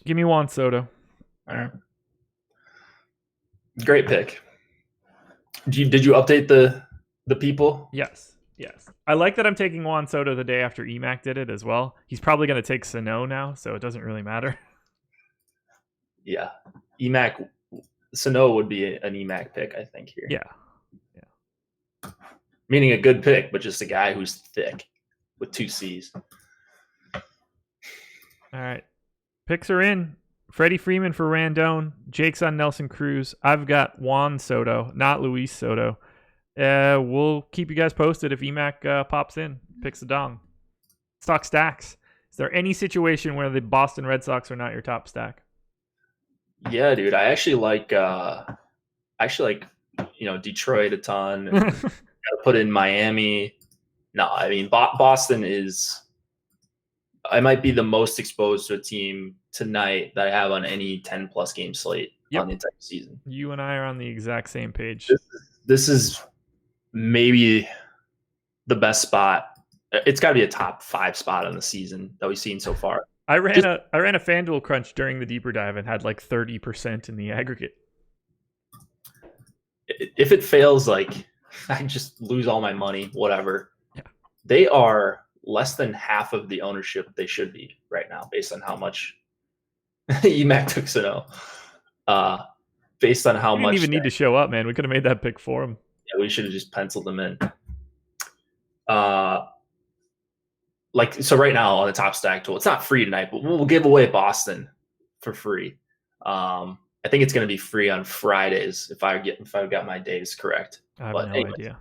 Give me Juan Soto. All right. Great pick. Did you update the people? Yes. I like that I'm taking Juan Soto the day after Emac did it as well. He's probably going to take Sano now, so it doesn't really matter. Yeah. Emac Sano would be an Emac pick, I think, here. Yeah. Meaning a good pick, but just a guy who's thick with 2 C's. All right. Picks are in. Freddie Freeman for Randone. Jake's on Nelson Cruz. I've got Juan Soto, not Luis Soto. We'll keep you guys posted if Emac pops in, picks a dong. Stock stacks. there any situation where the Boston Red Sox are not your top stack? Yeah, dude. I actually like Detroit a ton. Gotta put in Miami. No, I mean Boston is. I might be the most exposed to a team tonight that I have on any 10+ game slate on the entire season. You and I are on the exact same page. This is maybe the best spot. It's got to be a top 5 spot on the season that we've seen so far. I ran a FanDuel crunch during the deeper dive and had like 30% in the aggregate. If it fails, like I just lose all my money, whatever. Yeah. They are less than half of the ownership they should be right now, based on how much EMAC took Sano. Based on how much. We didn't even need to show up, man. We could have made that pick for him. Yeah, we should have just penciled them in. So right now on the top stack tool, it's not free tonight, but we'll give away Boston for free. I think it's going to be free on Fridays if I've got my days correct. I have no idea.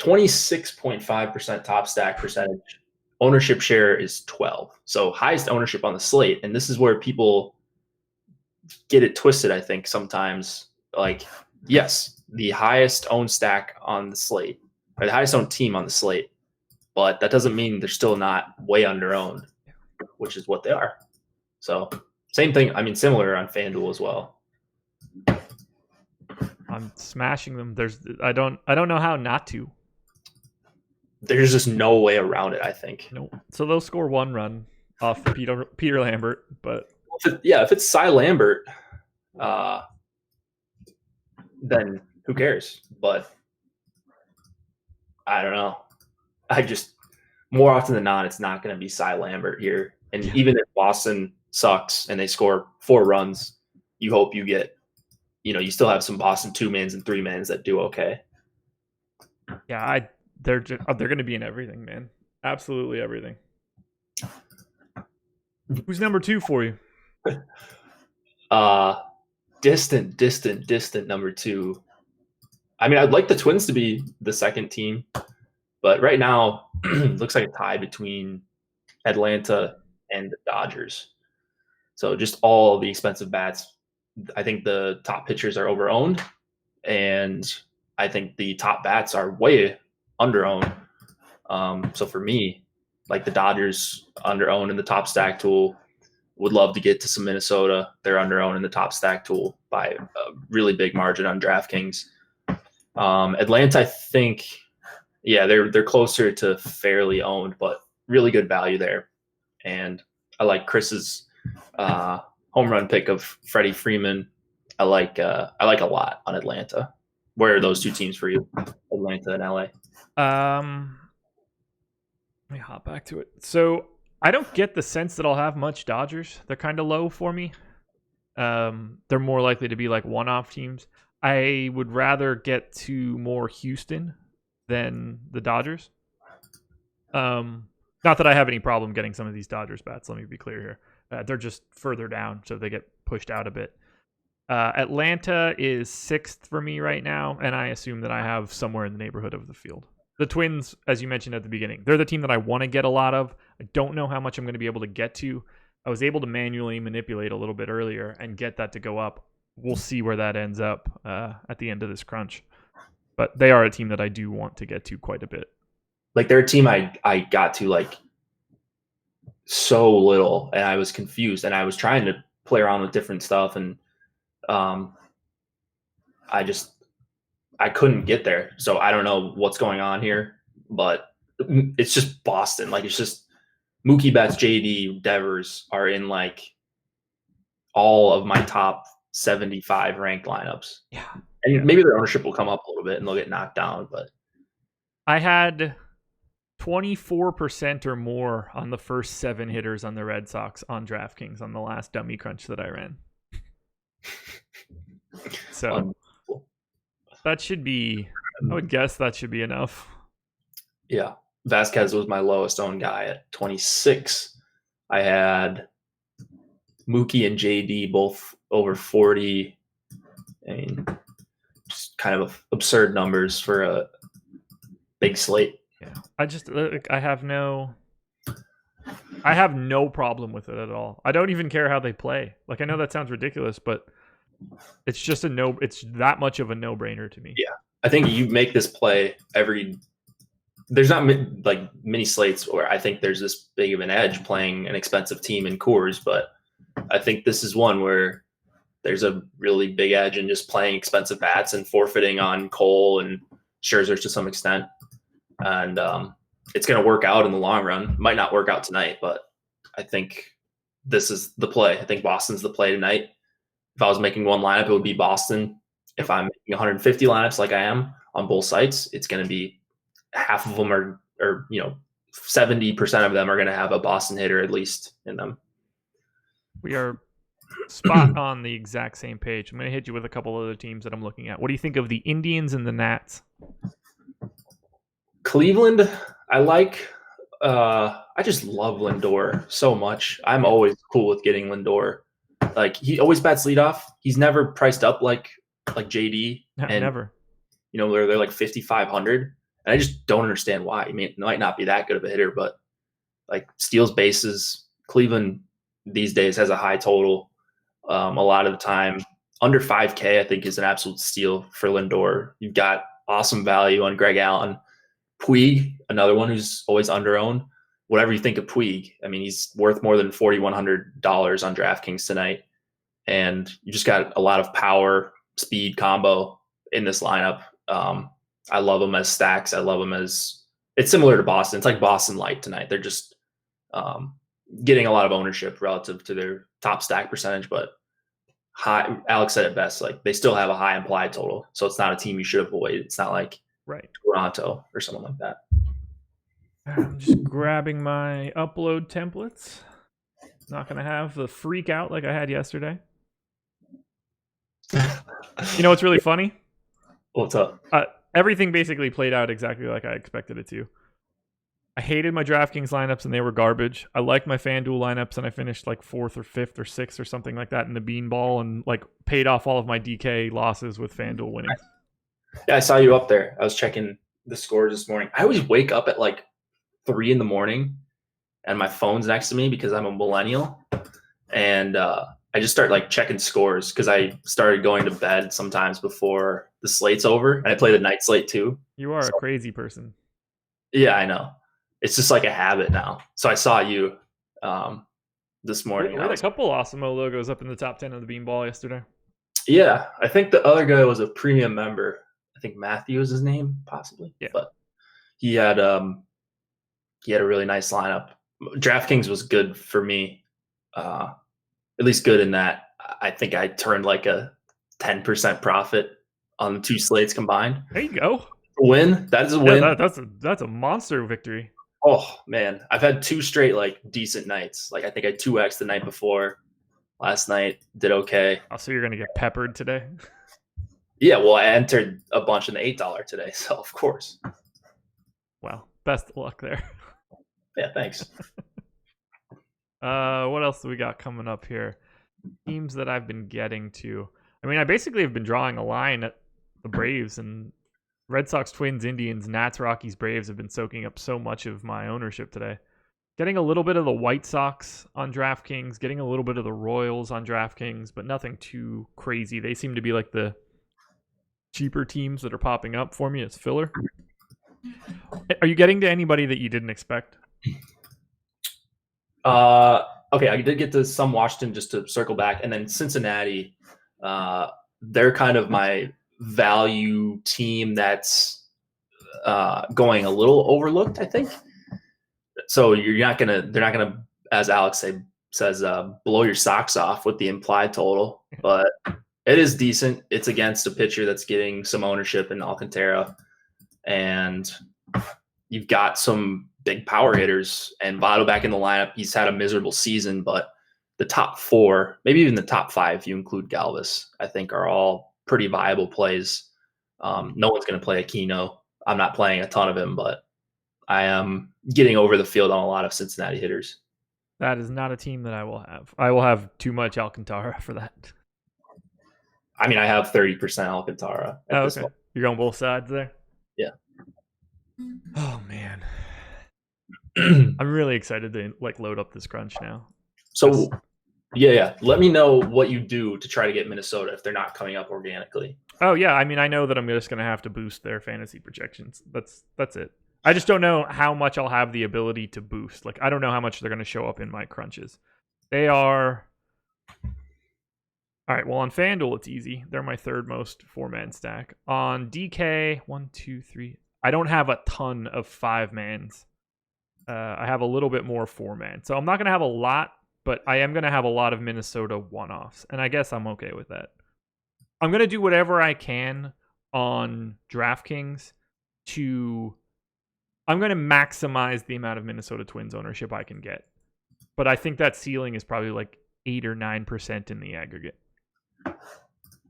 26.5% top stack percentage. Ownership share is 12. So highest ownership on the slate. And this is where people get it twisted, I think, sometimes. Like, yes, the highest owned stack on the slate, or the highest owned team on the slate, but that doesn't mean they're still not way under owned, which is what they are. So same thing. I mean, similar on FanDuel as well. I'm smashing them. I don't know how not to. There's just no way around it, I think. Nope. So they'll score 1 run off Peter Lambert, but if it's Cy Lambert, then who cares? But I don't know. I just, more often than not, it's not going to be Cy Lambert here. And even if Boston sucks and they score 4 runs, you hope you get, you still have some Boston 2-mans and 3-mans that do okay. Yeah, they're going to be in everything, man. Absolutely everything. Who's number 2 for you? Distant number 2. I mean, I'd like the Twins to be the second team, but right now looks like a tie between Atlanta and the Dodgers. So just all the expensive bats. I think the top pitchers are overowned, and I think the top bats are way underowned. So for me, like the Dodgers underowned in the top stack tool. Would love to get to some Minnesota. They're underowned in the top stack tool by a really big margin on DraftKings. Atlanta, I think, they're closer to fairly owned, but really good value there. And I like Chris's home run pick of Freddie Freeman. I like a lot on Atlanta. Where are those 2 teams for you? Atlanta and LA. Let me hop back to it. So I don't get the sense that I'll have much Dodgers. They're kind of low for me. They're more likely to be like one-off teams. I would rather get to more Houston than the Dodgers. Not that I have any problem getting some of these Dodgers bats. Let me be clear here. They're just further down, so they get pushed out a bit. Atlanta is 6th for me right now, and I assume that I have somewhere in the neighborhood of the field. The Twins, as you mentioned at the beginning, they're the team that I want to get a lot of. I don't know how much I'm going to be able to get to. I was able to manually manipulate a little bit earlier and get that to go up. We'll see where that ends up at the end of this crunch. But they are a team that I do want to get to quite a bit. Like they're a team I got to like so little, and I was confused, and I was trying to play around with different stuff, and I couldn't get there. So I don't know what's going on here, but it's just Boston. Like it's just Mookie Betts, JD, Devers are in like all of my top 75 ranked lineups. Yeah. And maybe their ownership will come up a little bit and they'll get knocked down, but I had 24% or more on the first 7 hitters on the Red Sox on DraftKings on the last dummy crunch that I ran. So that should be, I would guess that should be enough. Yeah. Vasquez was my lowest owned guy at 26. I had Mookie and JD both over 40. I mean, just kind of absurd numbers for a big slate. Yeah. I have no, I have no problem with it at all. I don't even care how they play. Like, I know that sounds ridiculous, but it's just it's that much of a no-brainer to me. Yeah. I think you make this play there's not like mini slates where I think there's this big of an edge playing an expensive team in Coors, but I think this is one where there's a really big edge in just playing expensive bats and forfeiting on Cole and Scherzer to some extent. And it's going to work out in the long run. Might not work out tonight, but I think this is the play. I think Boston's the play tonight. If I was making one lineup, it would be Boston. If I'm making 150 lineups like I am on both sites, it's going to be half of them or 70% of them are going to have a Boston hitter at least in them. We are spot on the exact same page. I'm going to hit you with a couple other teams that I'm looking at. What do you think of the Indians and the Nats? Cleveland, I like. I just love Lindor so much. I'm always cool with getting Lindor. Like, he always bats leadoff. He's never priced up like JD. And, never. They're like 5,500. And I just don't understand why. I mean, it might not be that good of a hitter, but like steals bases. Cleveland these days has a high total. A lot of the time, under 5K, I think is an absolute steal for Lindor. You've got awesome value on Greg Allen. Puig, another one who's always under-owned. Whatever you think of Puig, I mean, he's worth more than $4,100 on DraftKings tonight. And you just got a lot of power, speed combo in this lineup. I love them as stacks. I love them as – it's similar to Boston. It's like Boston light tonight. They're just getting a lot of ownership relative to their top stack percentage, but high. Alex said it best. Like, they still have a high implied total, so it's not a team you should avoid. It's not like Toronto or someone like that. I'm just grabbing my upload templates. Not going to have the freak out like I had yesterday. You know what's really funny? What's up? Everything basically played out exactly like I expected it to. I hated my DraftKings lineups and they were garbage. I liked my FanDuel lineups and I finished like 4th or 5th or 6th or something like that in the beanball and like paid off all of my DK losses with FanDuel winning. Yeah, I saw you up there. I was checking the scores this morning. I always wake up at like 3 a.m. and my phone's next to me because I'm a millennial. And I just start like checking scores because I started going to bed sometimes before the slate's over. And I play the night slate too. You are a crazy person. Yeah, I know. It's just like a habit now. So I saw you this morning. We had a couple Awesemo logos up in the top 10 of the beanball yesterday. Yeah, I think the other guy was a premium member. I think Matthew is his name, possibly. Yeah. But he had a really nice lineup. DraftKings was good for me. At least good in that I think I turned like a 10% profit on the 2 slates combined. There you go. Win. That is a win. Yeah, that's a monster victory. Oh man, I've had 2 straight like decent nights. Like I think I 2x the night before. Last night did okay. Oh, so you're gonna get peppered today? Yeah, well, I entered a bunch in the $8 today, so of course. Well, best of luck there. Yeah, thanks. What else do we got coming up here? Teams that I've been getting to. I mean, I basically have been drawing a line at the Braves and Red Sox, Twins, Indians, Nats, Rockies, Braves have been soaking up so much of my ownership today. Getting a little bit of the White Sox on DraftKings, getting a little bit of the Royals on DraftKings, but nothing too crazy. They seem to be like the cheaper teams that are popping up for me as filler. Are you getting to anybody that you didn't expect? Okay, I did get to some Washington just to circle back, and then Cincinnati. They're kind of my value team that's going a little overlooked, I think. So they're not gonna, as Alex says, blow your socks off with the implied total, but it is decent. It's against a pitcher that's getting some ownership in Alcantara, and you've got some big power hitters. And Votto back in the lineup. He's had a miserable season, but the top 4, maybe even the top 5, if you include Galvis, I think are all pretty viable plays. No one's going to play Aquino. I'm not playing a ton of him, but I am getting over the field on a lot of Cincinnati hitters. That is not a team that I will have. I will have too much Alcantara for that. I mean, I have 30% Alcantara. Oh, okay. You're on both sides there? Yeah. Oh, man. I'm really excited to load up this crunch now. So, yeah. Let me know what you do to try to get Minnesota if they're not coming up organically. Oh yeah, I mean, I know that I'm just going to have to boost their fantasy projections. That's it. I just don't know how much I'll have the ability to boost. Like, I don't know how much they're going to show up in my crunches. They are. All right, well, on FanDuel, it's easy. They're my third most 4-man stack. On DK, 1, 2, 3. I don't have a ton of 5-mans. I have a little bit more 4-man. So I'm not going to have a lot, but I am going to have a lot of Minnesota one-offs. And I guess I'm okay with that. I'm going to do whatever I can on DraftKings I'm going to maximize the amount of Minnesota Twins ownership I can get. But I think that ceiling is probably like 8 or 9% in the aggregate.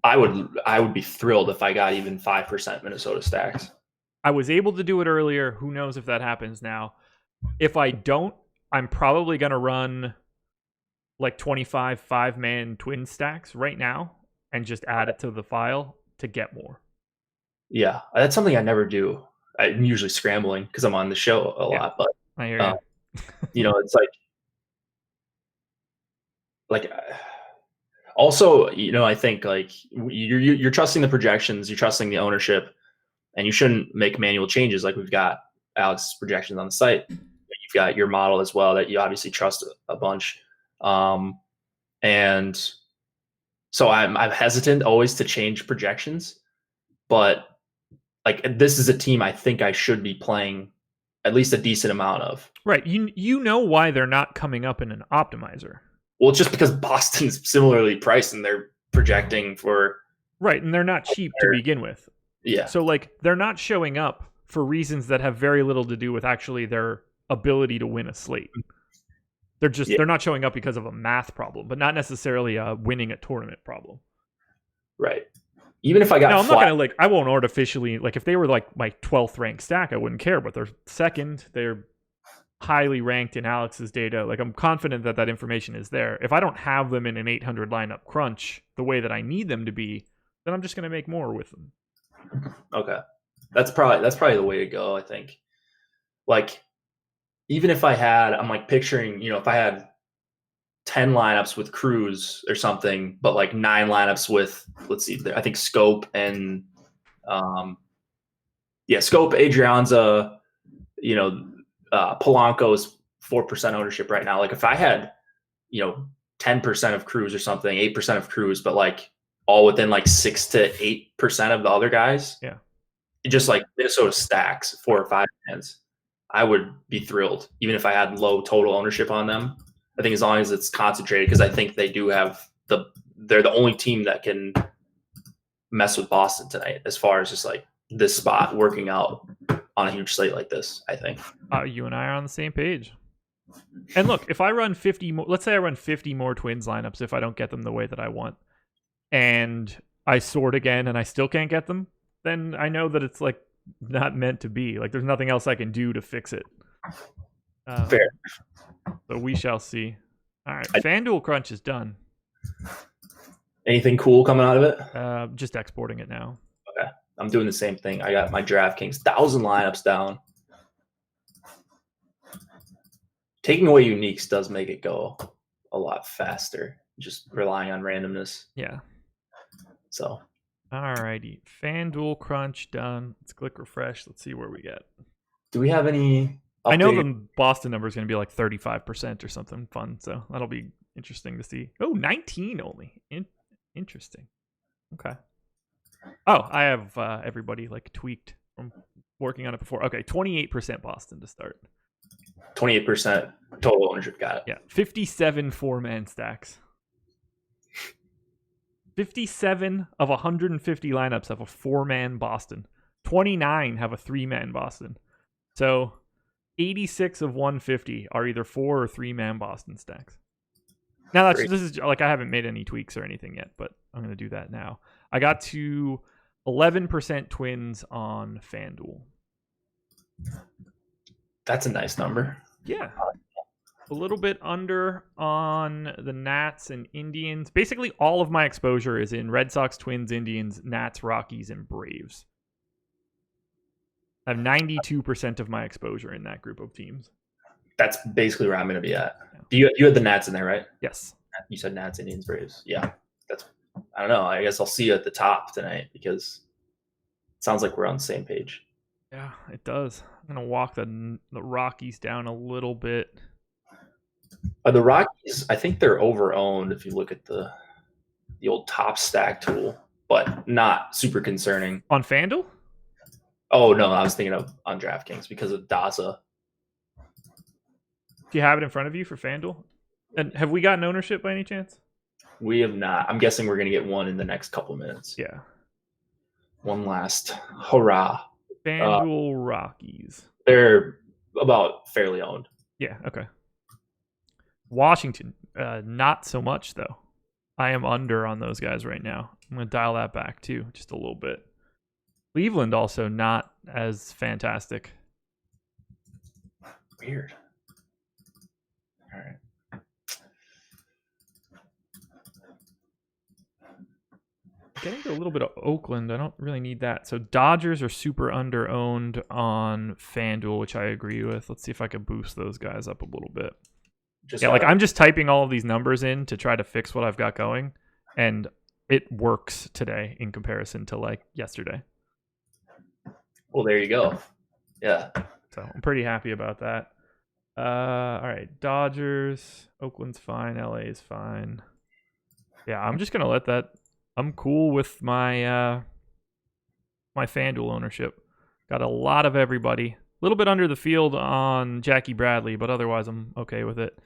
I would be thrilled if I got even 5% Minnesota stacks. I was able to do it earlier. Who knows if that happens now? If I don't, I'm probably going to run like 25 5-man twin stacks right now and just add it to the file to get more. Yeah, that's something I never do. I'm usually scrambling because I'm on the show a lot, but I hear you. It's like also, I think like you're trusting the projections, you're trusting the ownership, and you shouldn't make manual changes. Like we've got Alex's projections on the site. You've got your model as well that you obviously trust a bunch. And so I'm hesitant always to change projections, but like this is a team I think I should be playing at least a decent amount of. Right. You know why they're not coming up in an optimizer. Well, it's just because Boston's similarly priced and they're projecting for... Right, and they're not cheap to begin with. Yeah. So, like, they're not showing up for reasons that have very little to do with actually their ability to win a slate. They're not showing up because of a math problem, but not necessarily a winning a tournament problem. Right. Even if I got I'm not going to, I won't artificially, if they were, my 12th ranked stack, I wouldn't care, but they're second, they're highly ranked in Alex's data. I'm confident that information is there. If I don't have them in an 800 lineup crunch the way that I need them to be, then I'm just going to make more with them. Okay. That's probably the way to go, I think. Even if I had, I'm picturing, if I had 10 lineups with Cruz or something, but 9 lineups with, let's see, I think Scope and Scope, Adrianza, Polanco is 4% ownership right now. If I had, 10% of Cruz or something, 8% of Cruz, but all within 6 to 8% of the other guys. Yeah. Just Minnesota stacks 4 or 5 hands, I would be thrilled, even if I had low total ownership on them. I think as long as it's concentrated, because I think they do have they're the only team that can mess with Boston tonight as far as just this spot working out on a huge slate like this, I think. You and I are on the same page. And look, if I run 50 more, let's say I run 50 more Twins lineups if I don't get them the way that I want, and I sort again and I still can't get them, then I know that it's not meant to be. There's nothing else I can do to fix it. Fair. So we shall see. All right, FanDuel Crunch is done. Anything cool coming out of it? Just exporting it now. Okay. I'm doing the same thing. I got my DraftKings 1,000 lineups down. Taking away uniques does make it go a lot faster, just relying on randomness. Yeah. So. All righty. FanDuel Crunch done. Let's click refresh. Let's see where we get. Do we have any... I know the Boston number is going to be 35% or something fun, so that'll be interesting to see. Oh, 19 only. Interesting. Okay. Oh, I have everybody tweaked from working on it before. Okay, 28% Boston to start. 28% total ownership. Got it. Yeah, 57 4-man stacks. 57 of 150 lineups have a 4-man Boston. 29 have a 3-man Boston. So 86 of 150 are either 4 or 3-man Boston stacks. Now this is I haven't made any tweaks or anything yet, but I'm going to do that now. I got to 11% Twins on FanDuel. That's a nice number. Yeah. A little bit under on the Nats and Indians. Basically, all of my exposure is in Red Sox, Twins, Indians, Nats, Rockies, and Braves. I have 92% of my exposure in that group of teams. That's basically where I'm going to be at. You had the Nats in there, right? Yes. You said Nats, Indians, Braves. Yeah, I don't know. I guess I'll see you at the top tonight because it sounds like we're on the same page. Yeah, it does. I'm gonna walk the Rockies down a little bit. The Rockies, I think they're over-owned if you look at the old top stack tool, but not super concerning. On FanDuel? Oh, no, I was thinking of on DraftKings because of Daza. Do you have it in front of you for FanDuel? And have we gotten ownership by any chance? We have not. I'm guessing we're going to get one in the next couple minutes. Yeah. One last hurrah. FanDuel Rockies. They're about fairly owned. Yeah, okay. Washington, not so much, though. I am under on those guys right now. I'm going to dial that back, too, just a little bit. Cleveland also not as fantastic. Weird. All right. Getting to a little bit of Oakland. I don't really need that. So Dodgers are super under-owned on FanDuel, which I agree with. Let's see if I can boost those guys up a little bit. I'm just typing all of these numbers in to try to fix what I've got going, and it works today in comparison to like yesterday. Well, there you go. Yeah. So I'm pretty happy about that. All right, Dodgers, Oakland's fine, LA is fine. Yeah, I'm just gonna let that. I'm cool with my my FanDuel ownership. Got a lot of everybody. A little bit under the field on Jackie Bradley, but otherwise I'm okay with it.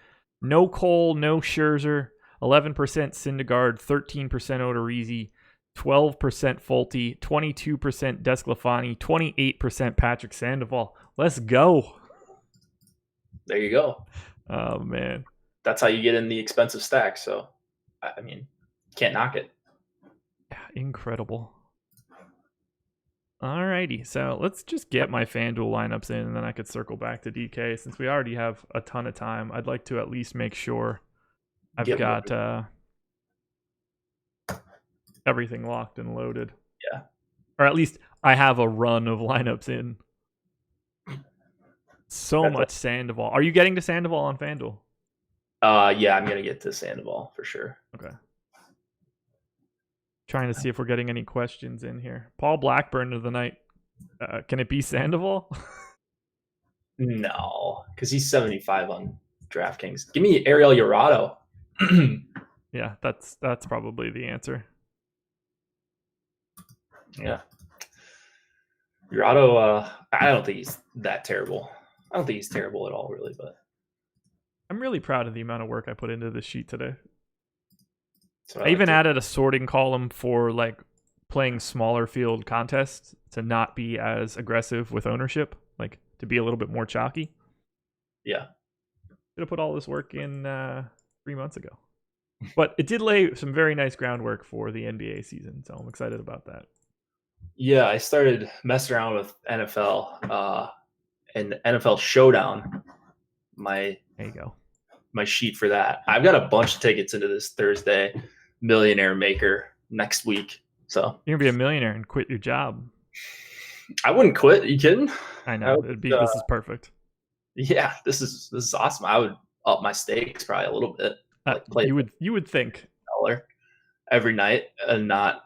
No Cole, no Scherzer, 11% Syndergaard, 13% Odorizzi, 12% Folty, 22% Desclafani, 28% Patrick Sandoval. Let's go. There you go. Oh, man. That's how you get in the expensive stack. So, I mean, can't knock it. Yeah, incredible. Alrighty, so let's just get my FanDuel lineups in, and then I could circle back to DK. Since we already have a ton of time, I'd like to at least make sure I've got everything locked and loaded. Yeah. Or at least I have a run of lineups in. Much Sandoval. Are you getting to Sandoval on FanDuel? Yeah, I'm going to get to Sandoval for sure. Okay. Trying to see if we're getting any questions in here. Paul Blackburn of the night. Can it be Sandoval? No, because he's 75 on DraftKings. Give me Ariel Urado. Yeah, that's probably the answer. Yeah. Urado, I don't think he's that terrible. I don't think he's terrible at all, really. But I'm really proud of the amount of work I put into this sheet today. I even added a sorting column for like playing smaller field contests to not be as aggressive with ownership, like to be a little bit more chalky. Yeah. Should have put all this work in 3 months ago. But it did lay some very nice groundwork for the NBA season, so I'm excited about that. Yeah, I started messing around with NFL and NFL Showdown. There you go. My sheet for that. I've got a bunch of tickets into this Thursday Millionaire Maker next week. So you're gonna be a millionaire and quit your job. I wouldn't quit. Are you kidding? I know. This is perfect. Yeah, this is awesome. I would up my stakes probably a little bit. Like play you would think $1 every night and not,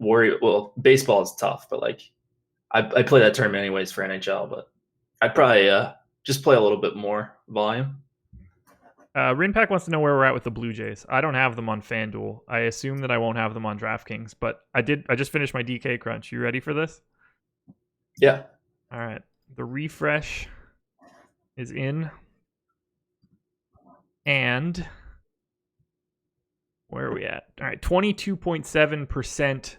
worry. Well, baseball is tough, but like I play that tournament anyways for NHL, but I'd probably just play a little bit more volume. Rinpack wants to know where we're at with the Blue Jays. I don't have them on FanDuel. I assume that I won't have them on DraftKings, but I just finished my DK crunch. You ready for this? Yeah. All right. The refresh is in. And where are we at? All right. 22.7%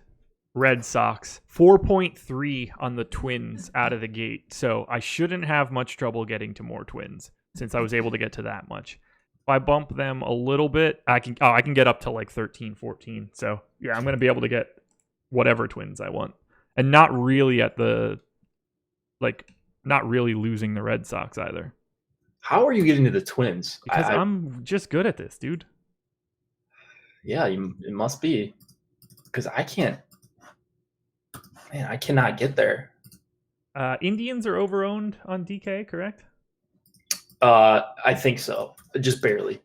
Red Sox, 4.3 on the Twins out of the gate. So I shouldn't have much trouble getting to more Twins since I was able to get to that much. If I bump them a little bit, I can get up to like 13, 14. So yeah, I'm going to be able to get whatever Twins I want. And not really not really losing the Red Sox either. How are you getting to the Twins? Because I'm just good at this, dude. Yeah, it must be. Because I can't. Man, I cannot get there. Indians are overowned on DK, correct? I think so, just barely.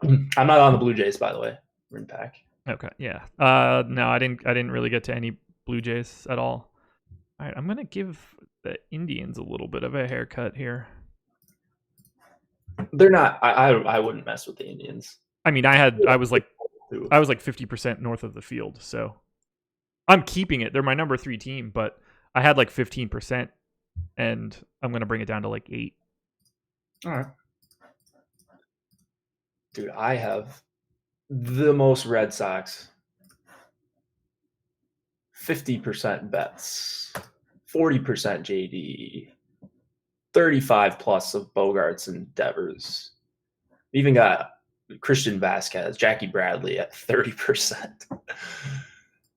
I'm not on the Blue Jays, by the way. We're in pack. Okay, yeah. No, I didn't really get to any Blue Jays at all. All right, I'm gonna give the Indians a little bit of a haircut here. They're not. I wouldn't mess with the Indians. I mean, I was like 50% north of the field, so I'm keeping it. They're my number 3 team, but I had like 15%, and I'm gonna bring it down to like 8. All right, dude. I have the most Red Sox. 50% bets, 40% JD, 35 plus of Bogarts and Devers. Even got Christian Vasquez, Jackie Bradley at 30%.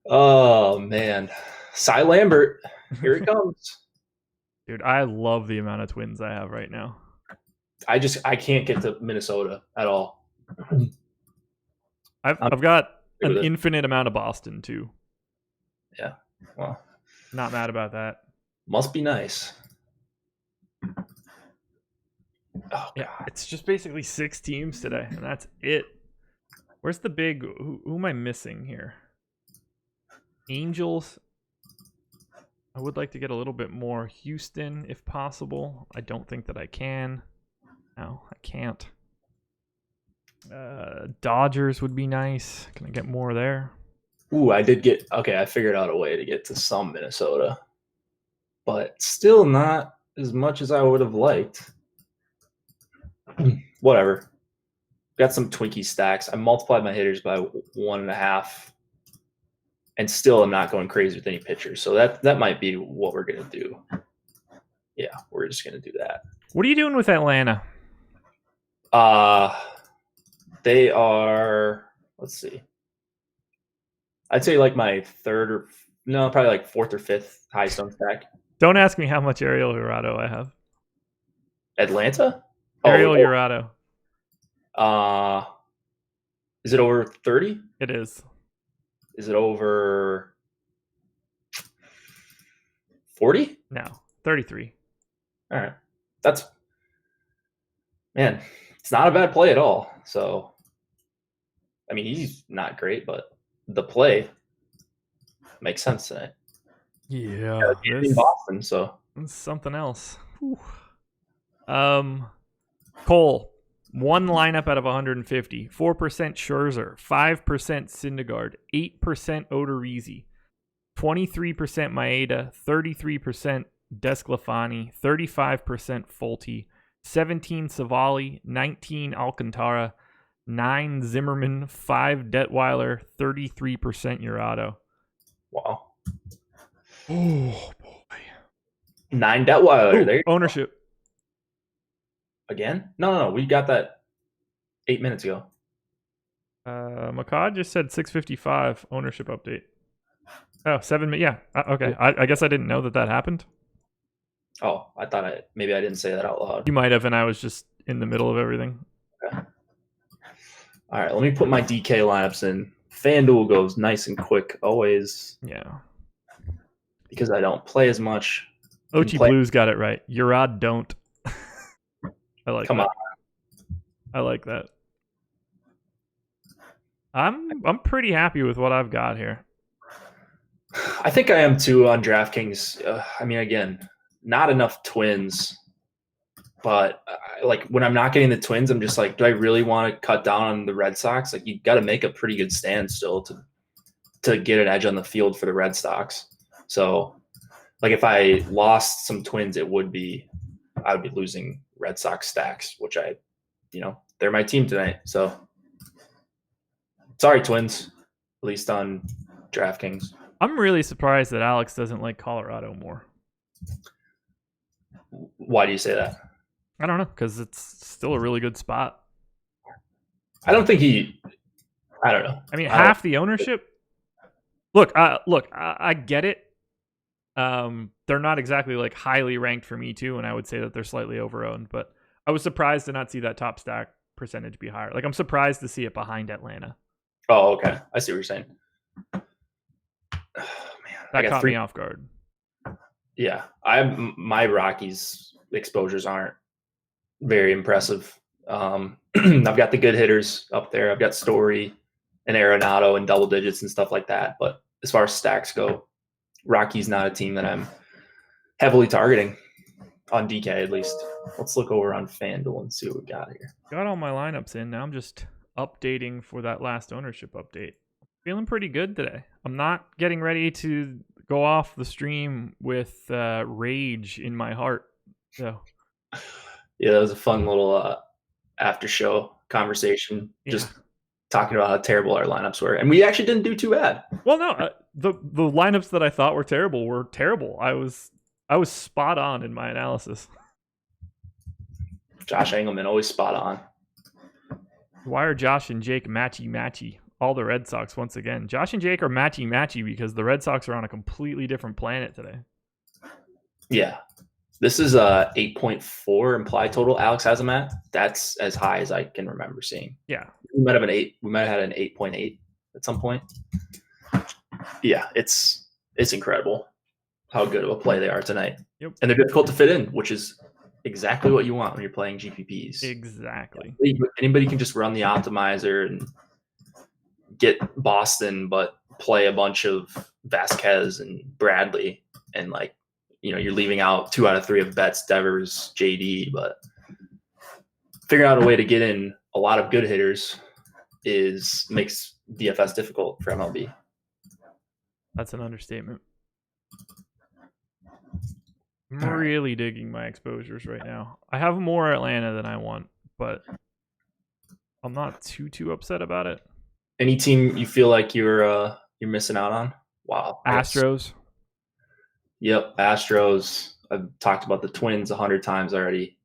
Oh man, Cy Lambert, here it comes. Dude, I love the amount of Twins I have right now. I can't get to Minnesota at all. I've got an infinite amount of Boston too. Yeah, well, not mad about that. Must be nice. Oh, yeah, it's just basically 6 teams today, and that's it. Where's the big? Who am I missing here? Angels. I would like to get a little bit more. Houston, if possible. I don't think that I can. No, I can't. Dodgers would be nice. Can I get more there? Ooh, I figured out a way to get to some Minnesota, but still not as much as I would have liked. Whatever. Got some Twinkie stacks. I multiplied my hitters by 1.5, and still I'm not going crazy with any pitchers. So that might be what we're gonna do. Yeah, we're just gonna do that. What are you doing with Atlanta? They are. Let's see. I'd say like my probably like 4th or 5th highest on stack. Don't ask me how much Ariel Jurado I have. Atlanta? Ariel Jurado. Is it over 30? It is. Is it over 40? No, 33. All right. It's not a bad play at all. So, I mean, he's not great, but the play makes sense tonight. Yeah, in Boston, so it's something else. Whew. Cole, 1 lineup out of 150, 4% Scherzer, 5% Syndergaard, 8% Odorizzi, 23% Maeda, 33% Desclafani, 35% Folty, 17 Savali, 19 Alcantara, 9 Zimmerman, 5 Detweiler, 33% Jurado. Wow. Oh boy. 9 Detweiler. There ownership. Again? No. We got that 8 minutes ago. Makad just said 655 ownership update. Oh, 7 minutes. Yeah. Okay. I guess I didn't know that happened. Oh, I thought maybe I didn't say that out loud. You might have, and I was just in the middle of everything. Okay. All right, let me put my DK lineups in. FanDuel goes nice and quick always. Yeah. Because I don't play as much. Ochi Blues got it right. Urad don't. I like Come that. on. I like that. I'm pretty happy with what I've got here. I think I am too on DraftKings. I mean, again, not enough Twins. But like when I'm not getting the Twins, I'm just like, do I really want to cut down on the Red Sox? Like you got to make a pretty good stand still to get an edge on the field for the Red Sox. So like if I lost some Twins, I would be losing Red Sox stacks, which they're my team tonight. So sorry, Twins, at least on DraftKings. I'm really surprised that Alex doesn't like Colorado more. Why do you say that? I don't know, because it's still a really good spot. I don't know. I mean, half the ownership. Look, I get it. They're not exactly like highly ranked for me too, and I would say that they're slightly overowned. But I was surprised to not see that top stack percentage be higher. Like I'm surprised to see it behind Atlanta. Oh, okay. I see what you're saying. Oh, man, that caught me off guard. Yeah, my Rockies exposures aren't very impressive. I've got the good hitters up there. I've got Story and Arenado in double digits and stuff like that. But as far as stacks go, Rocky's not a team that I'm heavily targeting on DK at least. Let's look over on FanDuel and see what we got here. Got all my lineups in. Now I'm just updating for that last ownership update. Feeling pretty good today. I'm not getting ready to go off the stream with rage in my heart. So yeah, that was a fun little after show conversation. Just talking about how terrible our lineups were, and we actually didn't do too bad. Well, no, the lineups that I thought were terrible. I was spot on in my analysis. Josh Engelman always spot on. Why are Josh and Jake matchy? All the Red Sox once again. Josh and Jake are matchy because the Red Sox are on a completely different planet today. Yeah. This is a 8.4 implied total Alex has him at. That's as high as I can remember seeing. Yeah. We might have an 8. We might have had an 8.8 at some point. Yeah, it's incredible how good of a play they are tonight. Yep. And they're difficult to fit in, which is exactly what you want when you're playing GPPs. Exactly. Anybody can just run the optimizer and get Boston, but play a bunch of Vasquez and Bradley, and you're leaving out 2 out of 3 of Betts, Devers, JD, but figuring out a way to get in a lot of good hitters makes DFS difficult for MLB. That's an understatement. I'm really digging my exposures right now. I have more Atlanta than I want, but I'm not too upset about it. Any team you feel like you're missing out on? Wow. Astros. Yep, Astros. I've talked about the Twins 100 times already.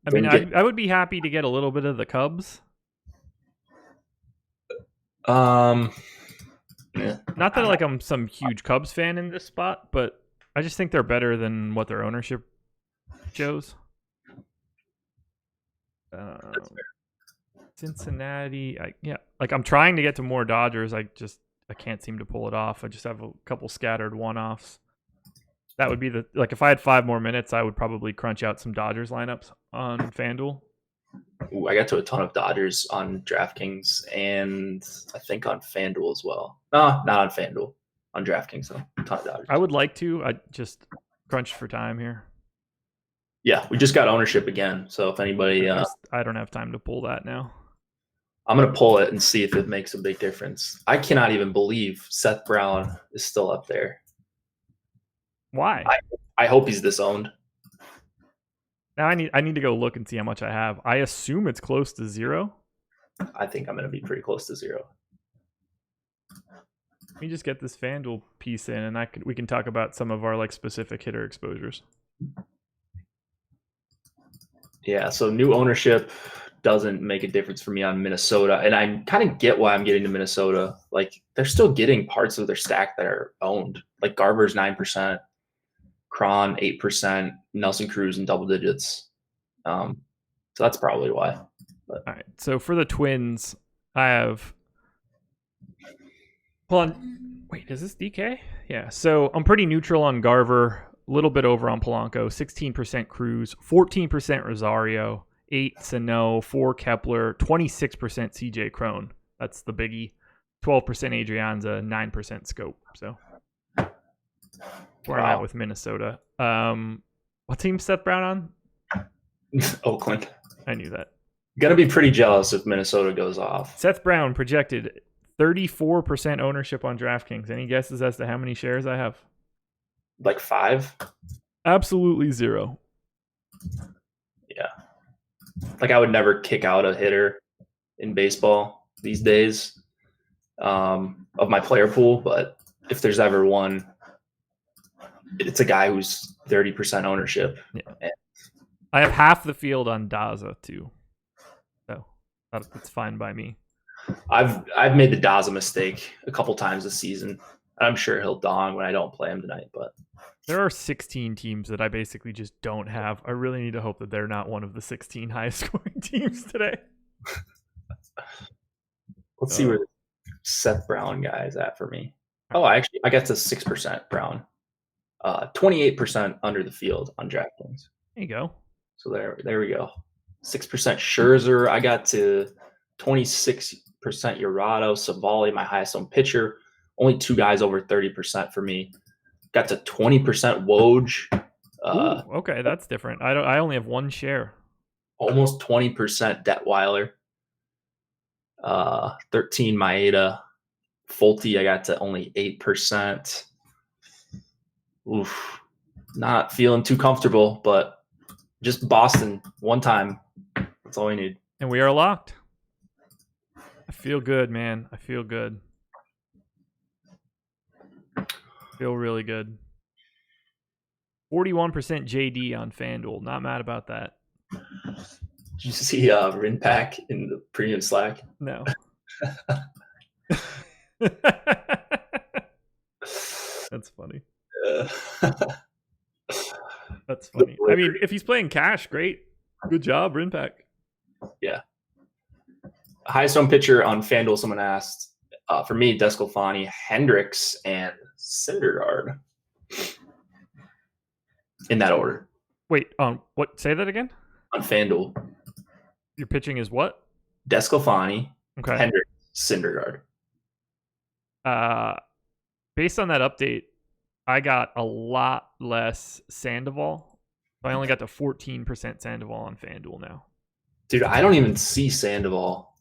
I mean, I would be happy to get a little bit of the Cubs. Yeah. Not that I'm some huge Cubs fan in this spot, but I just think they're better than what their ownership shows. Cincinnati, I'm trying to get to more Dodgers. I can't seem to pull it off. I just have a couple scattered one-offs. That would be if I had 5 more minutes, I would probably crunch out some Dodgers lineups on FanDuel. Ooh, I got to a ton of Dodgers on DraftKings and I think on FanDuel as well. No, not on FanDuel. On DraftKings, though. A ton of Dodgers. I would like to. I just crunched for time here. Yeah, we just got ownership again. So if anybody... I don't have time to pull that now. I'm going to pull it and see if it makes a big difference. I cannot even believe Seth Brown is still up there. Why? I hope he's disowned. Now I need to go look and see how much I have. I assume it's close to 0. I think I'm going to be pretty close to 0. Let me just get this FanDuel piece in, and we can talk about some of our specific hitter exposures. Yeah, so new ownership doesn't make a difference for me on Minnesota, and I kind of get why I'm getting to Minnesota. They're still getting parts of their stack that are owned. Garver's 9%, Cron 8%, Nelson Cruz in double digits. So that's probably why. But. All right. So for the Twins, I have. Hold on. Wait, is this DK? Yeah. So I'm pretty neutral on Garver. A little bit over on Polanco. 16% Cruz, 14% Rosario, 8 Sano, 4 Kepler, 26% CJ Cron. That's the biggie. 12% Adrianza, 9% Scope. So where I'm at with Minnesota. What team's Seth Brown on? Oakland. I knew that. Gonna be pretty jealous if Minnesota goes off. Seth Brown projected 34% ownership on DraftKings. Any guesses as to how many shares I have? 5? Absolutely 0. Yeah. I would never kick out a hitter in baseball these days of my player pool, but if there's ever one, it's a guy who's 30% ownership. Yeah. I have half the field on Daza too, so that's fine by me. I've made the Daza mistake a couple times this season. I'm sure he'll dong when I don't play him tonight, but there are 16 teams that I basically just don't have. I really need to hope that they're not one of the 16 highest scoring teams today. Let's see where the Seth Brown guy is at for me. Oh, I got to 6% Brown. 28% under the field on DraftKings. There you go. So there we go. 6% Scherzer. I got to 26% Urado. Savali, my highest owned pitcher. Only 2 guys over 30% for me. Got to 20% Woj. Ooh, okay, that's different. I only have 1 share. Almost 20% Detweiler. 13 Maeda. Folty, I got to only 8%. Oof. Not feeling too comfortable, but just Boston one time. That's all we need. And we are locked. I feel good, man. I feel good. Feel really good. 41% JD on FanDuel. Not mad about that. Did you see Rinpack in the premium Slack? No. That's funny. That's funny. I mean, if he's playing cash, great. Good job, Rinpack. Yeah. Highest owned pitcher on FanDuel, someone asked. For me, Desclafani, Hendricks, and Syndergaard. In that order. Wait, what? Say that again? On FanDuel. Your pitching is what? Desclafani, Okay. Hendricks, Syndergaard. Based on that update, I got a lot less Sandoval. I only got to 14% Sandoval on FanDuel now. Dude, I don't even see Sandoval.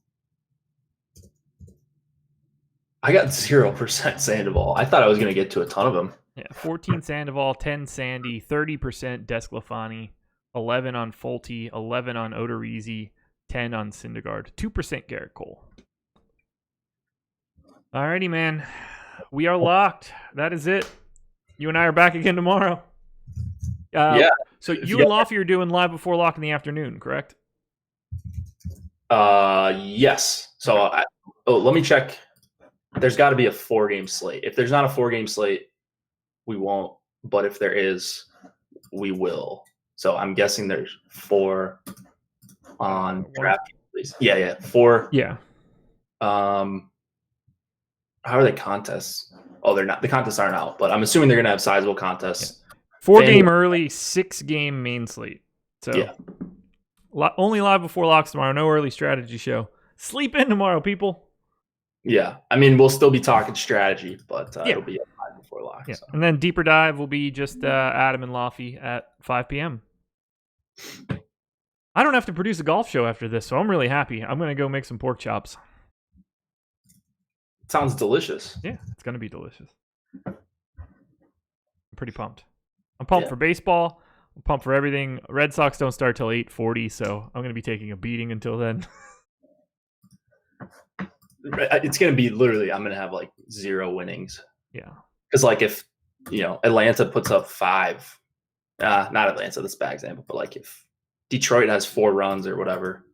I got 0% Sandoval. I thought I was going to get to a ton of them. Yeah, 14 Sandoval, 10 Sandy, 30% Desclafani, 11 on Folty, 11 on Odorizzi, 10 on Syndergaard, 2% Garrett Cole. Alrighty, man. We are locked. That is it. You and I are back again tomorrow. Yeah. So you and Lofty are doing live before lock in the afternoon, correct? Yes. So let me check. There's got to be a 4-game slate. If there's not a 4-game slate, we won't. But if there is, we will. So I'm guessing there's 4 on DraftKings. Yeah, 4. Yeah. How are they contests? Oh, they're not. The contests aren't out, but I'm assuming they're going to have sizable contests. 4-game early, 6-game main slate. So yeah. Only live before locks tomorrow. No early strategy show. Sleep in tomorrow, people. Yeah. I mean, we'll still be talking strategy, but it'll be live before lock. Yeah. So. And then deeper dive will be just Adam and Lofty at 5 p.m. I don't have to produce a golf show after this, so I'm really happy. I'm going to go make some pork chops. Sounds delicious. Yeah, it's going to be delicious. I'm pretty pumped. I'm pumped for baseball. I'm pumped for everything. Red Sox don't start till 8:40, so I'm going to be taking a beating until then. It's going to be literally, I'm going to have like 0 winnings. Yeah. Because like if, Atlanta puts up 5, not Atlanta, that's a bad example, but like if Detroit has 4 runs or whatever,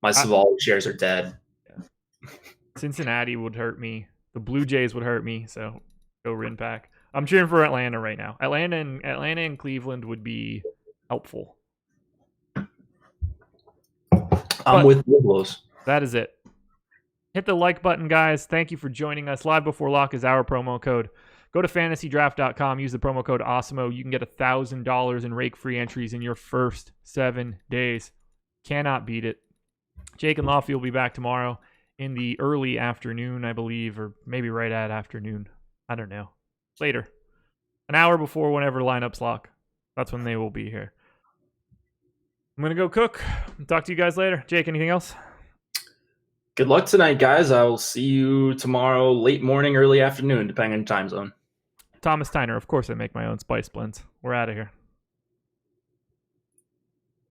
my Savali shares are dead. Yeah. Cincinnati would hurt me. The Blue Jays would hurt me, so go Rinpack. I'm cheering for Atlanta right now. Atlanta and Cleveland would be helpful. I'm with Wiblos. That is it. Hit the like button, guys. Thank you for joining us. Live Before Lock is our promo code. Go to FantasyDraft.com. Use the promo code AWESEMO. You can get $1,000 in rake-free entries in your first 7 days. Cannot beat it. Jake and Lofty will be back tomorrow in the early afternoon, I believe, or maybe right at afternoon. I don't know. Later. An hour before whenever lineups lock. That's when they will be here. I'm going to go cook. Talk to you guys later. Jake, anything else? Good luck tonight, guys. I will see you tomorrow, late morning, early afternoon, depending on time zone. Thomas Tyner. Of course I make my own spice blends. We're out of here.